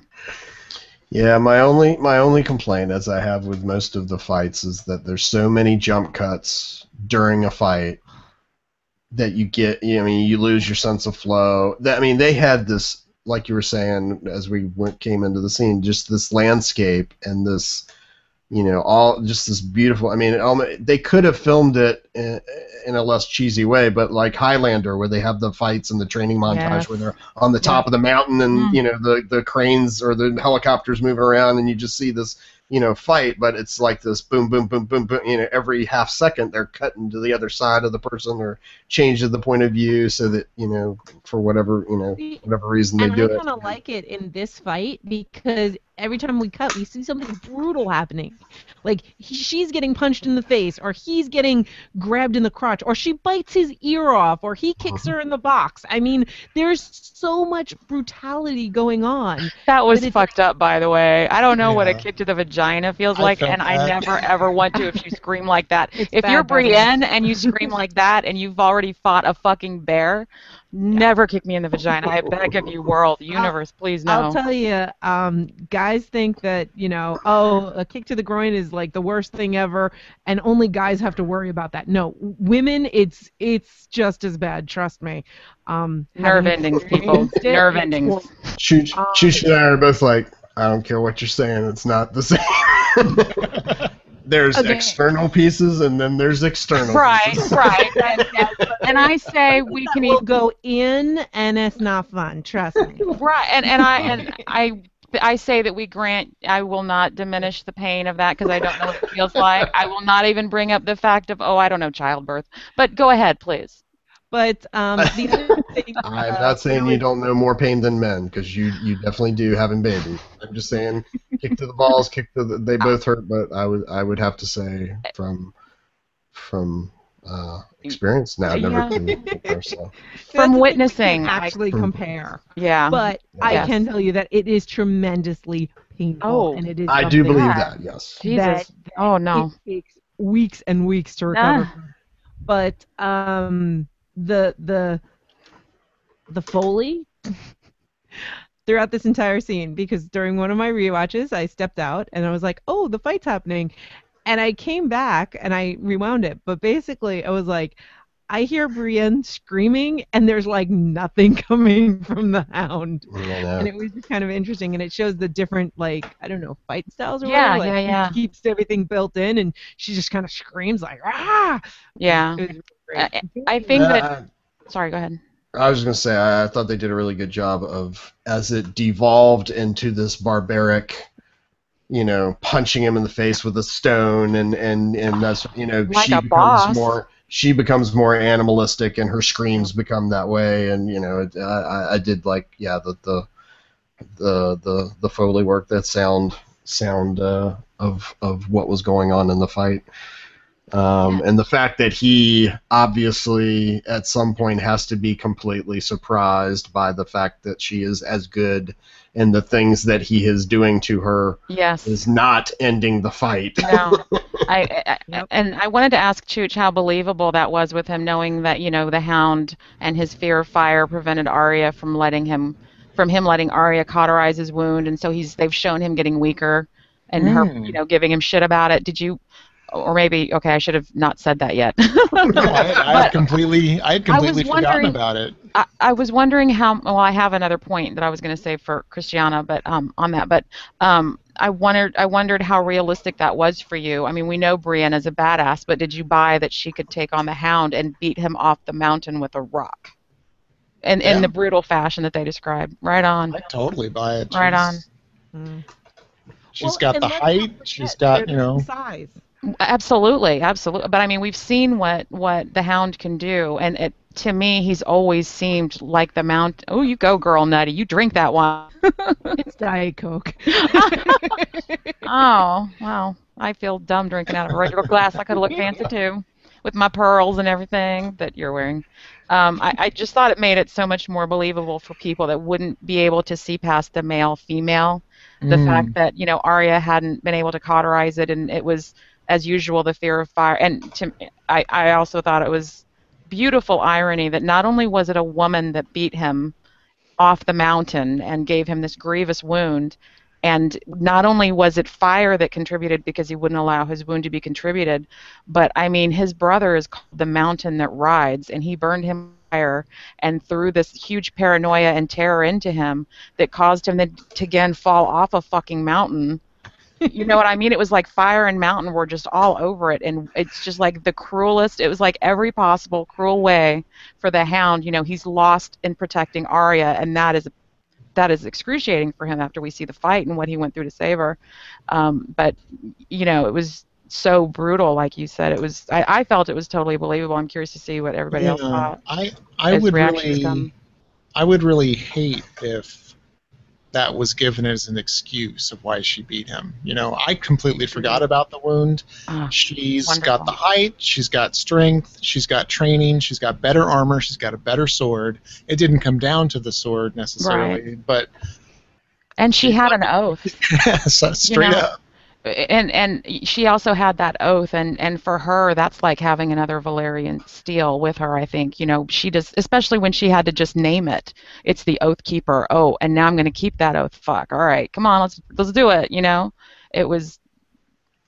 Yeah, my only complaint, as I have with most of the fights, is that there's so many jump cuts during a fight that you get. I mean, you lose your sense of flow. I mean, they had this, like you were saying, as we came into the scene, just this landscape and this, all just this beautiful. I mean, they could have filmed it in a less cheesy way, but like Highlander, where they have the fights and the training montage
Yes.
where they're on the top of the mountain and the cranes or the helicopters moving around and you just see this fight, but it's like this boom, boom, boom, boom, boom. Every half second they're cutting to the other side of the person or changing the point of view so that for whatever whatever reason they
And
do
I
it.
kind of like it in this fight because every time we cut, we see something brutal happening. Like she's getting punched in the face, or he's getting grabbed in the crotch, or she bites his ear off, or he kicks her in the box. I mean, there's so much brutality going on.
That was
But it's
fucked up, by the way. I don't know what a
Yeah.
kick to the vagina feels
I
like,
felt
and I
that.
never ever want to if you scream like that.
It's
If
bad,
you're
by the way.
Brienne and you scream like that and you've already fought a fucking bear, never kick me in the vagina. I beg of you, world, universe, please no.
I'll tell you, guys think that, a kick to the groin is like the worst thing ever, and only guys have to worry about that. No, women, it's just as bad. Trust me.
Nerve
Having
endings, people.
experienced it,
Nerve
it's
endings.
horrible.
Chooch and I are both like, I don't care what you're saying, it's not the same. There's
Okay.
external pieces and then there's external
Right,
pieces.
right. And I say we can
We'll go in, and it's not fun. Trust me.
right, and I say that we grant. I will not diminish the pain of that because I don't know what it feels like. I will not even bring up the fact of I don't know, childbirth. But go ahead, please.
But the other thing,
I'm not saying you don't know more pain than men, because you definitely do having babies. I'm just saying, kick to the balls, they both hurt, but I would have to say from experience. Now, I've never
Yeah.
been there, so.
From
that's
witnessing,
the thing we can't actually compare.
Yeah.
But I
Yes.
can tell you that it is tremendously painful,
Oh,
and it is.
I do
something
believe
Yeah.
that, yes.
Jesus.
that
Oh no.
it takes weeks and weeks to recover. from. But the Foley throughout this entire scene, because during one of my rewatches I stepped out and I was like, oh, the fight's happening, and I came back and I rewound it, but basically I was like, I hear Brienne screaming and there's like nothing coming from the Hound.
Yeah.
And it was just kind of interesting, and it shows the different, like, I don't know, fight styles or
Yeah,
whatever. Like,
yeah.
he keeps everything built in, and she just kind of screams like, ah!
Yeah.
It was great.
I think that.
Uh,
Sorry, go ahead.
I was going to say, I thought they did a really good job of, as it devolved into this barbaric, punching him in the face with a stone, and that's,
Like a boss.
she becomes more animalistic, and her screams become that way, and I did like, yeah, the Foley work, that sound of what was going on in the fight. And the fact that he obviously at some point has to be completely surprised by the fact that she is as good, and the things that he is doing to her
Yes.
is not ending the fight.
No. And I wanted to ask Chooch how believable that was with him, knowing that the Hound and his fear of fire prevented Arya from letting Arya cauterize his wound, and so they've shown him getting weaker, and her giving him shit about it. Did you? Or maybe, okay, I should have not said that yet.
No, I had completely forgotten about it.
I was wondering how. Well, I have another point that I was going to say for Christiana, but on that. But I wondered how realistic that was for you. I mean, we know Brienne is a badass, but did you buy that she could take on the Hound and beat him off the mountain with a rock? In the brutal fashion that they describe. Right on.
I totally buy it.
Right on.
She's got the height. She's got
size.
Absolutely. But I mean, we've seen what the Hound can do, and to me, he's always seemed like the Mount. Oh, you go, girl, nutty. You drink that one.
It's Diet Coke.
Oh, wow. I feel dumb drinking out of a regular glass. I could look fancy too, with my pearls and everything that you're wearing. I just thought it made it so much more believable for people that wouldn't be able to see past the male-female The fact
Mm.
that, Arya hadn't been able to cauterize it, and it was, as usual, the fear of fire. And I also thought it was beautiful irony that not only was it a woman that beat him off the mountain and gave him this grievous wound, and not only was it fire that contributed because he wouldn't allow his wound to be contributed, but I mean, his brother is called the mountain that rides, and he burned him with fire and threw this huge paranoia and terror into him that caused him to again fall off a fucking mountain. You know what I mean? It was like fire and mountain were just all over it, and it's just like the cruelest. It was like every possible cruel way for the Hound. He's lost in protecting Arya, and that is excruciating for him after we see the fight and what he went through to save her. But it was so brutal, like you said. It was. I felt it was totally believable. I'm curious to see what everybody else
Yeah,
thought
I
as
would
reactions
really
come.
I would really hate if that was given as an excuse of why she beat him. I completely forgot about the wound.
Oh,
She's got the
wonderful.
height, she's got strength, she's got training, she's got better armor, she's got a better sword. It didn't come down to the sword
Right.
necessarily, but
And she
she
had an oath.
so
You
straight
know,
up.
and she also had that oath, and for her that's like having another Valerian steel with her. I think she does, especially when she had to just name it. It's the oath keeper. Oh, and now I'm going to keep that oath. Fuck, all right, come on, let's do it. It was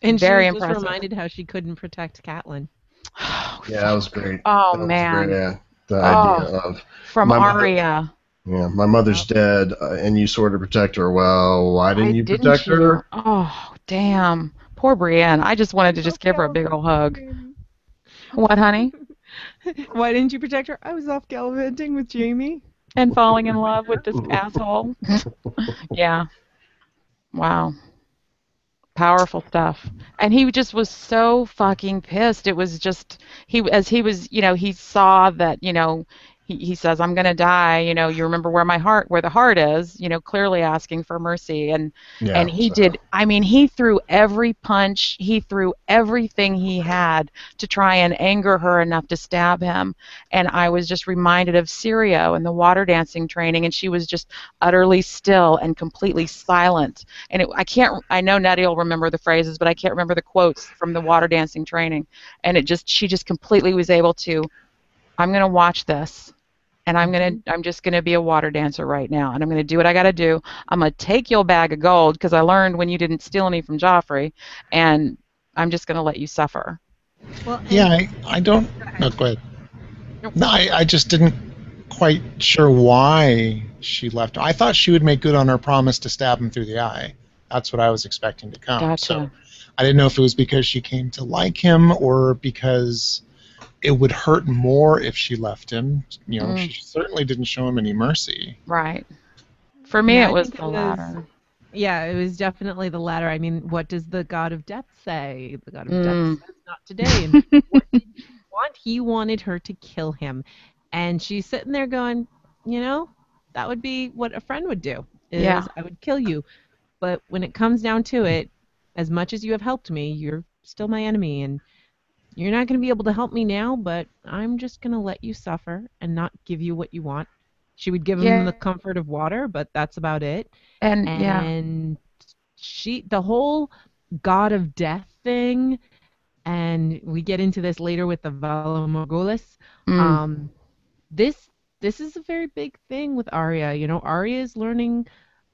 And she
very
was just
impressive.
reminded how she couldn't protect Catelyn.
Yeah, that was great.
Oh
That was great.
man.
Yeah, the idea
Oh,
of
from
my mother.
Arya.
Yeah, my mother's dead, and you sort of protect her. Well, why
Why
didn't you
didn't
protect
you?
her?
Oh, damn. Poor Brienne. I just wanted to just
Off
give her a big old hug.
gallivanting.
What, honey?
Why didn't you protect her? I was off gallivanting with Jamie.
And falling in love with this asshole. Yeah. Wow. Powerful stuff. And he just was so fucking pissed. It was just as he was, he saw that, he says, I'm gonna die, you remember where the heart is, clearly asking for mercy. And
Yeah.
he
So
did, I mean, he threw every punch, he threw everything he had to try and anger her enough to stab him. And I was just reminded of Sirio and the water dancing training, and she was just utterly still and completely silent. And I know Nettie will remember the phrases, but I can't remember the quotes from the water dancing training. And she just completely was able to, I'm going to watch this, and I'm just going to be a water dancer right now, and I'm going to do what I got to do. I'm going to take your bag of gold because I learned when you didn't steal any from Joffrey, and I'm just going to let you suffer.
Well,
Yeah,
and
I don't. No, go ahead.
Nope.
No, I just didn't quite sure why she left. I thought she would make good on her promise to stab him through the eye. That's what I was expecting to come. So
Gotcha.
I didn't know if it was because she came to like him or because it would hurt more if she left him. She certainly didn't show him any mercy.
Right. For me,
yeah,
it
I
was
think
the latter.
yeah, it was definitely the latter. I mean, what does the God of Death say? The God of Death
Mm.
says not today. And what did he want? He wanted her to kill him. And she's sitting there going, that would be what a friend would do,
Yeah.
is I would kill you. But when it comes down to it, as much as you have helped me, you're still my enemy. And you're not going to be able to help me now, but I'm just going to let you suffer and not give you what you want. She would give him
Yeah.
the comfort of water, but that's about it.
And yeah.
And the whole God of Death thing, and we get into this later with the Vala Morghulis.
Mm.
This is a very big thing with Arya. Arya is learning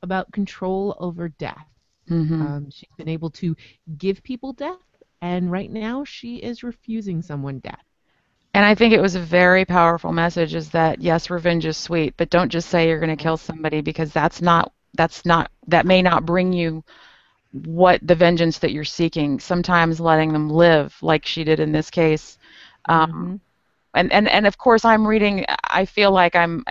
about control over death.
Mm-hmm.
She's been able to give people death, and right now she is refusing someone death.
And I think it was a very powerful message, is that yes, revenge is sweet, but don't just say you're going to kill somebody, because that may not bring you what the vengeance that you're seeking. Sometimes letting them live, like she did in this case.
Mm-hmm.
And of course I feel like and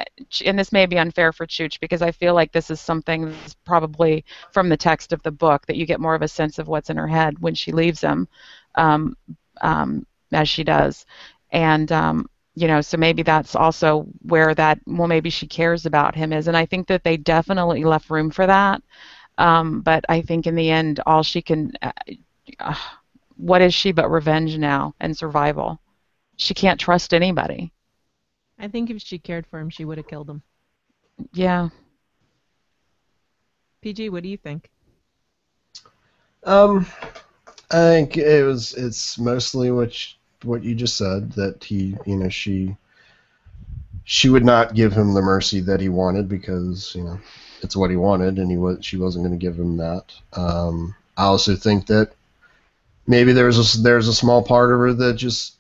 this may be unfair for Chooch, because I feel like this is something that's probably from the text of the book, that you get more of a sense of what's in her head when she leaves him, um, as she does. And so maybe that's also where that, well, maybe she cares about him is. And I think that they definitely left room for that. But I think in the end, all she can, what is she but revenge now and survival? She can't trust anybody.
I think if she cared for him, she would have killed him.
Yeah.
PG, what do you think?
Um, I think it's mostly what you just said, that she would not give him the mercy that he wanted because it's what he wanted, and she wasn't going to give him that. I also think that maybe there's a small part of her that just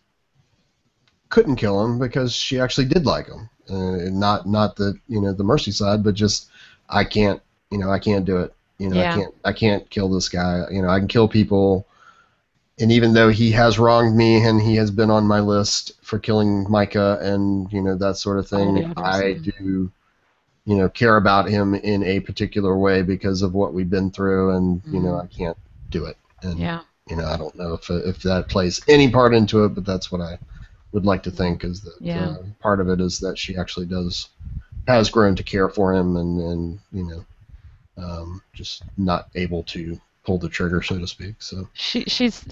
couldn't kill him because she actually did like him. Not the the mercy side, but just I can't do it.
Yeah.
I can't kill this guy. I can kill people, and even though he has wronged me and he has been on my list for killing Micah and that sort of
All the
thing,
others,
I do care about him in a particular way because of what we've been through, and I can't do it. And
Yeah.
I don't know if that plays any part into it, but that's what I would like to think is that
Yeah.
part of it is that she actually has grown to care for him, and just not able to pull the trigger, so to speak. So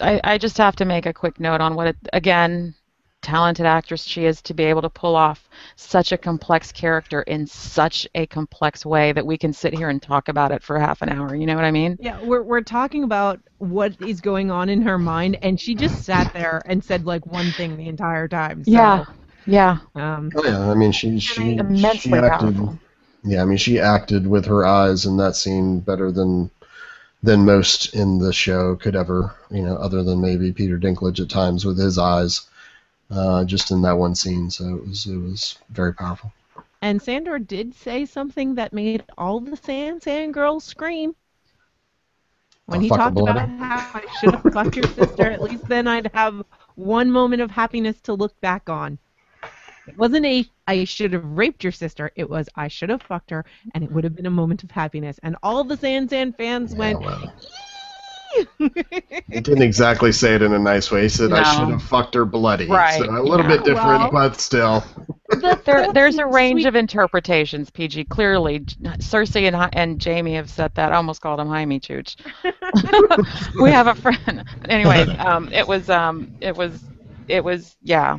I just have to make a quick note on again, talented actress she is to be able to pull off such a complex character in such a complex way that we can sit here and talk about it for half an hour. You know what I mean?
Yeah, we're talking about what is going on in her mind, and she just sat there and said like one thing the entire time. So,
Yeah. Yeah.
oh yeah, I mean she
Immensely
acted.
powerful.
Yeah, I mean she acted with her eyes in that scene better than most in the show could ever. Other than maybe Peter Dinklage at times with his eyes. Just in that one scene, so it was very powerful.
And Sandor did say something that made all the Sand girls scream. When he talked about how I should have fucked your sister, at least then I'd have one moment of happiness to look back on. It wasn't I should have raped your sister, it was I should have fucked her, and it would have been a moment of happiness. And all the Sand fans went,
well. He didn't exactly say it in a nice way. He said,
No.
I should have fucked her bloody.
Right.
So a little bit different, but still.
There's a range of interpretations, PG. Clearly, Cersei and Jamie have said that. I almost called him Jaime Chooch. We have a friend. Anyways, it was yeah.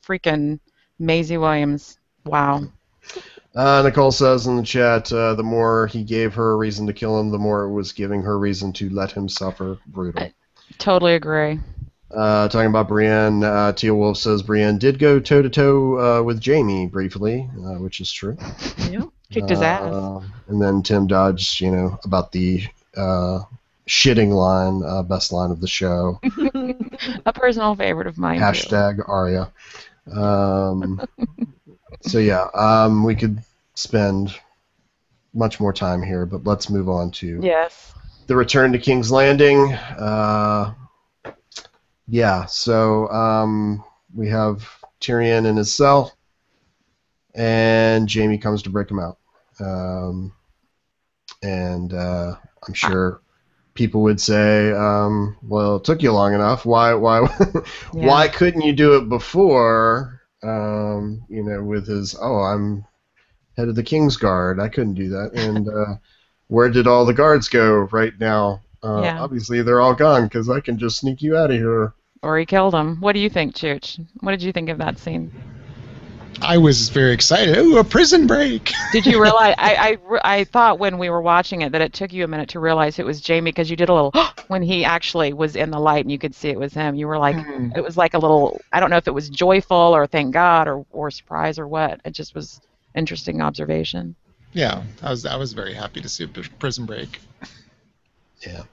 Freaking Maisie Williams. Wow.
Nicole says in the chat, the more he gave her a reason to kill him, the more it was giving her reason to let him suffer. Brutal.
I totally agree.
Talking about Brienne, Tia Wolf says Brienne did go toe-to-toe with Jamie briefly, which is true.
Yeah. Kicked his ass.
And then Tim Dodge, about the shitting line, best line of the show.
A personal favorite of mine,
Hashtag Arya. So yeah, we could spend much more time here, but let's move on to the return to King's Landing. Yeah, so we have Tyrion in his cell, and Jaime comes to break him out. And I'm sure people would say, well, it took you long enough. Why couldn't you do it before? With his, I'm head of the King's Guard. I couldn't do that. And where did all the guards go right now? Obviously, they're all gone because I can just sneak you out of here.
Or he killed him. What do you think, Chooch? What did you think of that scene?
I was very excited. Ooh, a prison break!
Did you realize? I thought when we were watching it that it took you a minute to realize it was Jaime because you did a little when he actually was in the light and you could see it was him. You were like, it was like a little. I don't know if it was joyful or thank God or surprise or what. It just was interesting observation.
Yeah, I was very happy to see a prison break.
Yeah.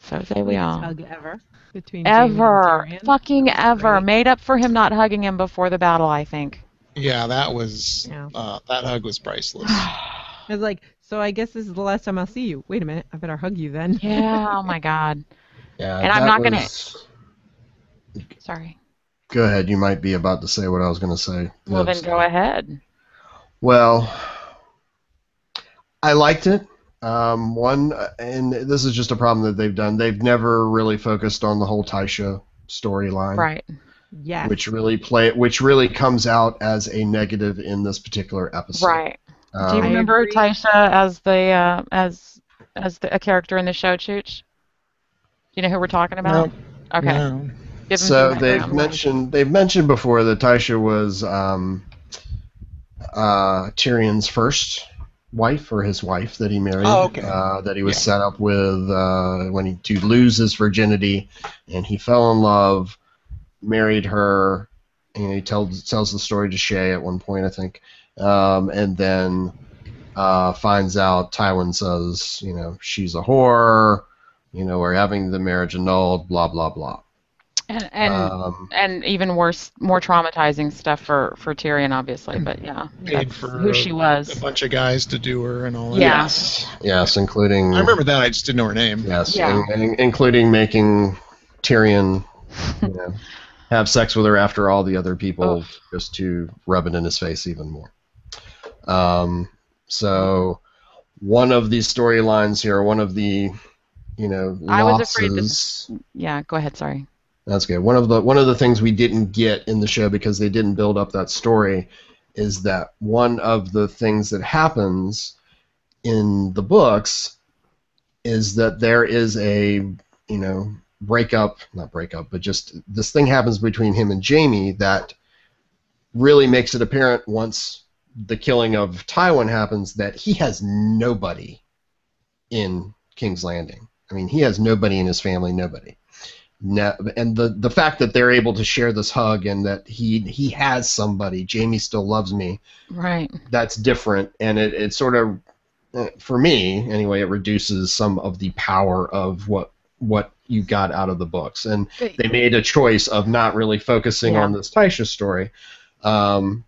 So say we all.
Hug ever between Jaime and Tyrion.
Fucking ever. Right. Made up for him not hugging him before the battle, I think.
Yeah, that was that hug was priceless.
I was like, so I guess this is the last time I'll see you. Wait a minute, I better hug you then.
Yeah, oh my God.
Yeah,
and I'm not gonna. Sorry.
Go ahead. You might be about to say what I was gonna say.
Well, then go ahead.
Well, I liked it. And this is just a problem that they've done. They've never really focused on the whole Tysha storyline.
Right.
Yeah.
Which really comes out as a negative in this particular episode.
Right. Do you remember Tysha as the a character in the show, Chooch? Do you know who we're talking about?
No.
Okay.
No.
So they've mentioned before that Tysha was Tyrion's first wife or his wife that he married.
Oh, okay.
That he was set up with to lose his virginity, and he fell in love, married her. And he tells the story to Shay at one point, I think, and then finds out Tywin says, she's a whore. We're having the marriage annulled. Blah blah blah.
And even worse, more traumatizing stuff for Tyrion, obviously. But yeah,
paid
that's
for
who she was.
A bunch of guys to do her and all that.
Yeah.
Yes, including.
I remember that. I just didn't know her name.
Yes,
Yeah.
including making Tyrion, have sex with her after all the other people, just to rub it in his face even more. So, one of these storylines here, one of the, losses.
I was afraid this. Yeah, go ahead. Sorry.
That's good. One of the things we didn't get in the show because they didn't build up that story is that one of the things that happens in the books is that there is a not breakup, but just this thing happens between him and Jaime that really makes it apparent once the killing of Tywin happens that he has nobody in King's Landing. I mean, he has nobody in his family, nobody. And the fact that they're able to share this hug and that he has somebody, Jaime still loves me.
Right.
That's different, and it sort of, for me anyway, it reduces some of the power of what you got out of the books. And they made a choice of not really focusing on this Tysha story. Viv,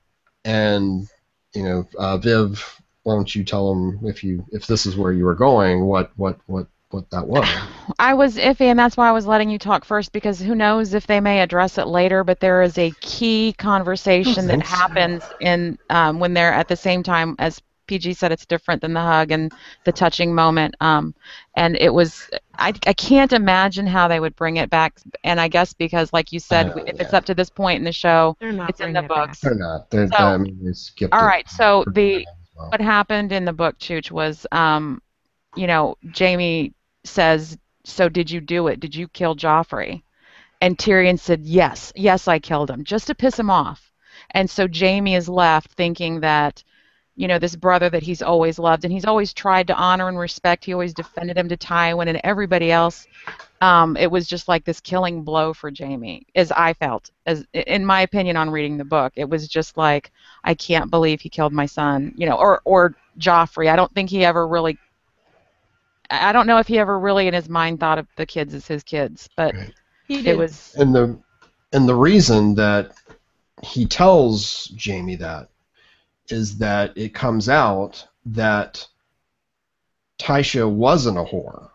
why don't you tell them if this is where you were going, what that was?
I was iffy, and that's why I was letting you talk first, because who knows if they may address it later, but there is a key conversation that happens in when they're at the same time. As PG said, it's different than the hug and the touching moment, and it was I can't imagine how they would bring it back, and I guess because, like you said, if it's up to this point in the show, it's in the books.
They're not. They skipped
all
it.
right, so what happened in the book, Chooch, was Jaime says, so did you do it? Did you kill Joffrey? And Tyrion said, yes, I killed him, just to piss him off. And so Jaime is left thinking that, this brother that he's always loved and he's always tried to honor and respect, he always defended him to Tywin and everybody else. It was just like this killing blow for Jaime, as I felt, as in my opinion on reading the book. It was just like, I can't believe he killed my son, or Joffrey. I don't know if he ever really in his mind thought of the kids as his kids, but
he did.
It was.
And the reason that he tells Jaime that is that it comes out that Tysha wasn't a whore.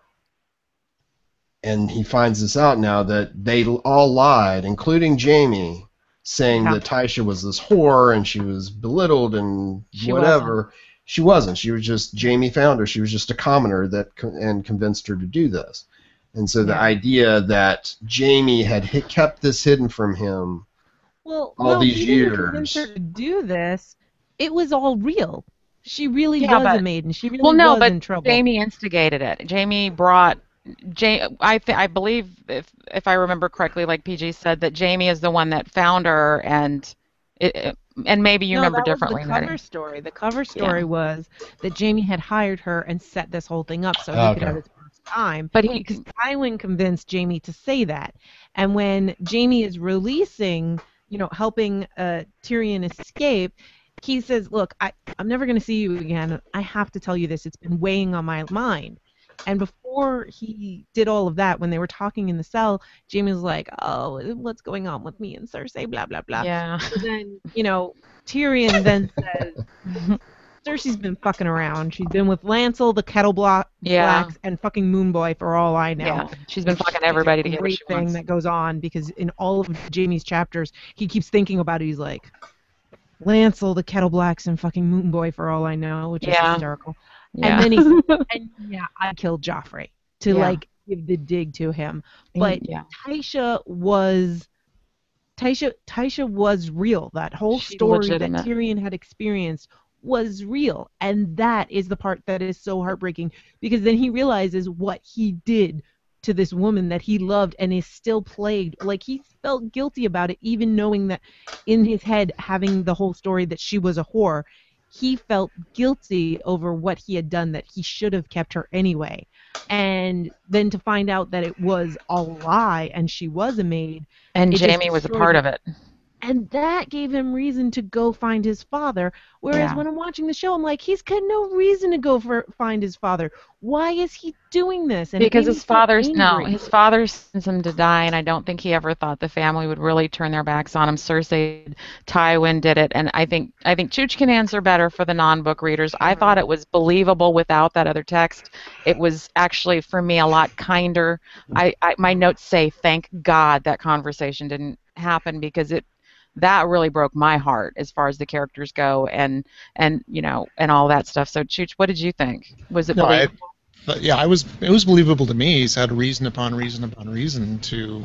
And he finds this out now that they all lied, including Jaime, saying that Tysha was this whore and she was belittled and whatever. She wasn't. She was just, Jaime found her. She was just a commoner and convinced her to do this. And so the idea that Jaime had kept this hidden from him all these
he
years.
didn't convince her to do this. It was all real. She really was a maiden. She really was in trouble.
Jaime instigated it. Jaime brought. I believe, if I remember correctly, like PG said, that Jaime is the one that found her, and maybe you remember differently.
The cover story. The cover story was that Jaime had hired her and set this whole thing up so he could have his first time.
But
because Tywin convinced Jaime to say that, and when Jaime is releasing, helping Tyrion escape, he says, "Look, I'm never going to see you again. I have to tell you this. It's been weighing on my mind." And before he did all of that, when they were talking in the cell, Jaime was like, "Oh, what's going on with me and Cersei, blah, blah, blah."
Yeah.
So then, Tyrion then says, "Cersei's been fucking around. She's been with Lancel, the Kettle Blacks, and fucking Moonboy for all I know."
Yeah. She's been fucking everybody to get what she
thing
wants.
that goes on, because in all of Jaime's chapters, he keeps thinking about it. He's like, Lancel, the Kettle Blacks, and fucking Moonboy for all I know, which is hysterical.
Yeah.
And then he said, I killed Joffrey to give the dig to him. But Tysha was real. That whole story that Tyrion had experienced was real, and that is the part that is so heartbreaking, because then he realizes what he did to this woman that he loved and is still plagued. Like, he felt guilty about it, even knowing that in his head, having the whole story that she was a whore, he felt guilty over what he had done, that he should have kept her anyway. And then to find out that it was a lie and she was a maid,
And
it just
Jamie was a
destroyed
part
it.
of it.
And that gave him reason to go find his father. Whereas
Yeah.
when I'm watching the show, I'm like, he's got no reason to go find his father. Why is he doing this? And
Because
it made
his
me so angry.
his father sends him to die, and I don't think he ever thought the family would really turn their backs on him. Cersei did, Tywin did it, and I think Chooch can answer better for the non-book readers. I thought it was believable without that other text. It was actually, for me, a lot kinder. My notes say, thank God that conversation didn't happen, because that really broke my heart as far as the characters go, and all that stuff. So Chooch, what did you think? Was it
No,
believable?
it was believable to me. He's had reason upon reason upon reason to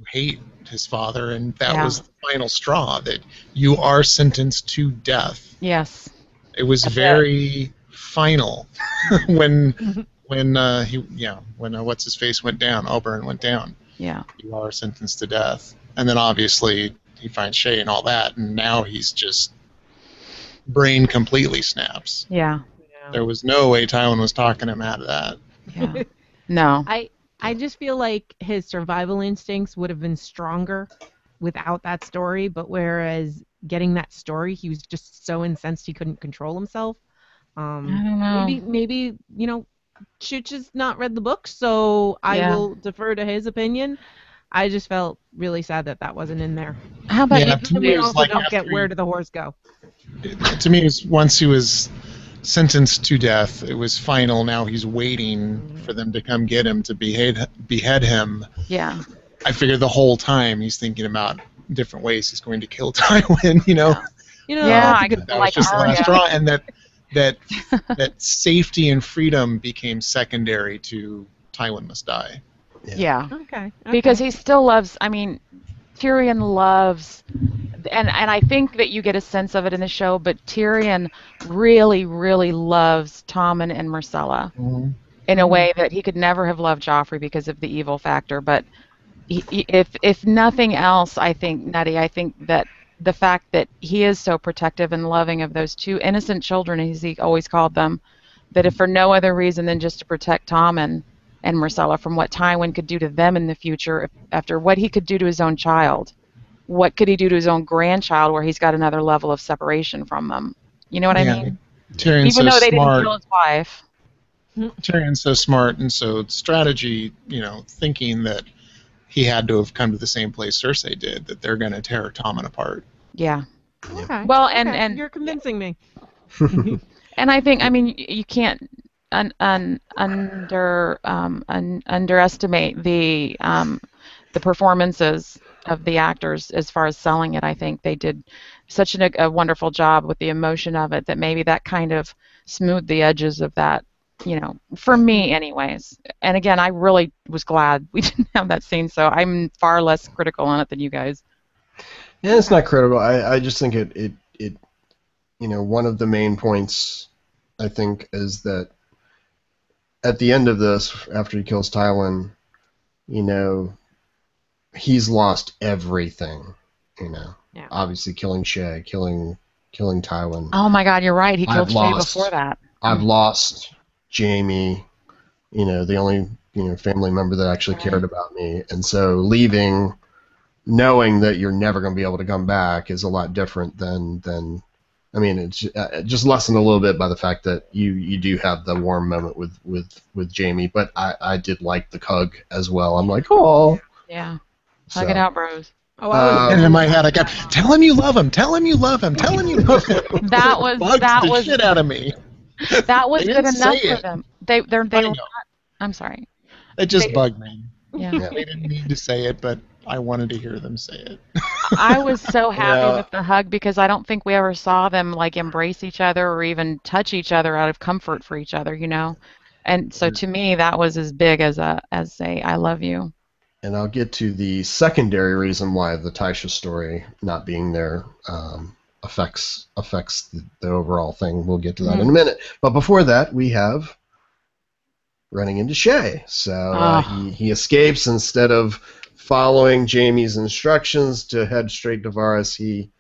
hate his father, and that was the final straw, that you are sentenced to death.
Yes.
It was very final when what's his face went down, Oberyn went down.
Yeah.
You are sentenced to death, and then obviously he finds Shay and all that, and now he's just brain completely snaps.
Yeah.
There was no way Tywin was talking him out of that.
Yeah. No.
I just feel like his survival instincts would have been stronger without that story, but whereas getting that story, he was just so incensed he couldn't control himself.
I don't know.
Maybe Chooch has not read the book, so I will defer to his opinion. I just felt really sad that wasn't in there.
How about you?
To me,
We
it was
also
like
don't get where did the horse go.
To me, it was once he was sentenced to death, it was final. Now he's waiting for them to come get him to behead him.
Yeah.
I figured the whole time he's thinking about different ways he's going to kill Tywin.
I could
that was just the last straw, and that safety and freedom became secondary to Tywin must die.
Yeah.
Okay.
Because he still loves. I mean, Tyrion loves, and I think that you get a sense of it in the show, but Tyrion really, really loves Tommen and Myrcella in a way that he could never have loved Joffrey because of the evil factor. But if nothing else, I think, Nutty, I think that the fact that he is so protective and loving of those two innocent children, as he always called them, that if for no other reason than just to protect Tommen and Myrcella from what Tywin could do to them in the future, after what he could do to his own child, what could he do to his own grandchild where he's got another level of separation from them? You know what I mean?
Tyrion's
Even
so
though they
smart.
didn't kill his wife.
Tyrion's so smart and so strategy, thinking that he had to have come to the same place Cersei did, that they're going to tear Tommen apart.
Yeah.
Okay.
Well,
okay.
and
you're convincing me.
And I think, you can't underestimate the performances of the actors as far as selling it. I think they did such a wonderful job with the emotion of it that maybe that kind of smoothed the edges of that, for me anyways. And again, I really was glad we didn't have that scene, so I'm far less critical on it than you guys.
Yeah, it's not critical. I just think it one of the main points, I think, is that at the end of this, after he kills Tywin, he's lost everything.
Yeah.
Obviously killing Shay, killing Tywin.
Oh my God, you're right. He killed Shay before that.
I've lost Jamie, the only family member that actually cared about me, and so leaving, knowing that you're never going to be able to come back, is a lot different than. I mean, it's just lessened a little bit by the fact that you do have the warm moment with Jamie, but I did like the hug as well. I'm like, oh.
Yeah. Hug it out, bros.
And in my head, I got, tell him you love him, tell him you love him, tell him you love him.
That was
the shit out of me.
That was
They
good
didn't
enough
say
for
it.
them. They were not. I'm sorry.
It just bugged me.
Yeah.
They didn't need to say it, but I wanted to hear them say it.
I was so happy with the hug because I don't think we ever saw them embrace each other or even touch each other out of comfort for each other, And so to me, that was as big as a I love you.
And I'll get to the secondary reason why the Taisha story not being there affects the overall thing. We'll get to that in a minute. But before that, we have running into Shay. So he escapes. Instead of following Jaime's instructions to head straight to Varys, he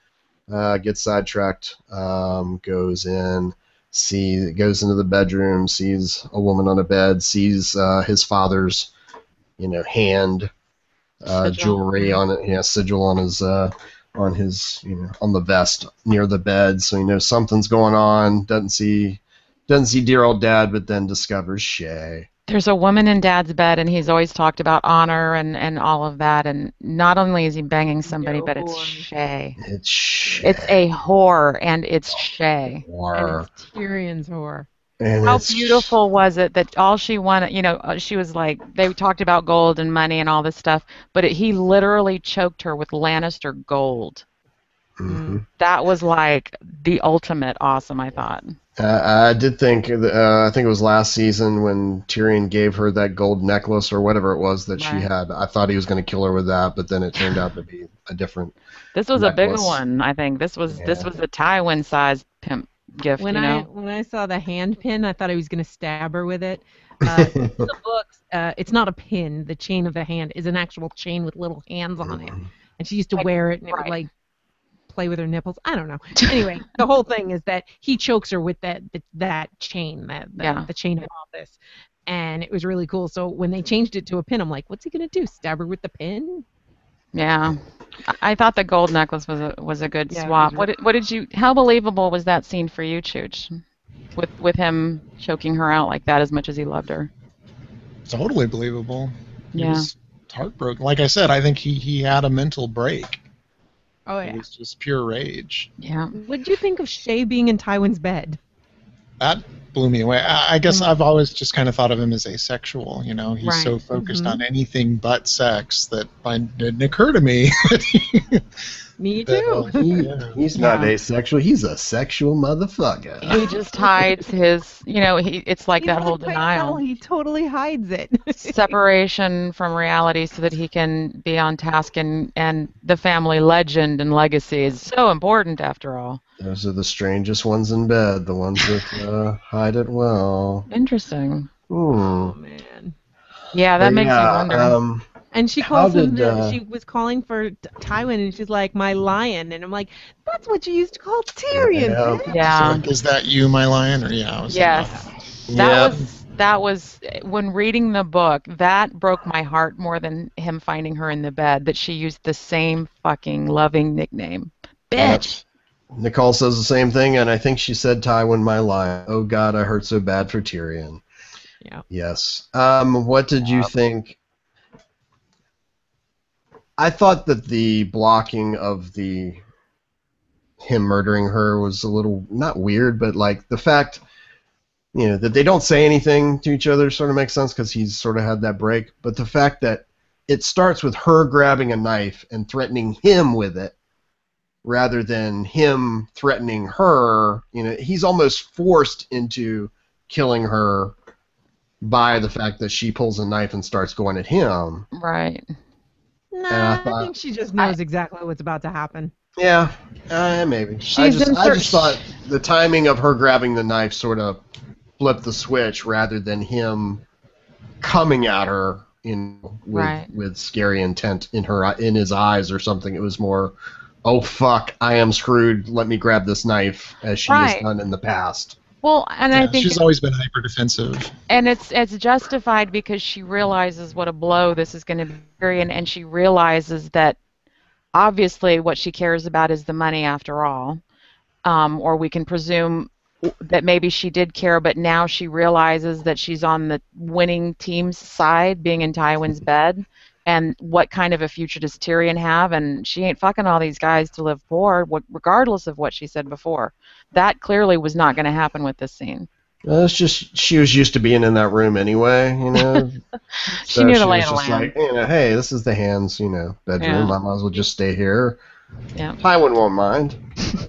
gets sidetracked, goes goes into the bedroom, sees a woman on a bed, sees his father's, hand
Sigil.
jewelry on it, sigil on his, on the vest near the bed, so he knows something's going on. Doesn't see dear old dad, but then discovers Shay.
There's a woman in Dad's bed, and he's always talked about honor and all of that. And not only is he banging somebody,
No
but it's
whore.
Shay.
It's Shay.
It's a whore, and it's Shay.
Whore.
And it's Tyrion's whore.
And
How
it's
beautiful was it that all she wanted, she was like, they talked about gold and money and all this stuff, but he literally choked her with Lannister gold.
Mhm.
That was like the ultimate awesome, I thought.
I did think, I think it was last season when Tyrion gave her that gold necklace or whatever it was that she
Right.
had. I thought he was going to kill her with that, but then it turned out to be a different
This was a bigger
necklace.
one, I think. This was
Yeah.
a Tywin-sized pimp gift,
When I saw the hand pin, I thought I was going to stab her with it. In the books, it's not a pin. The chain of the hand is an actual chain with little hands on it, and she used to wear it, and it would like play with her nipples. I don't know. Anyway, the whole thing is that he chokes her with that chain, the chain of office, and it was really cool. So when they changed it to a pin, I'm like, what's he gonna do? Stab her with the pin?
Yeah. I thought the gold necklace was a good
Yeah, it
swap.
was
What did you? How believable was that scene for you, Chooch? With him choking her out like that as much as he loved her.
Totally believable. He
Yeah.
was heartbroken. Like I said, I think he had a mental break.
Oh
It
yeah.
was just pure rage.
Yeah.
What'd you think of Shay being in Tywin's bed?
That blew me away. I guess I've always just kind of thought of him as asexual. He's so
Right.
focused on anything but sex that it didn't occur to me.
Me too.
He's not
Yeah.
asexual. He's a sexual motherfucker.
He just hides his, it's like that whole denial.
He totally hides it.
Separation from reality so that he can be on task, and the family legend and legacy is so important after all.
Those are the strangest ones in bed, the ones that hide it well.
Interesting.
Oh man.
Yeah, that
But
makes
yeah,
you wonder.
And she
How
calls him.
did,
She was calling for Tywin, and she's like, "My lion," and I'm like, "That's what you used to call Tyrion."
Yeah.
bitch."
Yeah.
Like, is that you, my lion? Or I was
Yes.
Yeah.
That was when reading the book, that broke my heart more than him finding her in the bed, that she used the same fucking loving nickname. Bitch.
Nicole says the same thing, and I think she said Tywin my lion. Oh God, I hurt so bad for Tyrion.
Yeah.
Yes. What did you think? I thought that the blocking of him murdering her was a little, not weird, but like the fact, that they don't say anything to each other sort of makes sense because he's sort of had that break. But the fact that it starts with her grabbing a knife and threatening him with it, rather than him threatening her, he's almost forced into killing her by the fact that she pulls a knife and starts going at him.
Right.
Nah,
I thought-
I think she just knows exactly what's about to happen.
Yeah, maybe. I just thought the timing of her grabbing the knife sort of flipped the switch rather than him coming at her with scary intent in his eyes or something. It was more, oh fuck, I am screwed. Let me grab this knife, as she has done in the past.
Well, and I think
she's always been hyper defensive.
And it's justified because she realizes what a blow this is going to be, and she realizes that obviously what she cares about is the money after all, or we can presume that maybe she did care, but now she realizes that she's on the winning team's side, being in Tywin's bed, and what kind of a future does Tyrion have? And she ain't fucking all these guys to live poor, regardless of what she said before. That clearly was not going to happen with this scene.
It's just she was used to being in that room anyway,
She knew the lay of the
was just
land.
like, hey, this is the hands, bedroom.
Yeah.
I might as well just stay here.
Yeah.
Tywin won't mind.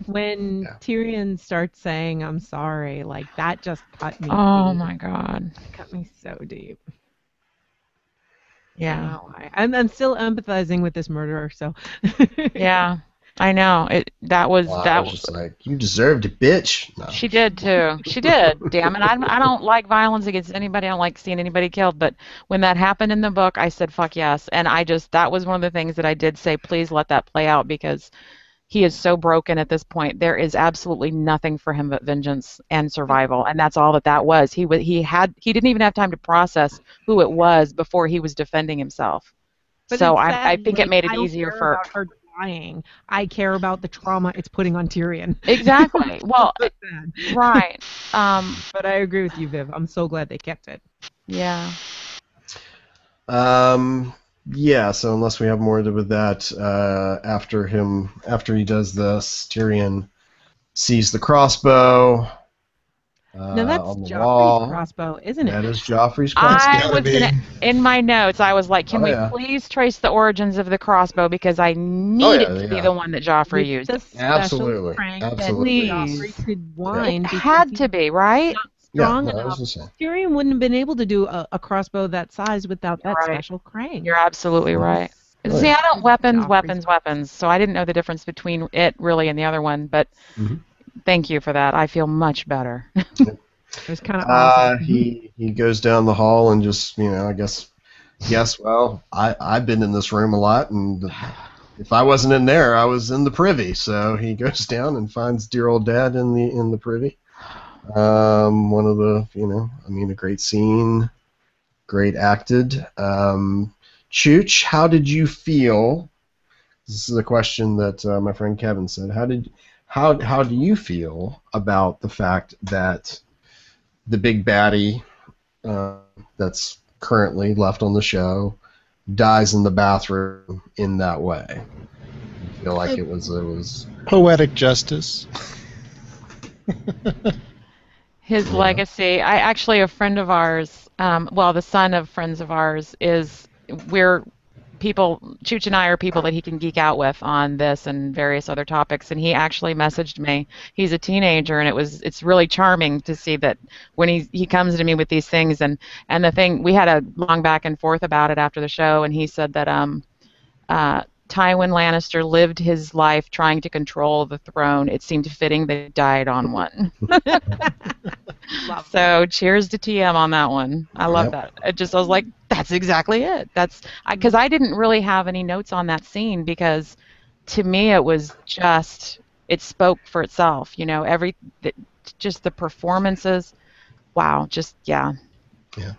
When Tyrion starts saying, "I'm sorry," like that just cut me.
Oh
deep.
my God.
Cut me so deep.
Yeah.
Wow. I'm still empathizing with this murderer. So.
Yeah. I know. That was
I was just like, you deserved it, bitch. No.
She did too. She did. Damn it. I don't like violence against anybody. I don't like seeing anybody killed. But when that happened in the book, I said, fuck yes. And that was one of the things that I did say, please let that play out, because he is so broken at this point. There is absolutely nothing for him but vengeance and survival, and that's all that was. He didn't even have time to process who it was before he was defending himself.
But
So
it's
I
sad,
think it made it
I don't
easier
care
for
about her dying. I care about the trauma it's putting on Tyrion.
exactly. Well,
So sad.
right.
But I agree with you, Viv. I'm so glad they kept it.
Yeah.
Yeah, so unless we have more to do with that, after he does this, Tyrion sees the crossbow
Now that's
on the
Joffrey's
wall.
crossbow, isn't it?
That is Joffrey's crossbow.
I was gonna, in my notes, I was like, can
Oh,
we
yeah.
please trace the origins of the crossbow, because I need it to be
yeah.
the one that Joffrey
With
used.
the special
Absolutely.
crank
Absolutely.
that
Please.
Joffrey could
It
wind because
had
he's
to be, right?
not
Yeah,
strong
no, I was
enough.
just saying.
Tyrion wouldn't have been able to do a crossbow that size without that
Right.
special crank.
You're absolutely right.
Oh,
See,
yeah.
I don't weapons,
Joffrey's
so I didn't know the difference between it really and the other one, but
Mhm.
thank you for that. I feel much better.
It was kind of awesome.
He goes down the hall and just, I guess, well, I've been in this room a lot, and if I wasn't in there, I was in the privy. So he goes down and finds dear old dad in the privy. One of the, a great scene, great acted. Chooch, how did you feel? This is a question that my friend Kevin said. How do you feel about the fact that the big baddie that's currently left on the show dies in the bathroom in that way? I feel like it was
Poetic justice.
His legacy. A friend of ours, the son of friends of ours, Chooch and I are people that he can geek out with on this and various other topics, and he actually messaged me. He's a teenager, and it's really charming to see that when he comes to me with these things, and the thing, we had a long back and forth about it after the show, and he said that Tywin Lannister lived his life trying to control the throne. It seemed fitting that he died on one. So cheers to TM on that one. I love that. I was like, that's exactly it. Because I didn't really have any notes on that scene, because to me it was just, it spoke for itself. Just the performances. Wow. Just, yeah.
Yeah.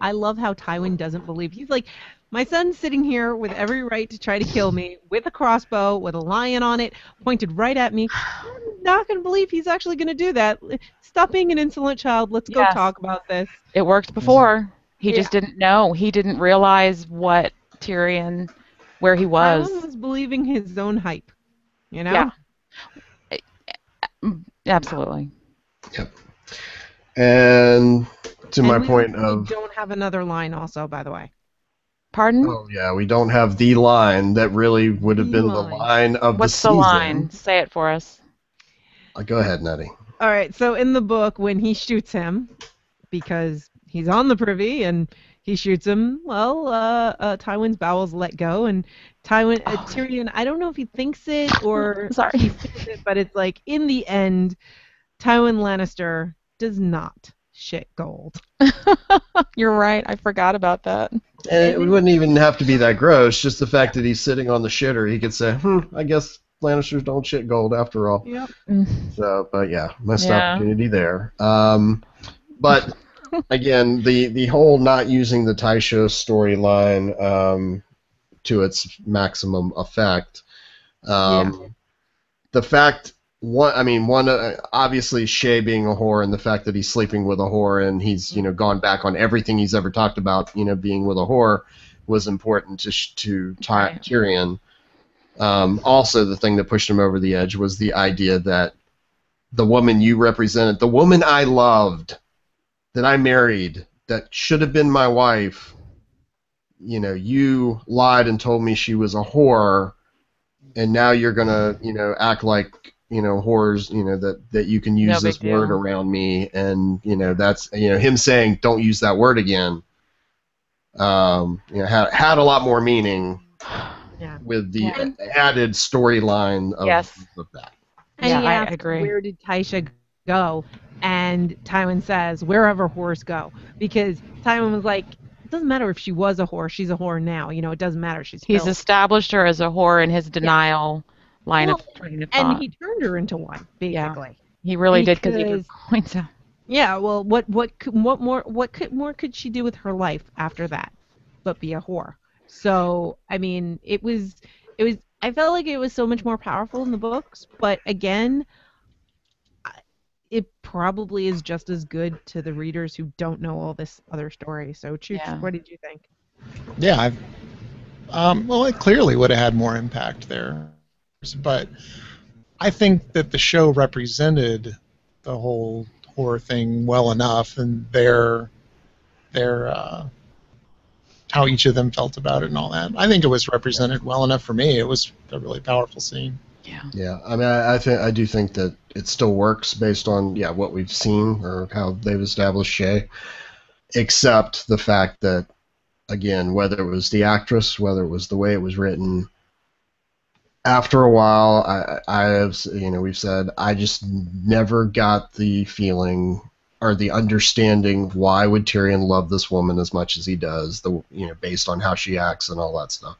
I love how Tywin doesn't believe. He's like, my son's sitting here with every right to try to kill me with a crossbow, with a lion on it, pointed right at me. I'm not going to believe he's actually going to do that. Stop being an insolent child. Let's go talk about this.
It worked before. He just didn't know. He didn't realize what Tyrion, where he was.
Tywin was believing his own hype, Yeah.
Absolutely.
Yep. And to my point
we don't have another line also, by the way.
Pardon?
Oh, yeah, we don't have the line that really would have been the line of the season.
What's the line? Say it for us.
Go ahead, Nettie.
All right, so in the book, when he shoots him, because he's on the privy and he shoots him, Tywin's bowels let go, and Tyrion, I don't know if he thinks it or he says it, but it's like, in the end, Tywin Lannister does not shit gold.
You're right. I forgot about that.
And it wouldn't even have to be that gross. Just the fact that he's sitting on the shitter, he could say, I guess Lannisters don't shit gold after all.
Yep.
So, but yeah, missed opportunity there. But again, the whole not using the Taisho storyline to its maximum effect. The fact. Obviously Shay being a whore, and the fact that he's sleeping with a whore, and he's gone back on everything he's ever talked about, being with a whore, was important to Tyrion. Also, the thing that pushed him over the edge was the idea that the woman you represented, the woman I loved, that I married, that should have been my wife, you lied and told me she was a whore, and now you're gonna, act like whores, that you can use this word around me, and that's him saying don't use that word again. Had a lot more meaning with the added storyline of that.
And he
I
asks,
agree.
where did Taisha go? And Tywin says, wherever whores go, because Tywin was like, it doesn't matter if she was a whore, she's a whore now. It doesn't matter. He's
established her as a whore in his denial line
Well,
of train of
and
thought.
he turned her into one,
Yeah.
basically.
He really did because he
Because
points out.
yeah, well, what more could she do with her life after that, but be a whore? So I mean, it was. I felt like it was so much more powerful in the books, but again, it probably is just as good to the readers who don't know all this other story. So, Chooch,
Yeah.
what did you think?
Yeah, well, it clearly would have had more impact there, but I think that the show represented the whole horror thing well enough, and their how each of them felt about it and all that. I think it was represented well enough for me. It was a really powerful scene.
Yeah.
Yeah, I mean, I do think that it still works based on what we've seen or how they've established Shay, except the fact that again, whether it was the actress, whether it was the way it was written, after a while, I have we've said I just never got the feeling or the understanding of why would Tyrion love this woman as much as he does, based on how she acts and all that stuff.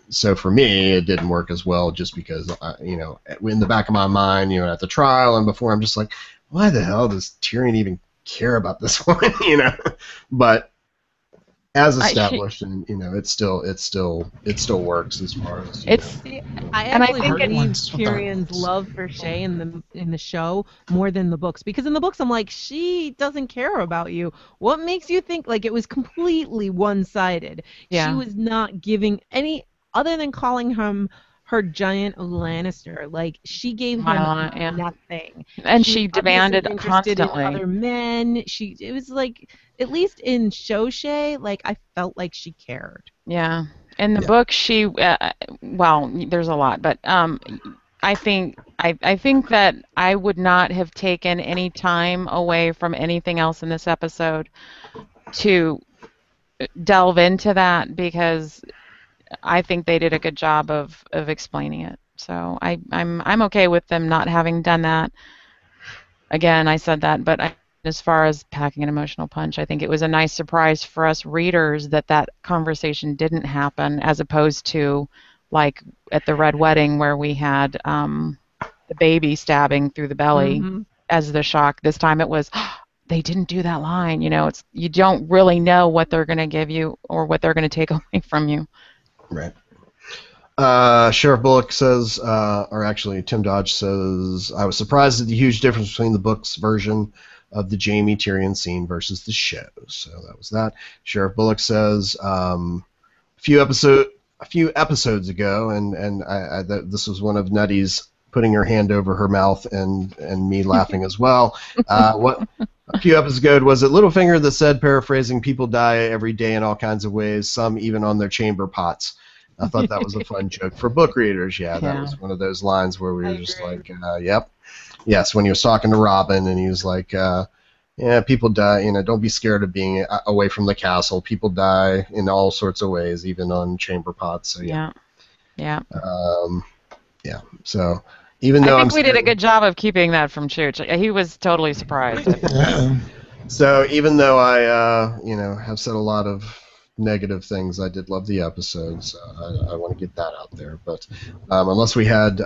So for me, it didn't work as well just because, in the back of my mind, at the trial and before, I'm just like, why the hell does Tyrion even care about this woman, But as established, and it still works as far as
It's
I
And I
actually
think it-
believe
With the hard
Tyrion's
ones.
love for Shay in the show more than the books, because in the books I'm like, she doesn't care about you. What makes you think? Like, it was completely one-sided.
Yeah.
She was not giving any other than calling him her giant Lannister. Like, she gave him
Yeah.
nothing.
And
She
she
was obviously
demanded
interested in
constantly.
other men. It was like, at least in show Shay, like, I felt like she cared.
Yeah. In the
Yeah.
book, she well, there's a lot, but I think that I would not have taken any time away from anything else in this episode to delve into that, because I think they did a good job of explaining it. So I'm okay with them not having done that. Again, I said that, but as far as packing an emotional punch, I think it was a nice surprise for us readers that conversation didn't happen, as opposed to like at the Red Wedding where we had the baby stabbing through the belly
Mhm.
as the shock. This time it was, they didn't do that line. It's you don't really know what they're going to give you or what they're going to take away from you.
Right. Sheriff Bullock says, or actually Tim Dodge says, I was surprised at the huge difference between the book's version of the Jaime Tyrion scene versus the show. So that was that. Sheriff Bullock says, a few episodes ago, and this was one of Nutty's putting her hand over her mouth and me laughing as well. A few episodes ago, was it Littlefinger that said, paraphrasing, people die every day in all kinds of ways, some even on their chamber pots. I thought that was a fun joke for book readers. Yeah, that was one of those lines where we were just like, yep. Yes, when he was talking to Robin, and he was like, yeah, people die, don't be scared of being away from the castle. People die in all sorts of ways, even on chamber pots. So, yeah.
Yeah.
Yeah. So, even though
I think we did a good job of keeping that from Chooch. He was totally surprised.
So, even though I, have said a lot of negative things, I did love the episode, so I want to get that out there. But unless we had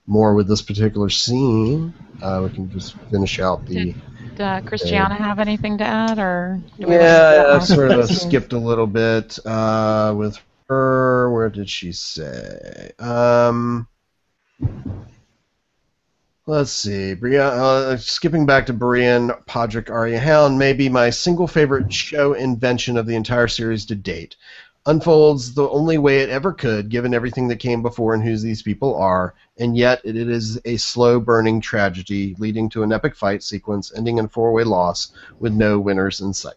more with this particular scene, we can just finish out the...
Did Christiana have anything to add, or?
I sort of skipped a little bit with her. Where did she say? Let's see. Skipping back to Brienne, Podrick, Arya Hound may be my single favorite show invention of the entire series to date. Unfolds the only way it ever could, given everything that came before and who these people are, and yet it is a slow-burning tragedy leading to an epic fight sequence ending in a four-way loss with no winners in sight.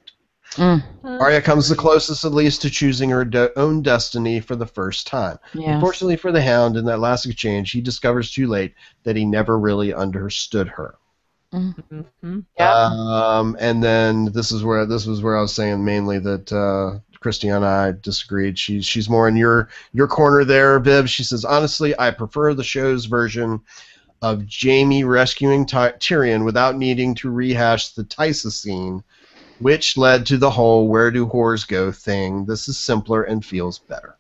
Arya comes the closest, at least, to choosing her own destiny for the first time.
Yes.
Unfortunately for the Hound, in that last exchange, he discovers too late that he never really understood her.
Mm-hmm.
And then this was where I was saying mainly that Christiana and I disagreed. She's more in your corner there, Viv. She says, honestly, I prefer the show's version of Jaime rescuing Tyrion without needing to rehash the Tysa scene, which led to the whole "where do whores go" thing. This is simpler and feels better.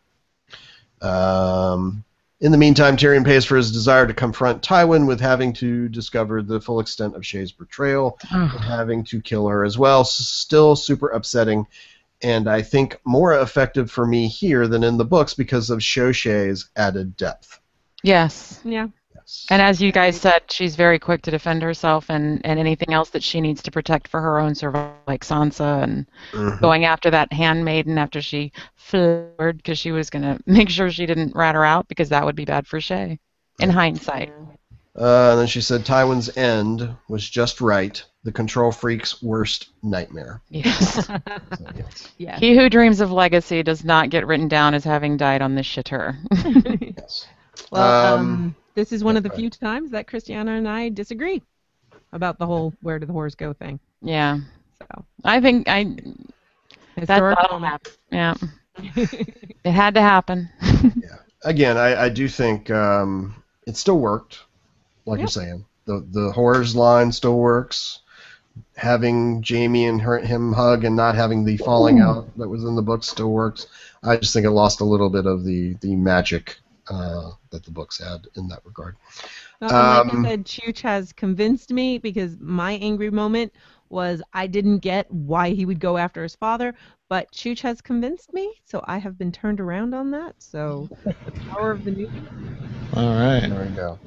In the meantime, Tyrion pays for his desire to confront Tywin with having to discover the full extent of Shay's betrayal and having to kill her as well. Still super upsetting, and I think more effective for me here than in the books because of Shay's added depth.
Yes.
Yeah.
Yes.
And as you guys said, she's very quick to defend herself and anything else that she needs to protect for her own survival, like Sansa and going after that handmaiden after she floored because she was going to make sure she didn't rat her out because that would be bad for Shay, in hindsight.
And then she said Tywin's end was just right. The control freak's worst nightmare.
Yes.
So, yes.
Yeah.
He who dreams of legacy does not get written down as having died on this shitter.
Yes.
Well, this is one of the few times that Christiana and I disagree about the whole "where do the whores go" thing.
Yeah.
So
I think
historical
that'll happen. Yeah. It had to happen.
Yeah. Again, I do think it still worked, like you're saying. The horrors line still works. Having Jamie and him hug and not having the falling out that was in the book still works. I just think it lost a little bit of the magic that the books had in that regard.
Well, and like I said, Chooch has convinced me because my angry moment was I didn't get why he would go after his father, but Chooch has convinced me, so I have been turned around on that. So the power of the new.
All right.
There we go.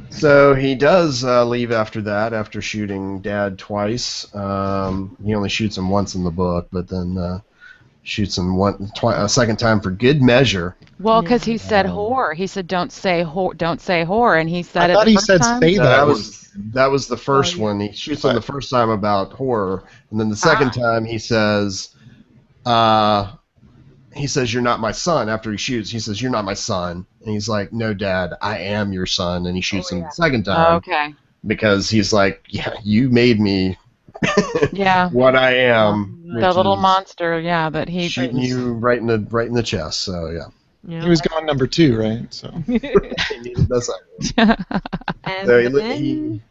So he does leave after that, after shooting Dad twice. He only shoots him once in the book, but then shoots him a second time for good measure.
Well, because he said whore. He said don't say whore, and he said
I thought
the
he
first
said
time.
say
That
that.
was the first one. He shoots him the first time about horror, and then the second time he says, "You're not my son." After he shoots, he says, "You're not my son," and he's like, "No, Dad, I am your son." And he shoots him the second time.
Oh, okay.
Because he's like, "Yeah, you made me."
Yeah.
What I am.
The little monster, that he
shooting you right in the chest. So yeah.
Yeah.
He was going number 2, right? So.
He needed that second one.
And
So
then...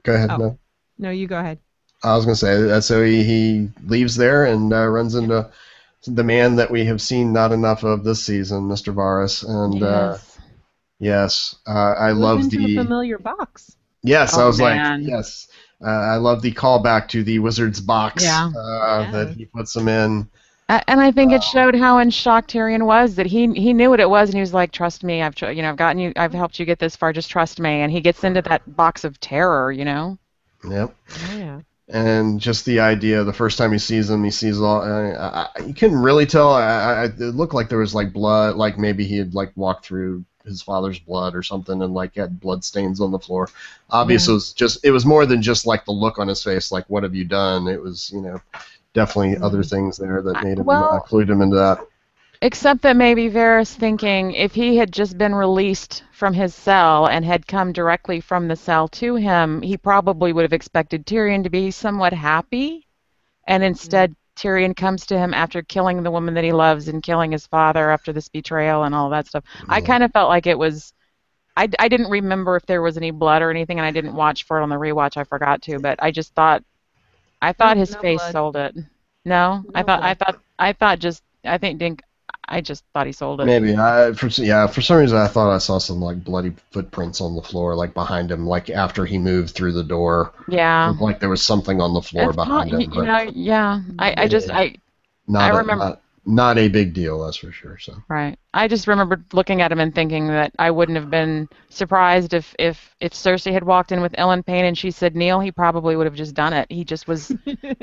Go ahead. No.
No, you go ahead.
I was going to say so he leaves there and runs into the man that we have seen not enough of this season, Mr. Varys, and yes, I love
into
the
a familiar box.
Yes,
Oh,
I was
man.
like yes. I love the callback to the Wizard's box that he puts them in.
And I think it showed how in shock Tyrion was that he knew what it was and he was like, "Trust me, I've gotten you, I've helped you get this far. Just trust me." And he gets into that box of terror,
Yep.
Oh yeah.
And just the idea, the first time he sees him, he sees all. You couldn't really tell. It looked like there was like blood, like maybe he had like walked through his father's blood or something, and like had blood stains on the floor. Obviously, it was more than just like the look on his face, like "What have you done?" It was, definitely other things there that made him clued him into that.
Except that maybe Varys thinking if he had just been released from his cell and had come directly from the cell to him, he probably would have expected Tyrion to be somewhat happy, and instead Tyrion comes to him after killing the woman that he loves and killing his father after this betrayal and all that stuff. I kind of felt like it was... I didn't remember if there was any blood or anything, and I didn't watch for it on the rewatch. I forgot to, but I just thought... I thought his face sold it. No? I just thought he sold it.
Maybe for some reason I thought I saw some like bloody footprints on the floor, like behind him, like after he moved through the door.
Yeah.
Like there was something on the floor behind him.
I remember.
Not a big deal, that's for sure. So.
Right. I just remembered looking at him and thinking that I wouldn't have been surprised if Cersei had walked in with Ellen Payne and she said kneel, he probably would have just done it. He just was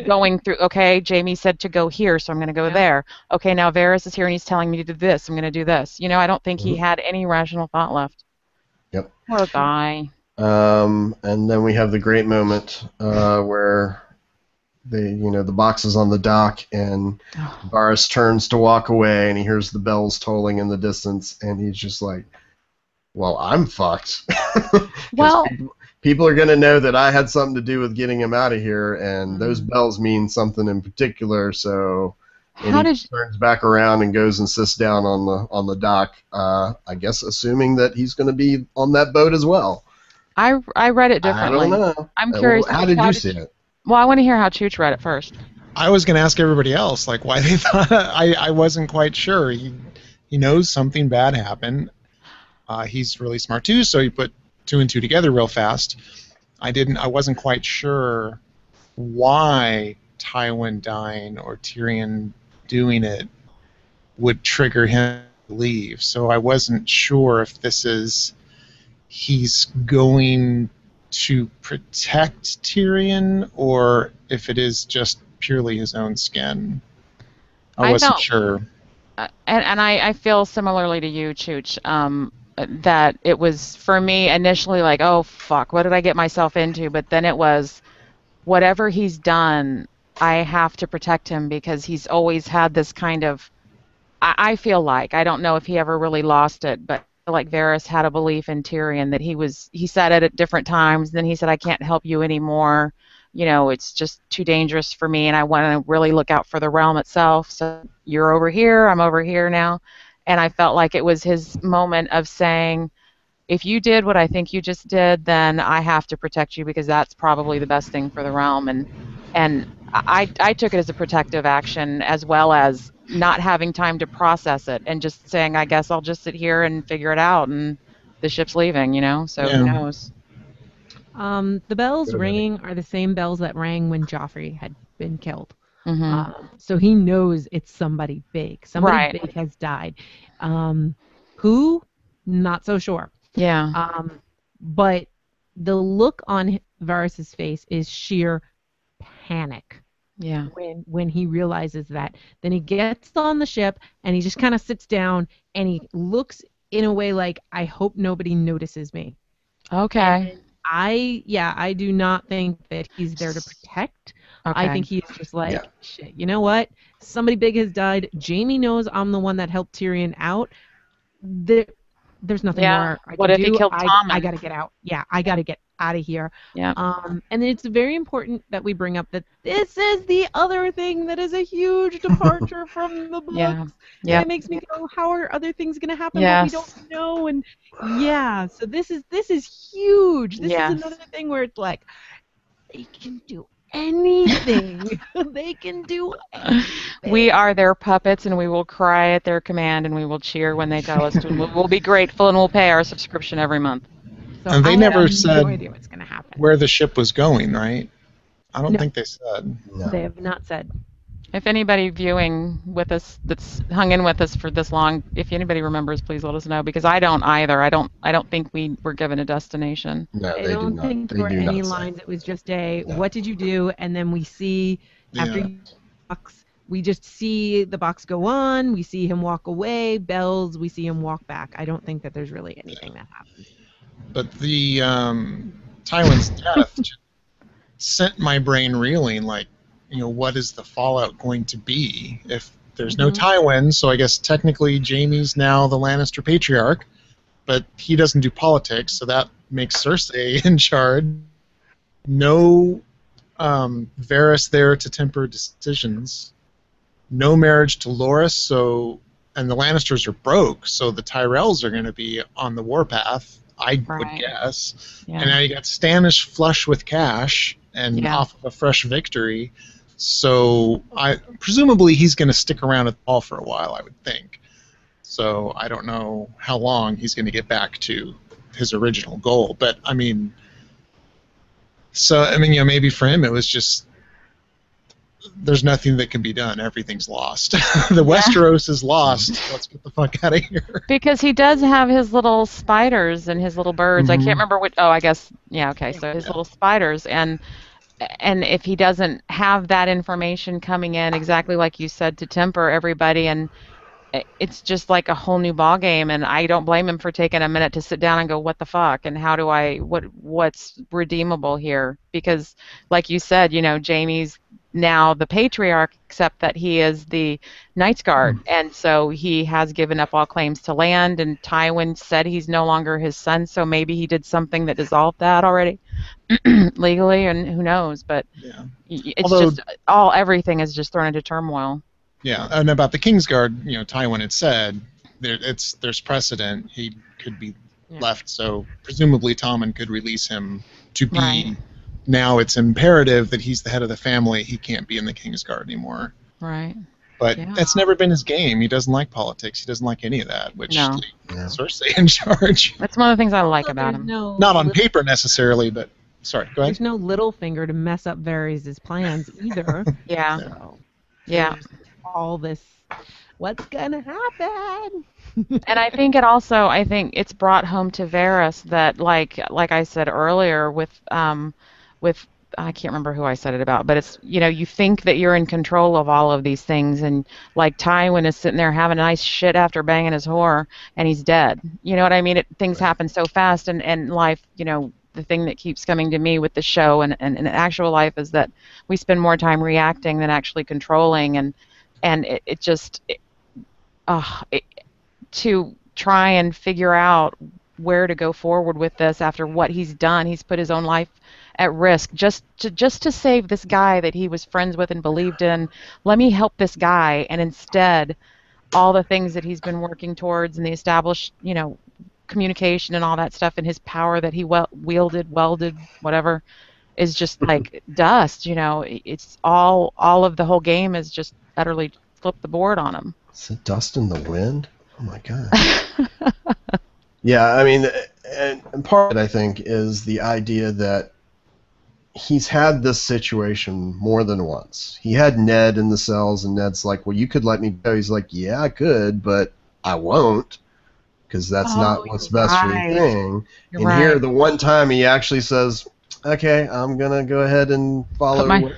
going through, okay, Jamie said to go here, so I'm going to go there. Okay, now Varys is here and he's telling me to do this, I'm going to do this. I don't think he had any rational thought left.
Yep.
Poor guy.
And then we have the great moment where... the box is on the dock, and Varys turns to walk away, and he hears the bells tolling in the distance, and he's just like, "Well, I'm fucked." Well, people are gonna know that I had something to do with getting him out of here, and those bells mean something in particular. So, he turns back around and goes and sits down on the dock. I guess assuming that he's gonna be on that boat as well.
I read it differently.
I don't know.
I'm curious.
How did you see it?
Well, I want to hear how Chooch read it first.
I was going to ask everybody else, like, why they thought I wasn't quite sure. He He knows something bad happened. He's really smart too, so he put two and two together real fast. I wasn't quite sure why Tywin dying or Tyrion doing it would trigger him to leave. So I wasn't sure if he's going to protect Tyrion or if it is just purely his own skin. I wasn't sure.
And I feel similarly to you, Chooch, that it was, for me, initially like, oh, fuck, what did I get myself into? But then it was, whatever he's done, I have to protect him because he's always had this kind of, I feel like, I don't know if he ever really lost it, but I feel like Varys had a belief in Tyrion that he said it at different times, then he said, I can't help you anymore. It's just too dangerous for me, and I want to really look out for the realm itself. So you're over here, I'm over here now. And I felt like it was his moment of saying, if you did what I think you just did, then I have to protect you because that's probably the best thing for the realm. And I took it as a protective action as well as not having time to process it and just saying, I guess I'll just sit here and figure it out, and the ship's leaving, so who knows.
The bells ringing are the same bells that rang when Joffrey had been killed.
Mm-hmm.
So he knows it's somebody big. Somebody big has died. Who? Not so sure.
Yeah.
But the look on Varys's face is sheer panic.
Yeah.
When he realizes that, then he gets on the ship and he just kind of sits down and he looks in a way like, I hope nobody notices me.
Okay.
And I do not think that he's there to protect.
Okay.
I think he's just like, shit, you know what? Somebody big has died. Jaime knows I'm the one that helped Tyrion out. There's nothing more I can do.
What if he killed Tommen?
I got to get out. Yeah, I got to get out of here.
Yeah.
And it's very important that we bring up that this is the other thing that is a huge departure from the books.
Yeah.
And it makes me go, how are other things going to happen that we don't know? And so this is huge. This is another thing where it's like, they can do anything. They can do anything.
We are their puppets, and we will cry at their command, and we will cheer when they tell us to. We'll be grateful, and we'll pay our subscription every month.
So
and they never said
no idea what's gonna happen.
Where the ship was going, right? I don't think they said.
No.
They have not said.
If anybody viewing with us that's hung in with us for this long, if anybody remembers, please let us know, because I don't either. I don't think we were given a destination.
No,
I don't think there were any lines. It was just what did you do? And then we see after you box, we just see the box go on. We see him walk away. Bells. We see him walk back. I don't think that there's really anything that happens.
But the Tywin's death just sent my brain reeling. Like, what is the fallout going to be if there's no Tywin? So I guess technically Jaime's now the Lannister patriarch, but he doesn't do politics, so that makes Cersei in charge. No Varys there to temper decisions. No marriage to Loras, and the Lannisters are broke, so the Tyrells are going to be on the warpath, I would guess.
Yeah.
And now you got Stannis flush with cash and off of a fresh victory. So presumably he's going to stick around at the Hall for a while, I would think. So I don't know how long he's going to get back to his original goal. But maybe for him it was just there's nothing that can be done. Everything's lost. The Westeros is lost. Let's get the fuck out of here.
Because he does have his little spiders and his little birds. I can't remember what. Oh, I guess okay. So his little spiders and if he doesn't have that information coming in exactly like you said to temper everybody, and it's just like a whole new ball game. And I don't blame him for taking a minute to sit down and go, what the fuck, and how do what's redeemable here? Because like you said, Jaime's now the patriarch, except that he is the Night's Guard, and so he has given up all claims to land, and Tywin said he's no longer his son, so maybe he did something that dissolved that already legally, and who knows, but it's everything is just thrown into turmoil.
Yeah, and about the Kingsguard, Tywin had said there's precedent. He could be left, so presumably Tommen could release him to be.
Right.
Now it's imperative that he's the head of the family. He can't be in the Kingsguard anymore.
Right.
But
Yeah.
that's never been his game. He doesn't like politics. He doesn't like any of that, which
No.
leaves
Yeah.
Cersei in charge.
That's one of the things I like
Also,
about
there's
him.
no
Not on
little-
paper necessarily, but sorry, go ahead.
There's no Littlefinger to mess up Varys' plans either.
Yeah.
So
Yeah.
there's all this. What's gonna happen?
And I think it's brought home to Varys that like I said earlier with I can't remember who I said it about, but it's you think that you're in control of all of these things, and like Tywin is sitting there having a nice shit after banging his whore and he's dead. You know what I mean? Things happen so fast, and life, the thing that keeps coming to me with the show and actual life is that we spend more time reacting than actually controlling, and to try and figure out where to go forward with this after what he's done. He's put his own life at risk just to save this guy that he was friends with and believed in. Let me help this guy, and instead all the things that he's been working towards and the established, communication and all that stuff and his power that he welded, whatever, is just like dust. It's all of the whole game is just utterly flipped the board on him.
Is it dust in the wind? Oh my god. Yeah, I mean, and part of it, I think, is the idea that he's had this situation more than once. He had Ned in the cells, and Ned's like, well, you could let me go. He's like, yeah, I could, but I won't, because that's not what's best for the thing.
You're
and
right.
here, the one time he actually says, okay, I'm going to go ahead and follow,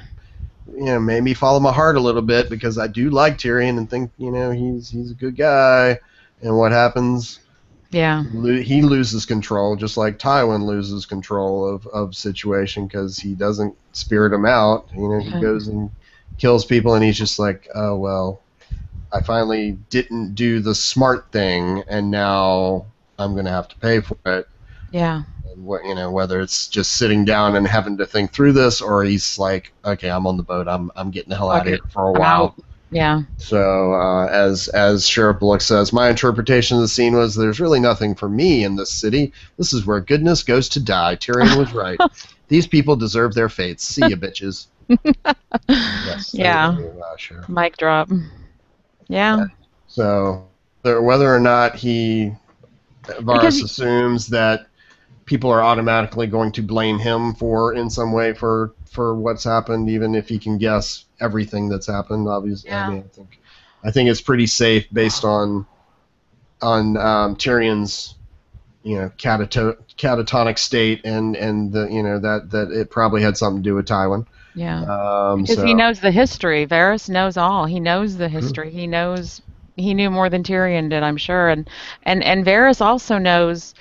maybe follow my heart a little bit, because I do like Tyrion and think, he's a good guy. And what happens?
Yeah.
He loses control, just like Tywin loses control of situation, because he doesn't spirit him out. He goes and kills people, and he's just like, oh, well, I finally didn't do the smart thing, and now I'm going to have to pay for it.
Yeah.
And whether it's just sitting down and having to think through this, or he's like, okay, I'm on the boat. I'm getting the hell out of here for a while.
Out. Yeah.
So, as Sheriff Bullock says, my interpretation of the scene was, there's really nothing for me in this city. This is where goodness goes to die. Tyrion was right. These people deserve their fates. See ya, bitches. Yes.
Yeah.
Sheriff.
Mic drop. Yeah.
So, whether or not Varys assumes that people are automatically going to blame him in some way for what's happened, even if he can guess everything that's happened. Obviously,
Yeah.
I mean, I think it's pretty safe based on Tyrion's catatonic state, and the that it probably had something to do with Tywin.
Yeah. Because he knows the history. Varys knows all. He knows the history. He knew more than Tyrion did, I'm sure. And Varys also knows,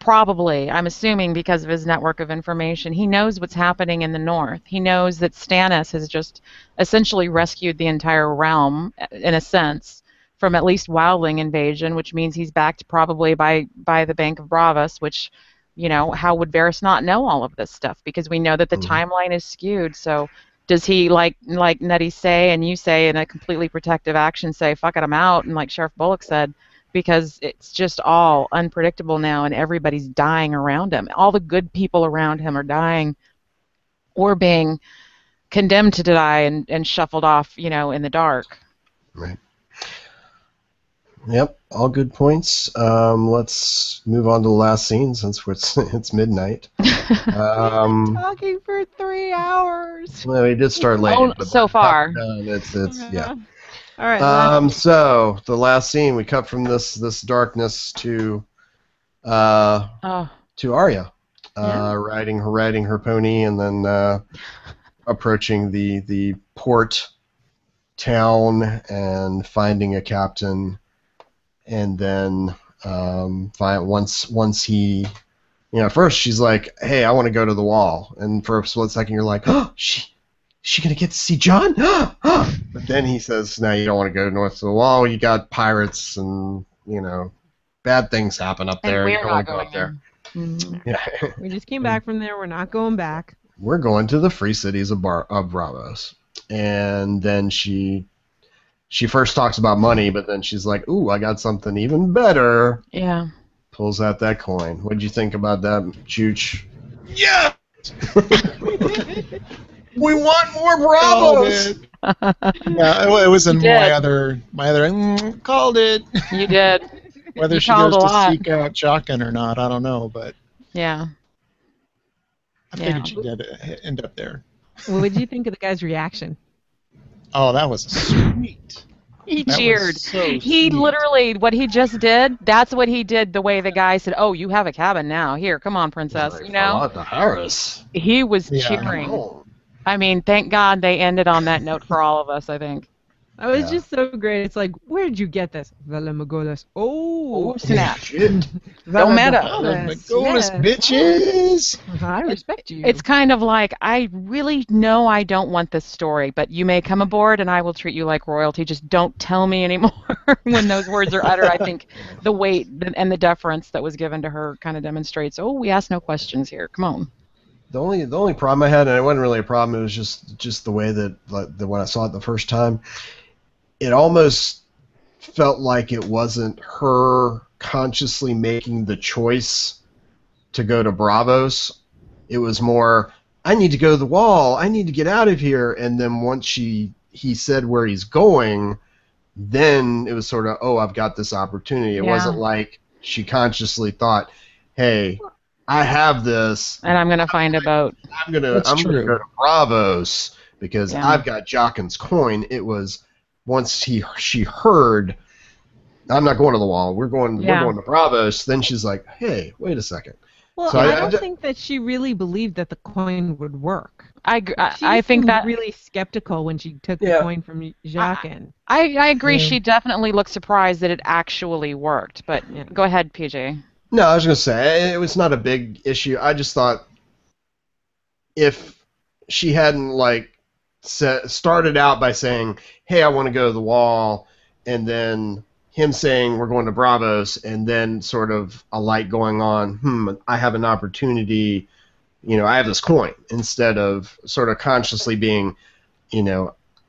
probably, I'm assuming because of his network of information, he knows what's happening in the north. He knows that Stannis has just essentially rescued the entire realm, in a sense, from at least wildling invasion, which means he's backed probably by the Bank of Bravos, which, how would Varys not know all of this stuff? Because we know that the timeline is skewed. So does he, like Nettie say, and you say, in a completely protective action, say, fuck it, I'm out, and like Sheriff Bullock said, because it's just all unpredictable now, and everybody's dying around him. All the good people around him are dying or being condemned to die and shuffled off, in the dark.
Right. Yep, all good points. Let's move on to the last scene, since it's midnight.
Talking for 3 hours.
Well, we did start late.
Oh,
but
so far.
It's yeah.
All right.
So the last scene, we cut from this darkness to Arya, riding her pony, and then approaching the port town and finding a captain, and then once he, first she's like, hey, I want to go to the wall, and for a split second you're like, oh, she gonna get to see Jon? But then he says, no, you don't want to go north of the wall. You got pirates, and bad things happen up there.
And
you
we're
don't want
not
to go up there.
Mm-hmm.
Yeah.
We just came back from there. We're not going back.
We're going to the free cities of Bravos. And then she first talks about money, but then she's like, ooh, I got something even better.
Yeah.
Pulls out that coin. What'd you think about that, Chooch? Yeah! We want more Bravos!
Yeah, it was in
You did.
my other called it.
You did.
Whether
You
she
called
goes
a
to
lot.
seek out Jockin or not, I don't know, but
Yeah.
I
Yeah.
figured she'd end up there.
What did you think of the guy's reaction?
Oh, that was sweet.
He
That
cheered.
was so
He
sweet.
literally, what he just did, that's what he did the way the guy said, oh, you have a cabin now. Here, come on, princess.
Like,
You know?
Fallout Harris.
He was
Yeah.
cheering.
Oh.
I mean, thank God they ended on that note for all of us, I think.
That was
Yeah.
just so great. It's like, where did you get this? Velamagolas. Oh,
Oh, snap.
Shit.
Don't matter.
Golas,
Yeah.
bitches!
I respect you.
It's kind of like, I really know I don't want this story, but you may come aboard and I will treat you like royalty. Just don't tell me anymore when those words are uttered. I think the weight and the deference that was given to her kind of demonstrates, oh, we ask no questions here. Come on.
The only problem I had, and it wasn't really a problem, it was just the way that when I saw it the first time, it almost felt like it wasn't her consciously making the choice to go to Bravos. It was more, I need to go to the wall, I need to get out of here, and then once he said where he's going, then it was sort of, oh, I've got this opportunity. It
Yeah.
wasn't like she consciously thought, hey, I have this,
And I'm going to find a boat.
I'm gonna
That's
go
true.
to Bravos because
Yeah.
I've got Jockin's coin. It was once she heard, I'm not going to the wall. We're going to Bravos. Then she's like, hey, wait a second.
Well,
So
I
I
don't
just-
think that she really believed that the coin would work.
I
She
think
seemed
that
really skeptical when she took
Yeah.
the coin from Jacques.
I agree.
Yeah.
She definitely looked surprised that it actually worked. But
Yeah.
go ahead, PJ.
No, I was gonna say it was not a big issue. I just thought if she hadn't started out by saying, hey, I want to go to the wall, and then him saying we're going to Bravos, and then sort of a light going on, I have an opportunity, I have this coin, instead of sort of consciously being,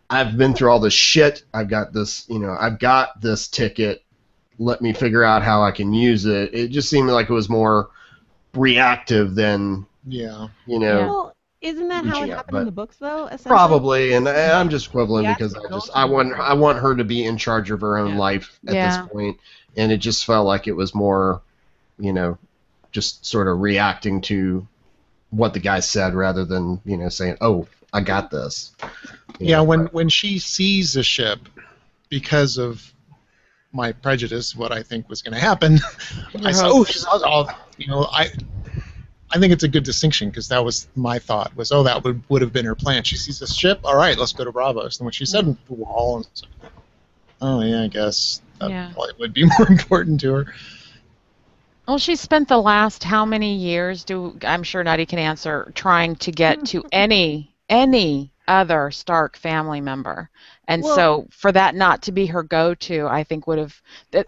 I've been through all this shit, I've got this, I've got this ticket, let me figure out how I can use it. It just seemed like it was more reactive than,
Yeah.
Well, isn't that how it
reaching out,
happened in
but
the books, though? Essentially?
probably, and I'm just quibbling
Yeah,
because
to go to
I
the
want her to be in charge of her own
Yeah.
life at
Yeah.
this point, and it just felt like it was more, just sort of reacting to what the guy said rather than saying, "Oh, I got this."
Yeah, when she sees a ship, because of my prejudice, what I think was going to happen, I said, "Oh, she's all," I think it's a good distinction because that was my thought was, oh, that would have been her plan. She sees this ship, all right, let's go to Bravos. And when she said the wall, and so, oh yeah, I guess that probably would be more important to her.
Well, she spent the last how many years? I'm sure Nutty can answer. Trying to get to any other Stark family member, and
Well-
so for that not to be her go-to, I think would have that.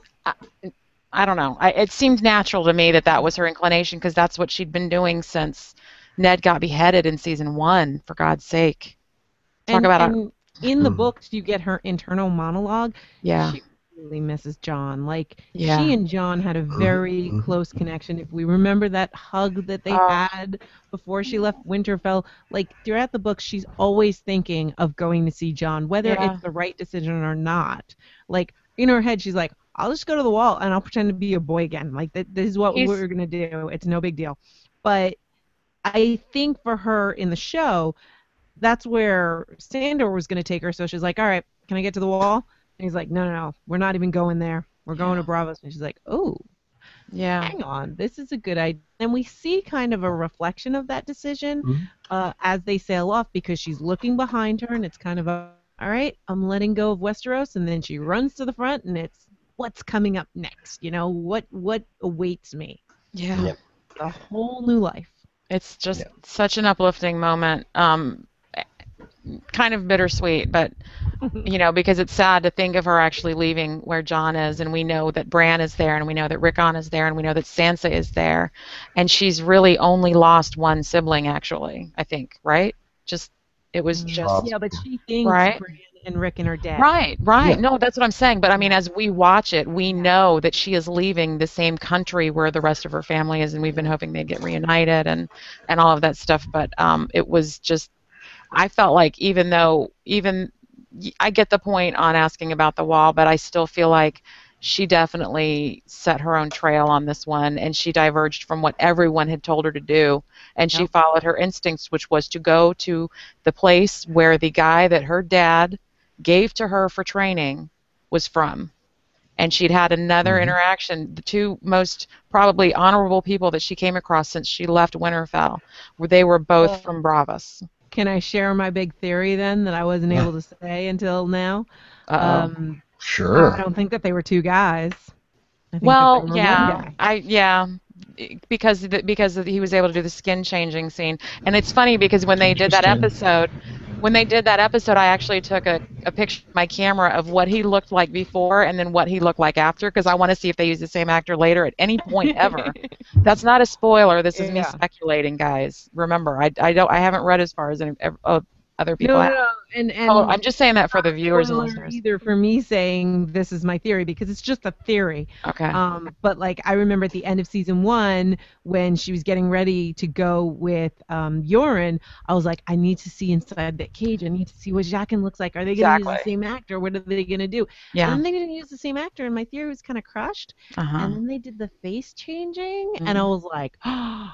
I don't know. It seemed natural to me that was her inclination because that's what she'd been doing since Ned got beheaded in season 1. For God's sake, talk about it.
And in the books, you get her internal monologue.
Yeah.
She really misses John.
Yeah.
She and John had a very close connection. If we remember that hug that they had before she left Winterfell, throughout the books, she's always thinking of going to see John, whether
Yeah.
it's the right decision or not. In her head, she's like, I'll just go to the wall and I'll pretend to be a boy again. This is what we're going to do. It's no big deal. But I think for her in the show, that's where Sandor was going to take her. So she's like, all right, can I get to the wall? And he's like, no, we're not even going there. We're going to Bravos. And she's like, oh,
Yeah.
hang on, this is a good idea. And we see kind of a reflection of that decision as they sail off because she's looking behind her and it's kind of all right, I'm letting go of Westeros. And then she runs to the front and it's what's coming up next. What awaits me?
Yeah.
Yep.
A whole new life.
It's just such an uplifting moment. Kind of bittersweet, but because it's sad to think of her actually leaving where John is, and we know that Bran is there, and we know that Rickon is there, and we know that Sansa is there, and she's really only lost one sibling, actually. I think, right? It was just
Yeah, but she thinks
Right.
Bran and Rickon are dead.
right.
Yeah.
No, that's what I'm saying. But I mean, as we watch it, we know that she is leaving the same country where the rest of her family is, and we've been hoping they'd get reunited and all of that stuff. But it was just. I felt like even I get the point on asking about the wall, but I still feel like she definitely set her own trail on this one, and she diverged from what everyone had told her to do, and she
Yep.
followed her instincts, which was to go to the place where the guy that her dad gave to her for training was from. And she'd had another interaction. The two most probably honorable people that she came across since she left Winterfell, where they were both from Bravos.
Can I share my big theory then that I wasn't able to say until now?
Uh-oh.
Sure.
I don't think that they were two guys. I think that
Well,
they were
yeah,
one guy.
because he was able to do the skin changing scene, and it's funny because when they did that
Interesting.
episode, I actually took a picture of my camera of what he looked like before and then what he looked like after, because I want to see if they use the same actor later at any point ever. That's not a spoiler. This is me
Yeah.
speculating, guys. Remember, I haven't read as far as other people have.
No, and
Oh, I'm just saying that for the viewers and
spoiler
listeners.
either for me saying this is my theory because it's just a theory.
Okay.
But like I remember at the end of season 1 when she was getting ready to go with Yoren, I was like, I need to see inside that cage. I need to see what Jaqen looks like. Are they going to use the same actor? What are they going to do?
Yeah.
And then they didn't use the same actor, and my theory was kind of crushed.
Uh-huh.
And then they did the face changing, and I was like, oh,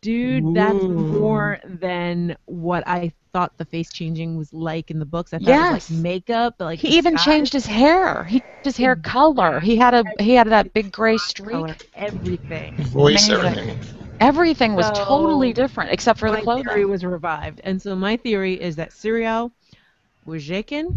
dude, that's more than what I thought the face changing was like in the books. I thought it was like makeup, but like
he even changed his hair. He changed his hair color. He had that big gray streak.
color, everything.
Voice,
Amazing.
everything.
Everything was
So,
totally different except for the
My theory
clothing.
was revived, and so my theory is that Siriel was Jaqen,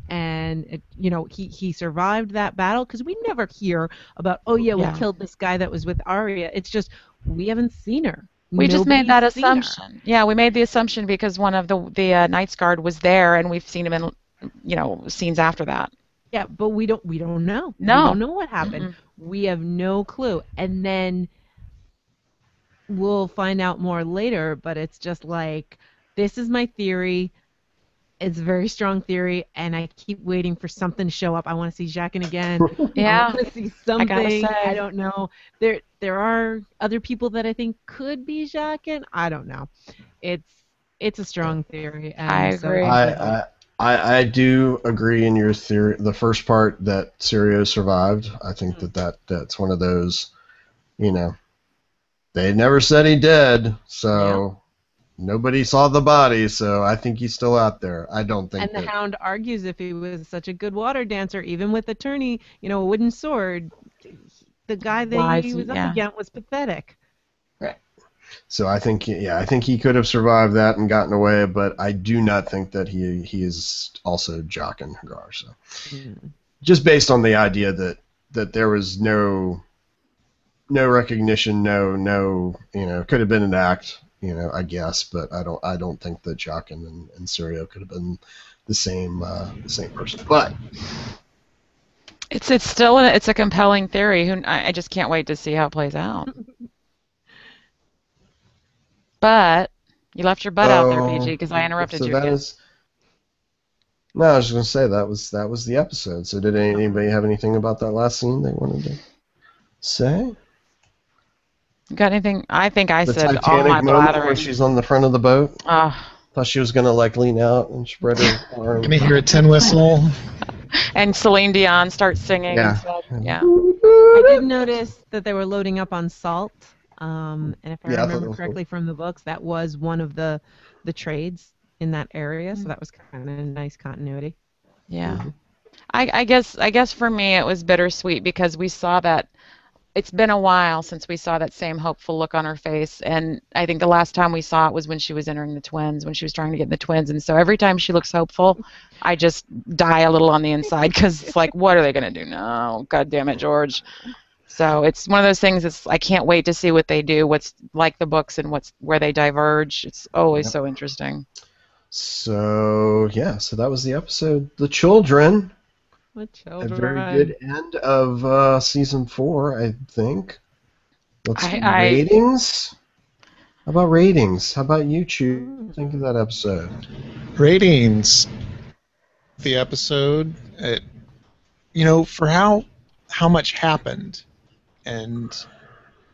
and he survived that battle because we never hear about we killed this guy that was with Arya. It's just we haven't seen her.
We just made that
Nobody's seen her.
assumption. Yeah, we made the assumption because one of the Knights Guard was there, and we've seen him in scenes after that.
Yeah, but we don't know.
No.
We don't know what happened. We have no clue. And then we'll find out more later, but it's just like, this is my theory. It's a very strong theory, and I keep waiting for something to show up. I want to see Jaqen again.
Yeah.
I want to see
I gotta
something.
say.
I don't know. There are other people that I think could be Jaqen. I don't know. It's a strong theory. And
I agree.
I do agree in your theory. The first part that Sirio survived, I think that's one of those, they never said he did, so nobody saw the body, so I think he's still out there. I don't think.
And the Hound argues if he was such a good water dancer, even with a tourney, a wooden sword, the guy that he was up against was pathetic.
Right. So I think he could have survived that and gotten away, but I do not think that he is also Jaqen Hagar. So just based on the idea that there was no recognition, no, could have been an act, I guess, but I don't think that Jaqen and Sirio could have been the same person. But
it's still a compelling theory. I just can't wait to see how it plays out. But you left your butt out there, PG, because I interrupted you again.
No, I was just going to say that was the episode. So did anybody have anything about that last scene they wanted to say?
You got anything? I think I said
Titanic
all my
moment
blathering.
when she's on the front of the boat. Thought she was going to lean out and spread her arms.
Can you hear a tin whistle?
And Celine Dion starts singing.
Yeah.
Yeah.
I did notice that they were loading up on salt. And if I remember correctly from the books, that was one of the trades in that area, so that was kind of a nice continuity.
Yeah. I guess for me it was bittersweet because we saw that it's been a while since we saw that same hopeful look on her face, and I think the last time we saw it was when she was entering the twins, when she was trying to get in the twins, and so every time she looks hopeful, I just die a little on the inside because it's like, what are they going to do now? God damn it, George. So it's one of those things. I can't wait to see what they do, what's like the books and where they diverge. It's always so interesting.
So so that was the episode. The Children.
The Children.
A very good end of season 4, I think. Ratings. How about ratings? How about you, Chu? Think of that episode.
Ratings. The episode. For how much happened. And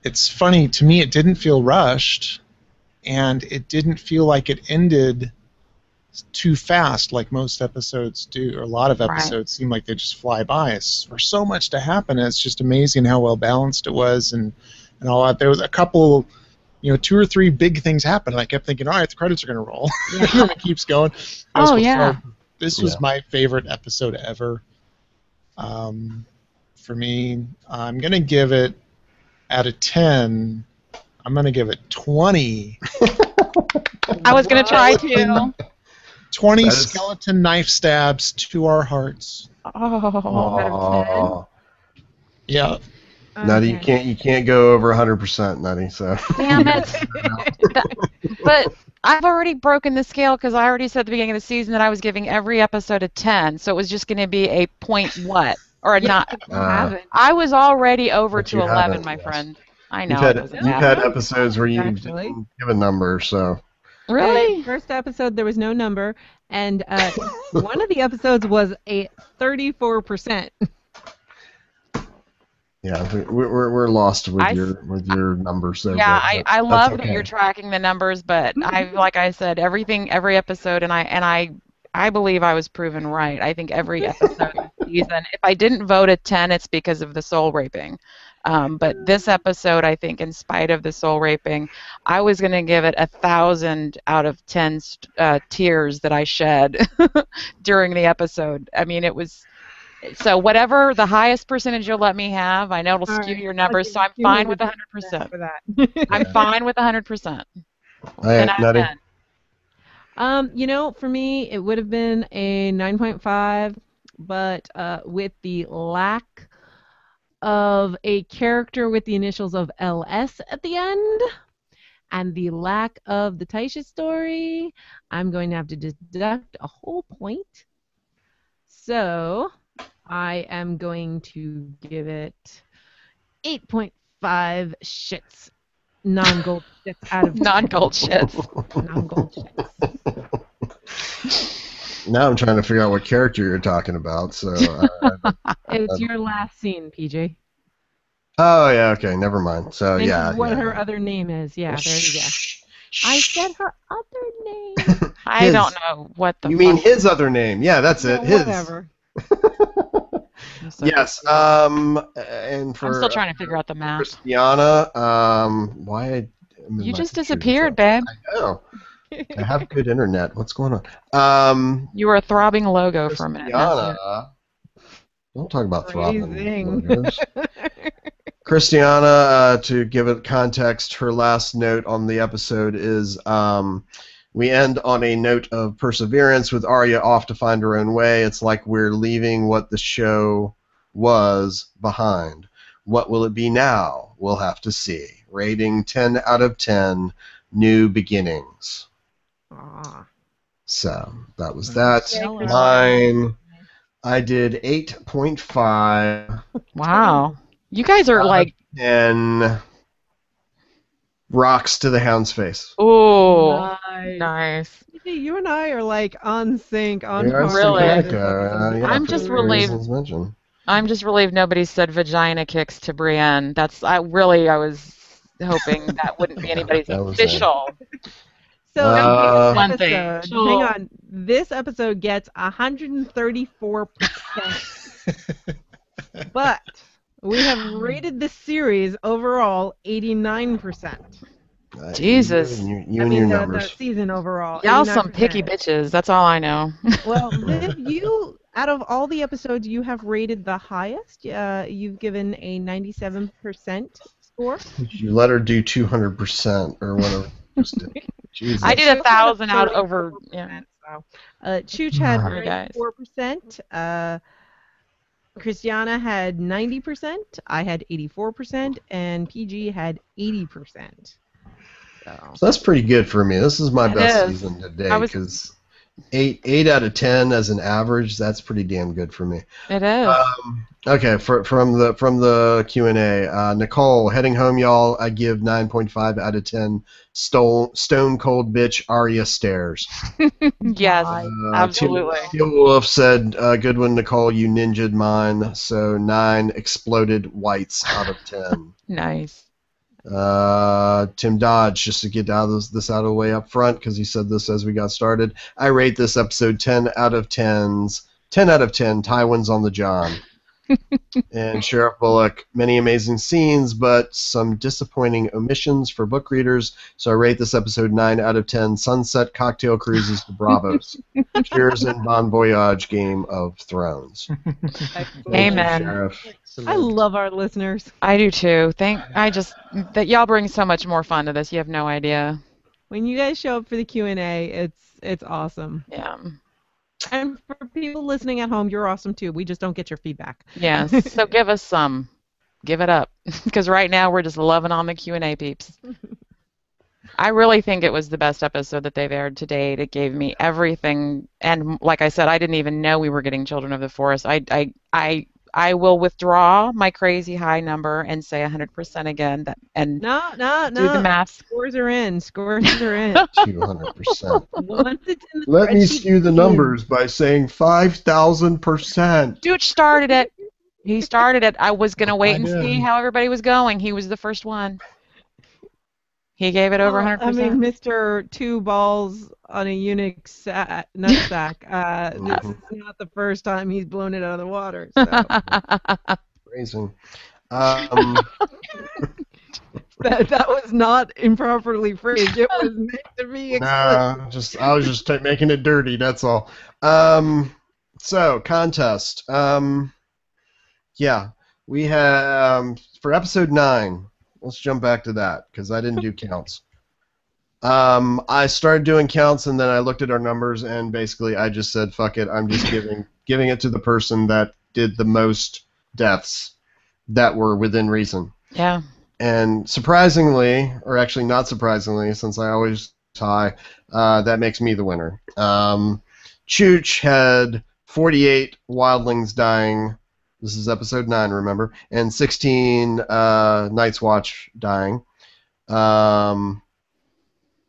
it's funny, to me it didn't feel rushed, and it didn't feel like it ended too fast, like most episodes do, or a lot of episodes seem like they just fly by. There's so much to happen. And it's just amazing how well balanced it was, and all that. There was a couple, 2 or 3 big things happened, and I kept thinking, all right, the credits are going to roll. And it keeps going. This was my favorite episode ever. For me, I'm going to give it, out of 10, I'm going to give it 20.
I was going to try to.
20 skeleton knife stabs to our hearts.
Oh,
yeah.
Nutty, you can't go over 100%, Nutty. So.
Damn it! But I've already broken the scale because I already said at the beginning of the season that I was giving every episode a 10, so it was just going to be a point what or a not. I was already over to 11, my friend. I know.
You've had episodes where you didn't give a number, so.
Really?
First episode, there was no number, and one of the episodes was a 34%.
Yeah, we're lost with your numbers there.
Yeah, I love that you're tracking the numbers, but like I said, every episode, and I believe I was proven right. I think every episode of the season, if I didn't vote a 10, it's because of the soul raping. But this episode, I think, in spite of the soul raping, I was going to give it 1,000 out of 10 tears that I shed during the episode. I mean, it was. So whatever the highest percentage you'll let me have, I know it'll skew your numbers, so I'm fine with 100%.
For that.
I'm fine with 100%.
Nutty?
For me, it would have been a 9.5, but with the lack of a character with the initials of LS at the end, and the lack of the Taisha story, I'm going to have to deduct a whole point. So I am going to give it 8.5 shits. Non-gold shits out of 10.
Non-gold shits.
Non-gold shits.
Now I'm trying to figure out what character you're talking about. So
it's your last scene, PJ.
Oh yeah, okay, never mind. So
Think
yeah.
of what her other name is? Yeah, there you go. I said her other name.
I don't know what the.
You mean his other name? Yeah, that's it. His.
Whatever.
Yes. And for
I'm still trying to figure out the math.
Christiana, why?
You just disappeared, babe.
I know. I have good internet. What's going on?
You were a throbbing logo for a minute.
Christiana. Don't talk about throbbing logos. Christiana, to give it context, her last note on the episode is we end on a note of perseverance with Arya off to find her own way. It's like we're leaving what the show was behind. What will it be now? We'll have to see. Rating 10 out of 10, new beginnings. So that was that. Mine, I did 8.5.
Wow. You guys are like...
10 rocks to the hound's face.
Oh, nice.
You and I are like on sync, on
par. Really?
I'm
just relieved. I'm just relieved nobody said vagina kicks to Brienne. I was hoping that wouldn't be anybody's official.
So one thing. Hang on. This episode gets 134%. But we have rated this series overall 89%.
Jesus.
You and your numbers.
The season overall.
Y'all some picky bitches. That's all I know.
Well, Liv, you, out of all the episodes you have rated the highest, you've given a 97% score.
You let her do 200% or whatever. Jesus.
I did 1,000 out over. Yeah.
So, Chooch had 94%. Christiana had 90%. I had 84%, and PG had 80%. So
that's pretty good for me. This is my best season to date because 8 out of 10 as an average. That's pretty damn good for me.
It is.
Okay, from the Q&A, Nicole, heading home, y'all. I give 9.5 out of 10. Stone cold bitch Arya stairs.
Yes, absolutely.
Teal Wolf said, "Good one, Nicole. You ninja'd mine." So 9 exploded whites out of 10.
Nice.
Tim Dodge, just to get this out of the way up front, because he said this as we got started. I rate this episode 10 out of 10 Tywin's on the John. And Sheriff Bullock, many amazing scenes, but some disappointing omissions for book readers. So I rate this episode 9 out of 10 sunset cocktail cruises to Bravos. Cheers and bon voyage, Game of Thrones.
Amen.
Sheriff.
I love our listeners.
I do too. That y'all bring so much more fun to this. You have no idea.
When you guys show up for the Q&A, it's awesome.
Yeah.
And for people listening at home, you're awesome too. We just don't get your feedback.
Yes. So give us some. Give it up. Because right now we're just loving on the Q&A peeps. I really think it was the best episode that they've aired to date. It gave me everything. And like I said, I didn't even know we were getting Children of the Forest. I will withdraw my crazy high number and say 100% again.
No.
Do the math.
Scores are in.
200%.
Once it's in the
Let me
spreadsheet,
skew the numbers by saying 5,000%.
Dude started it. He started it. I was going to wait and
did.
see how everybody was going. He was the first one. He gave it over 100%.
I mean, Mr. Two Balls on a eunuch nutsack. This is not the first time he's blown it out of the water. So.
Phrasing.
That was not improperly phrased. It was meant to be explicit.
I was just making it dirty. That's all. So contest. Yeah, we have for episode 9. Let's jump back to that because I didn't do counts. I started doing counts and then I looked at our numbers and basically I just said, fuck it, I'm just giving it to the person that did the most deaths that were within reason.
Yeah.
And surprisingly, or actually not surprisingly, since I always tie, that makes me the winner. Chooch had 48 wildlings dying. This is episode 9, remember? And 16 Night's Watch dying.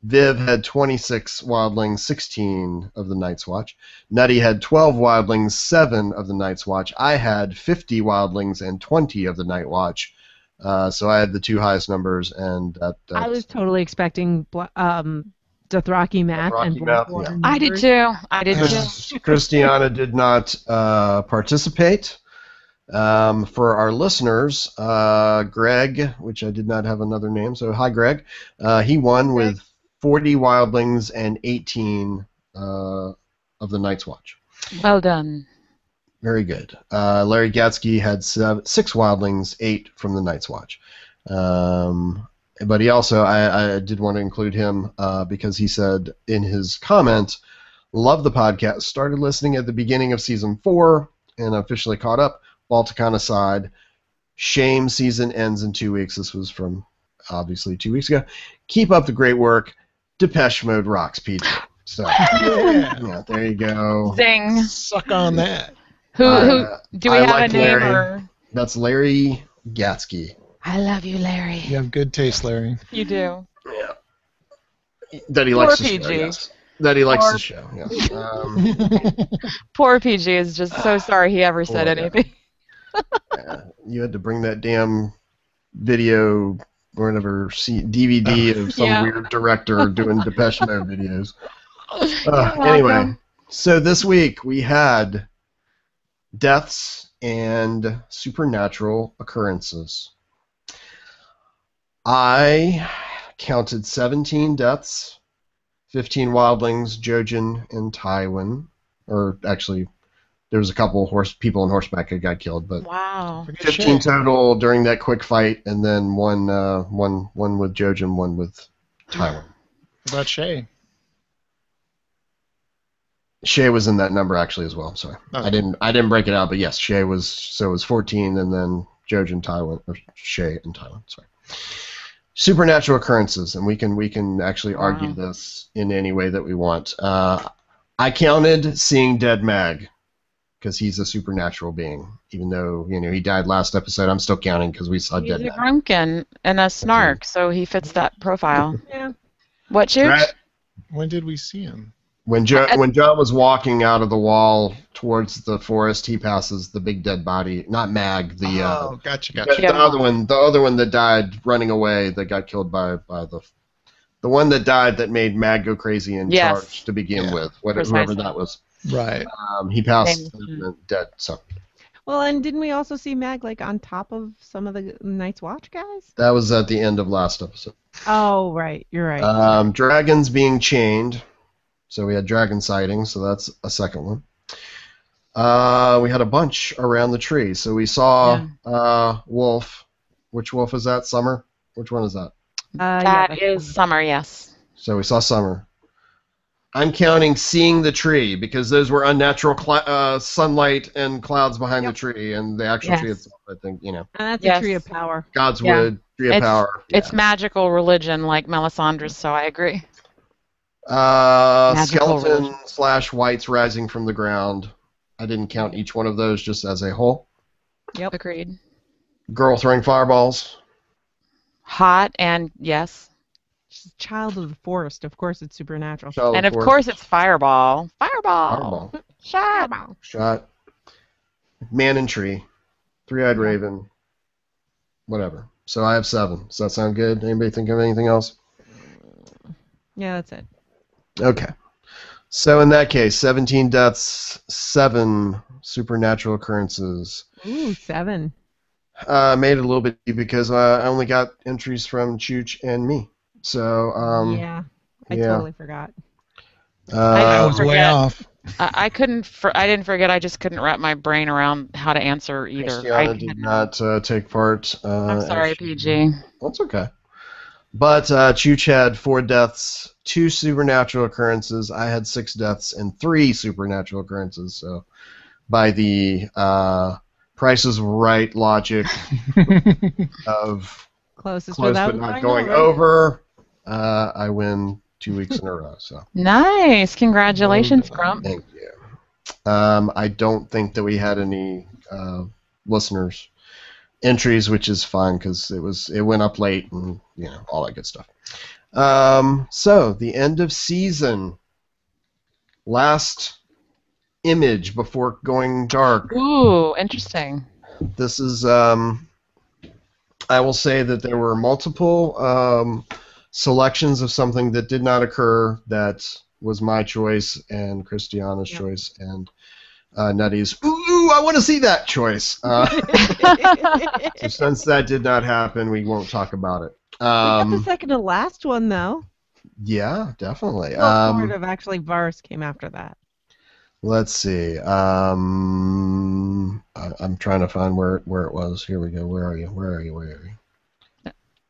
Viv had 26 wildlings, 16 of the Night's Watch. Nutty had 12 wildlings, 7 of the Night's Watch. I had 50 wildlings and 20 of the Night Watch. So I had the 2 highest numbers, and
I was totally expecting Dothraki Math and Blackwater.
yeah.
I did too.
Christiana did not participate. For our listeners, Greg, which I did not have another name, so hi Greg, he won with 40 wildlings and 18 of the Night's Watch.
Well done.
Very good. Larry Gatsky had 6 wildlings, 8 from the Night's Watch. But he also, I did want to include him because he said in his comment, love the podcast, started listening at the beginning of season 4 and officially caught up. Balticon aside, shame season ends in 2 weeks. This was from, obviously, 2 weeks ago. Keep up the great work. Depeche Mode rocks, PJ. So, yeah, there you go.
Zing.
Suck on that.
Who do we have
like
a name?
Larry.
Or?
That's Larry Gatsky.
I love you, Larry.
You have good taste, Larry.
You do.
Yeah. That he likes the
PG.
show, yes. That he likes the show, yeah.
Poor PG is just so sorry he ever said anything.
You had to bring that damn video or whatever DVD of some weird director doing Depeche Mode videos. Anyway, so this week we had deaths and supernatural occurrences. I counted 17 deaths, 15 wildlings, Jojen, and Tywin. Or actually, there was a couple people on horseback that got killed, but
Wow.
15 total during that quick fight, and then one with Jojen, one with Tywin.
What about Shay?
Shay was in that number actually as well. Sorry,
Oh.
I didn't break it out, but yes, Shay was. So it was 14, and then Jojen, Tywin, or Shay and Tywin. Sorry. Supernatural occurrences, and we can actually argue this in any way that we want. I counted seeing Dead Mag because he's a supernatural being, even though he died last episode. I'm still counting because we saw
He's
Dead
a
Mag.
Grunkin and a Snark, so he fits that profile.
Yeah.
What, Chooch?
Right.
When did we see him?
When John was walking out of the wall towards the forest, he passes the big dead body. Not Mag,
Gotcha.
the other one that died running away, that got killed by the one that died that made Mag go crazy and charge to begin with. Whoever that was.
Right.
He passed dead. So.
Well, and didn't we also see Mag like on top of some of the Night's Watch guys?
That was at the end of last episode.
Oh, right. You're right.
Dragons being chained. So we had dragon sightings, so that's a second one. We had a bunch around the tree. So we saw wolf. Which wolf is that? Summer? Which one is that?
That is Summer, yes.
So we saw Summer. I'm counting seeing the tree because those were unnatural sunlight and clouds behind the tree, and the actual tree itself, I think,
And that's a tree of power.
God's wood, tree of power.
It's magical religion like Melisandre's, so I agree.
Skeleton / whites rising from the ground. I didn't count each one of those, just as a whole.
Yep. Agreed.
Girl throwing fireballs.
Hot and yes.
She's a child of the forest. Of course it's supernatural.
And of course it's fireball. Fireball.
Shot. Man in tree. Three-eyed raven. Whatever. So I have 7. Does that sound good? Anybody think of anything else?
Yeah, that's it.
Okay. So in that case, 17 deaths, 7 supernatural occurrences.
Ooh, 7.
Made it a little bit because I only got entries from Chooch and me. So
I totally forgot.
I was way off.
I didn't forget. I just couldn't wrap my brain around how to answer either.
Christiana did not take part.
I'm sorry, PG.
That's okay. But Chooch had 4 deaths, 2 supernatural occurrences. I had 6 deaths and 3 supernatural occurrences. So by the Price is Right logic of
closest
close but not going over, I win 2 weeks in a row. So
nice, congratulations, Grump.
Thank you. I don't think that we had any listeners entries, which is fine because it went up late and all that good stuff. So the end of season, last image before going dark.
Ooh, interesting.
This is I will say that there were multiple selections of something that did not occur that was my choice and Christiana's choice and Nutty's, ooh, I want to see that choice. So since that did not happen, we won't talk about it.
We got the second to last one, though.
Yeah, definitely.
Well, sort of. Actually, Varus came after that.
Let's see. I'm trying to find where it was. Here we go. Where are you?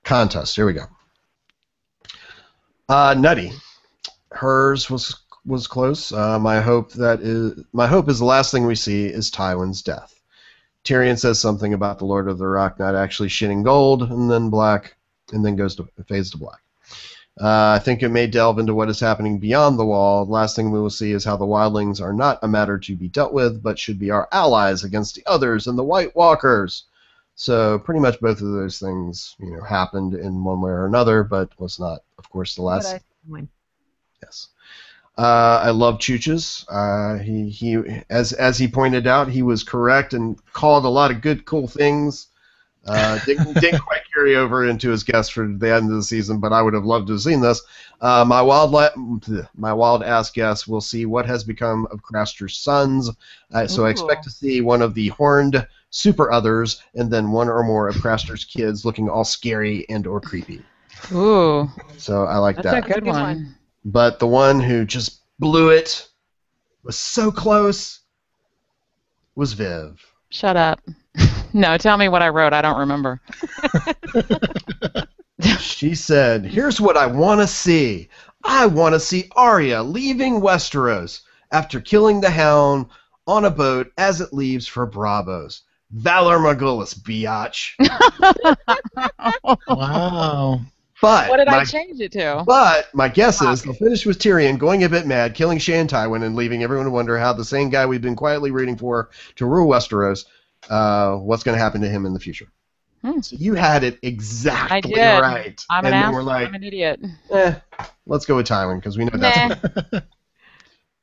Contest. Here we go. Nutty. Hers was close. My hope is the last thing we see is Tywin's death. Tyrion says something about the Lord of the Rock not actually shitting gold and then black, and then fades to black. I think it may delve into what is happening beyond the wall. The last thing we will see is how the wildlings are not a matter to be dealt with, but should be our allies against the others and the White Walkers. So pretty much both of those things, happened in one way or another, but was not, of course, the last. Yes. I love Chooch's. He as he pointed out, he was correct and called a lot of good, cool things. Didn't quite carry over into his guess for the end of the season, but I would have loved to have seen this. My wild ass guess, we'll see what has become of Craster's sons. So I expect to see one of the horned super others, and then one or more of Craster's kids looking all scary and or creepy.
Ooh.
So I like that.
That's a good one.
But the one who just blew it, was so close, was Viv.
Shut up. No, tell me what I wrote. I don't remember.
She said, here's what I want to see. I want to see Arya leaving Westeros after killing the Hound on a boat as it leaves for Braavos. Valor Morgulis, biatch.
Wow.
But
what did I change it to?
But my guess is they'll finish with Tyrion going a bit mad, killing Shay and Tywin, and leaving everyone to wonder how the same guy we've been quietly rooting for to rule Westeros, what's going to happen to him in the future. So you had it exactly right.
I'm an idiot.
Let's go with Tywin because we know that's.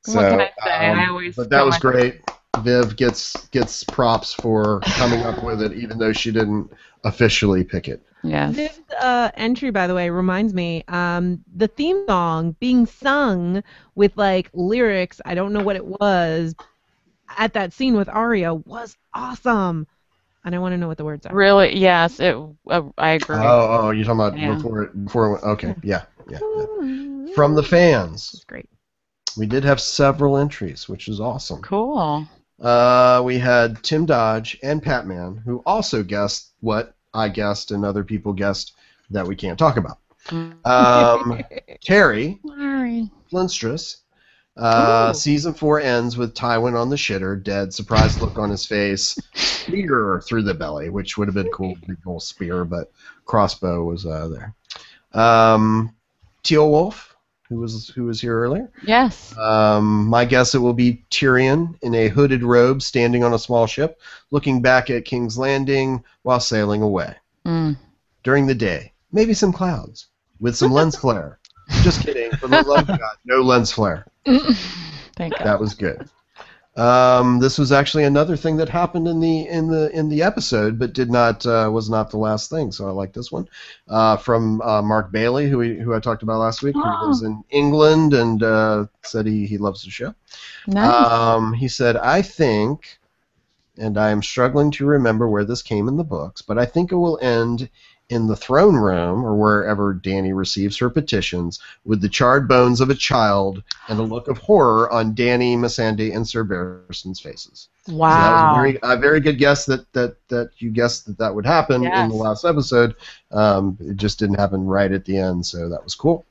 What can
So,
I say? I always
but that
tell
was
my
great. Viv gets props for coming up with it, even though she didn't officially pick it.
yes.
This entry, by the way, reminds me, the theme song being sung with like lyrics, I don't know what it was, at that scene with Arya was awesome. And I want to know what the words are.
Really, yes. I agree.
Oh, you're talking about
Yeah.
before it went. Okay, yeah.
It's
From the fans,
great.
we did have several entries, which is awesome.
Cool.
We had Tim Dodge and Patman, who also guessed what I guessed and other people guessed that we can't talk about. Terry
Sorry.
Flintstress.
Ooh.
Season 4 ends with Tywin on the shitter, dead, surprised look on his face, spear through the belly, which would have been cool, big old spear, but crossbow was there. Teal Wolf, who was here earlier.
Yes.
My guess it will be Tyrion in a hooded robe, standing on a small ship, looking back at King's Landing while sailing away. During the day, maybe some clouds with some lens flare. Just kidding. For the love of God, no lens flare.
Thank God.
That was good. This was actually another thing that happened in the episode, but was not the last thing. So I like this one from Mark Bailey, who I talked about last week, who lives in England and said he loves the show.
Nice.
He said, I think, and I am struggling to remember where this came in the books, but I think it will end in the throne room or wherever Dany receives her petitions with the charred bones of a child and a look of horror on Dany, Melisandre, and Sir Barristan's faces.
Wow.
So that was a very good guess that you guessed that would happen in the last episode. It just didn't happen right at the end, so that was cool.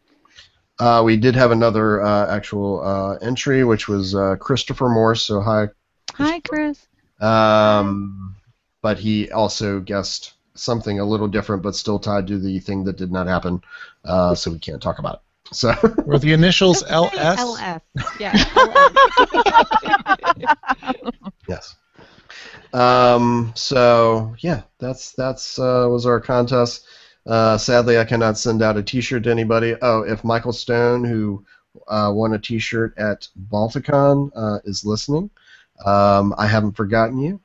We did have another actual entry, which was Christopher Morse. So hi.
Hi, Chris.
But he also guessed something a little different, but still tied to the thing that did not happen, so we can't talk about it. So
were the initials LS?
LS. Yeah.
Yes. So yeah, that's was our contest. Sadly, I cannot send out a T-shirt to anybody. Oh, if Michael Stone, who won a T-shirt at Balticon, is listening, I haven't forgotten you.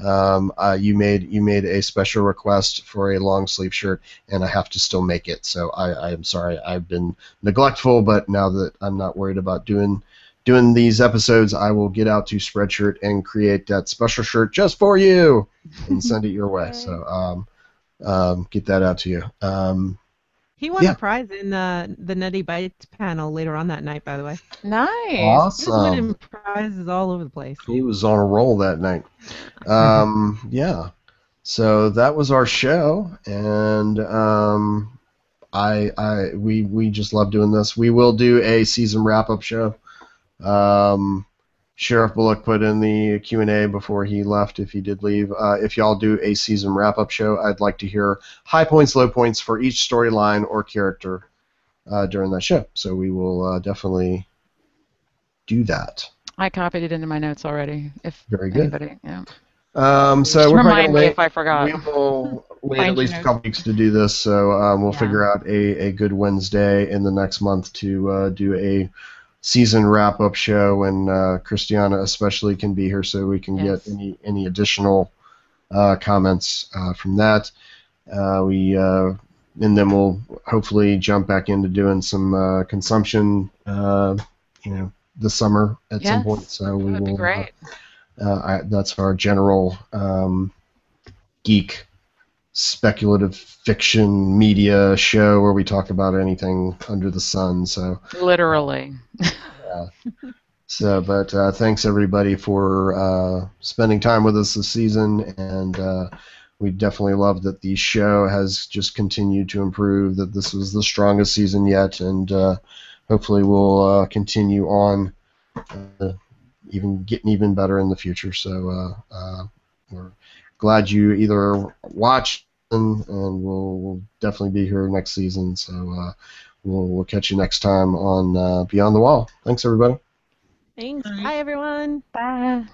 You made a special request for a long sleeve shirt, and I have to still make it. So I am sorry. I've been neglectful, but now that I'm not worried about doing these episodes, I will get out to Spreadshirt and create that special shirt just for you and send it your way. So get that out to you.
He won a prize in the Nutty Bites panel later on that night, by the way.
Nice.
Awesome.
He was winning prizes all over the place.
He was on a roll that night. Yeah. So that was our show, and we just love doing this. We will do a season wrap-up show. Sheriff Bullock put in the Q&A before he left, if he did leave. If y'all do a season wrap-up show, I'd like to hear high points, low points for each storyline or character during that show. So we will definitely do that.
I copied it into my notes already. If
Very good.
Anybody, yeah.
So we're
remind me
wait.
if I forgot.
We will wait
Find
at least
your
a couple weeks to do this. So we'll
Yeah.
figure out a good Wednesday in the next month to do a season wrap-up show, and Christiana especially can be here so we can
Yes.
get any additional comments from that. And then we'll hopefully jump back into doing some consumption, this summer at some point. So we
That'd be
will.
great.
That's our general geek speculative fiction media show where we talk about anything under the sun. So
Literally.
but thanks everybody for spending time with us this season, and we definitely love that the show has just continued to improve, that this was the strongest season yet, and hopefully we'll continue on getting even better in the future. So we're glad you either watched and we'll definitely be here next season. So we'll catch you next time on Beyond the Wall. Thanks everybody.
Thanks. Bye, everyone.
Bye.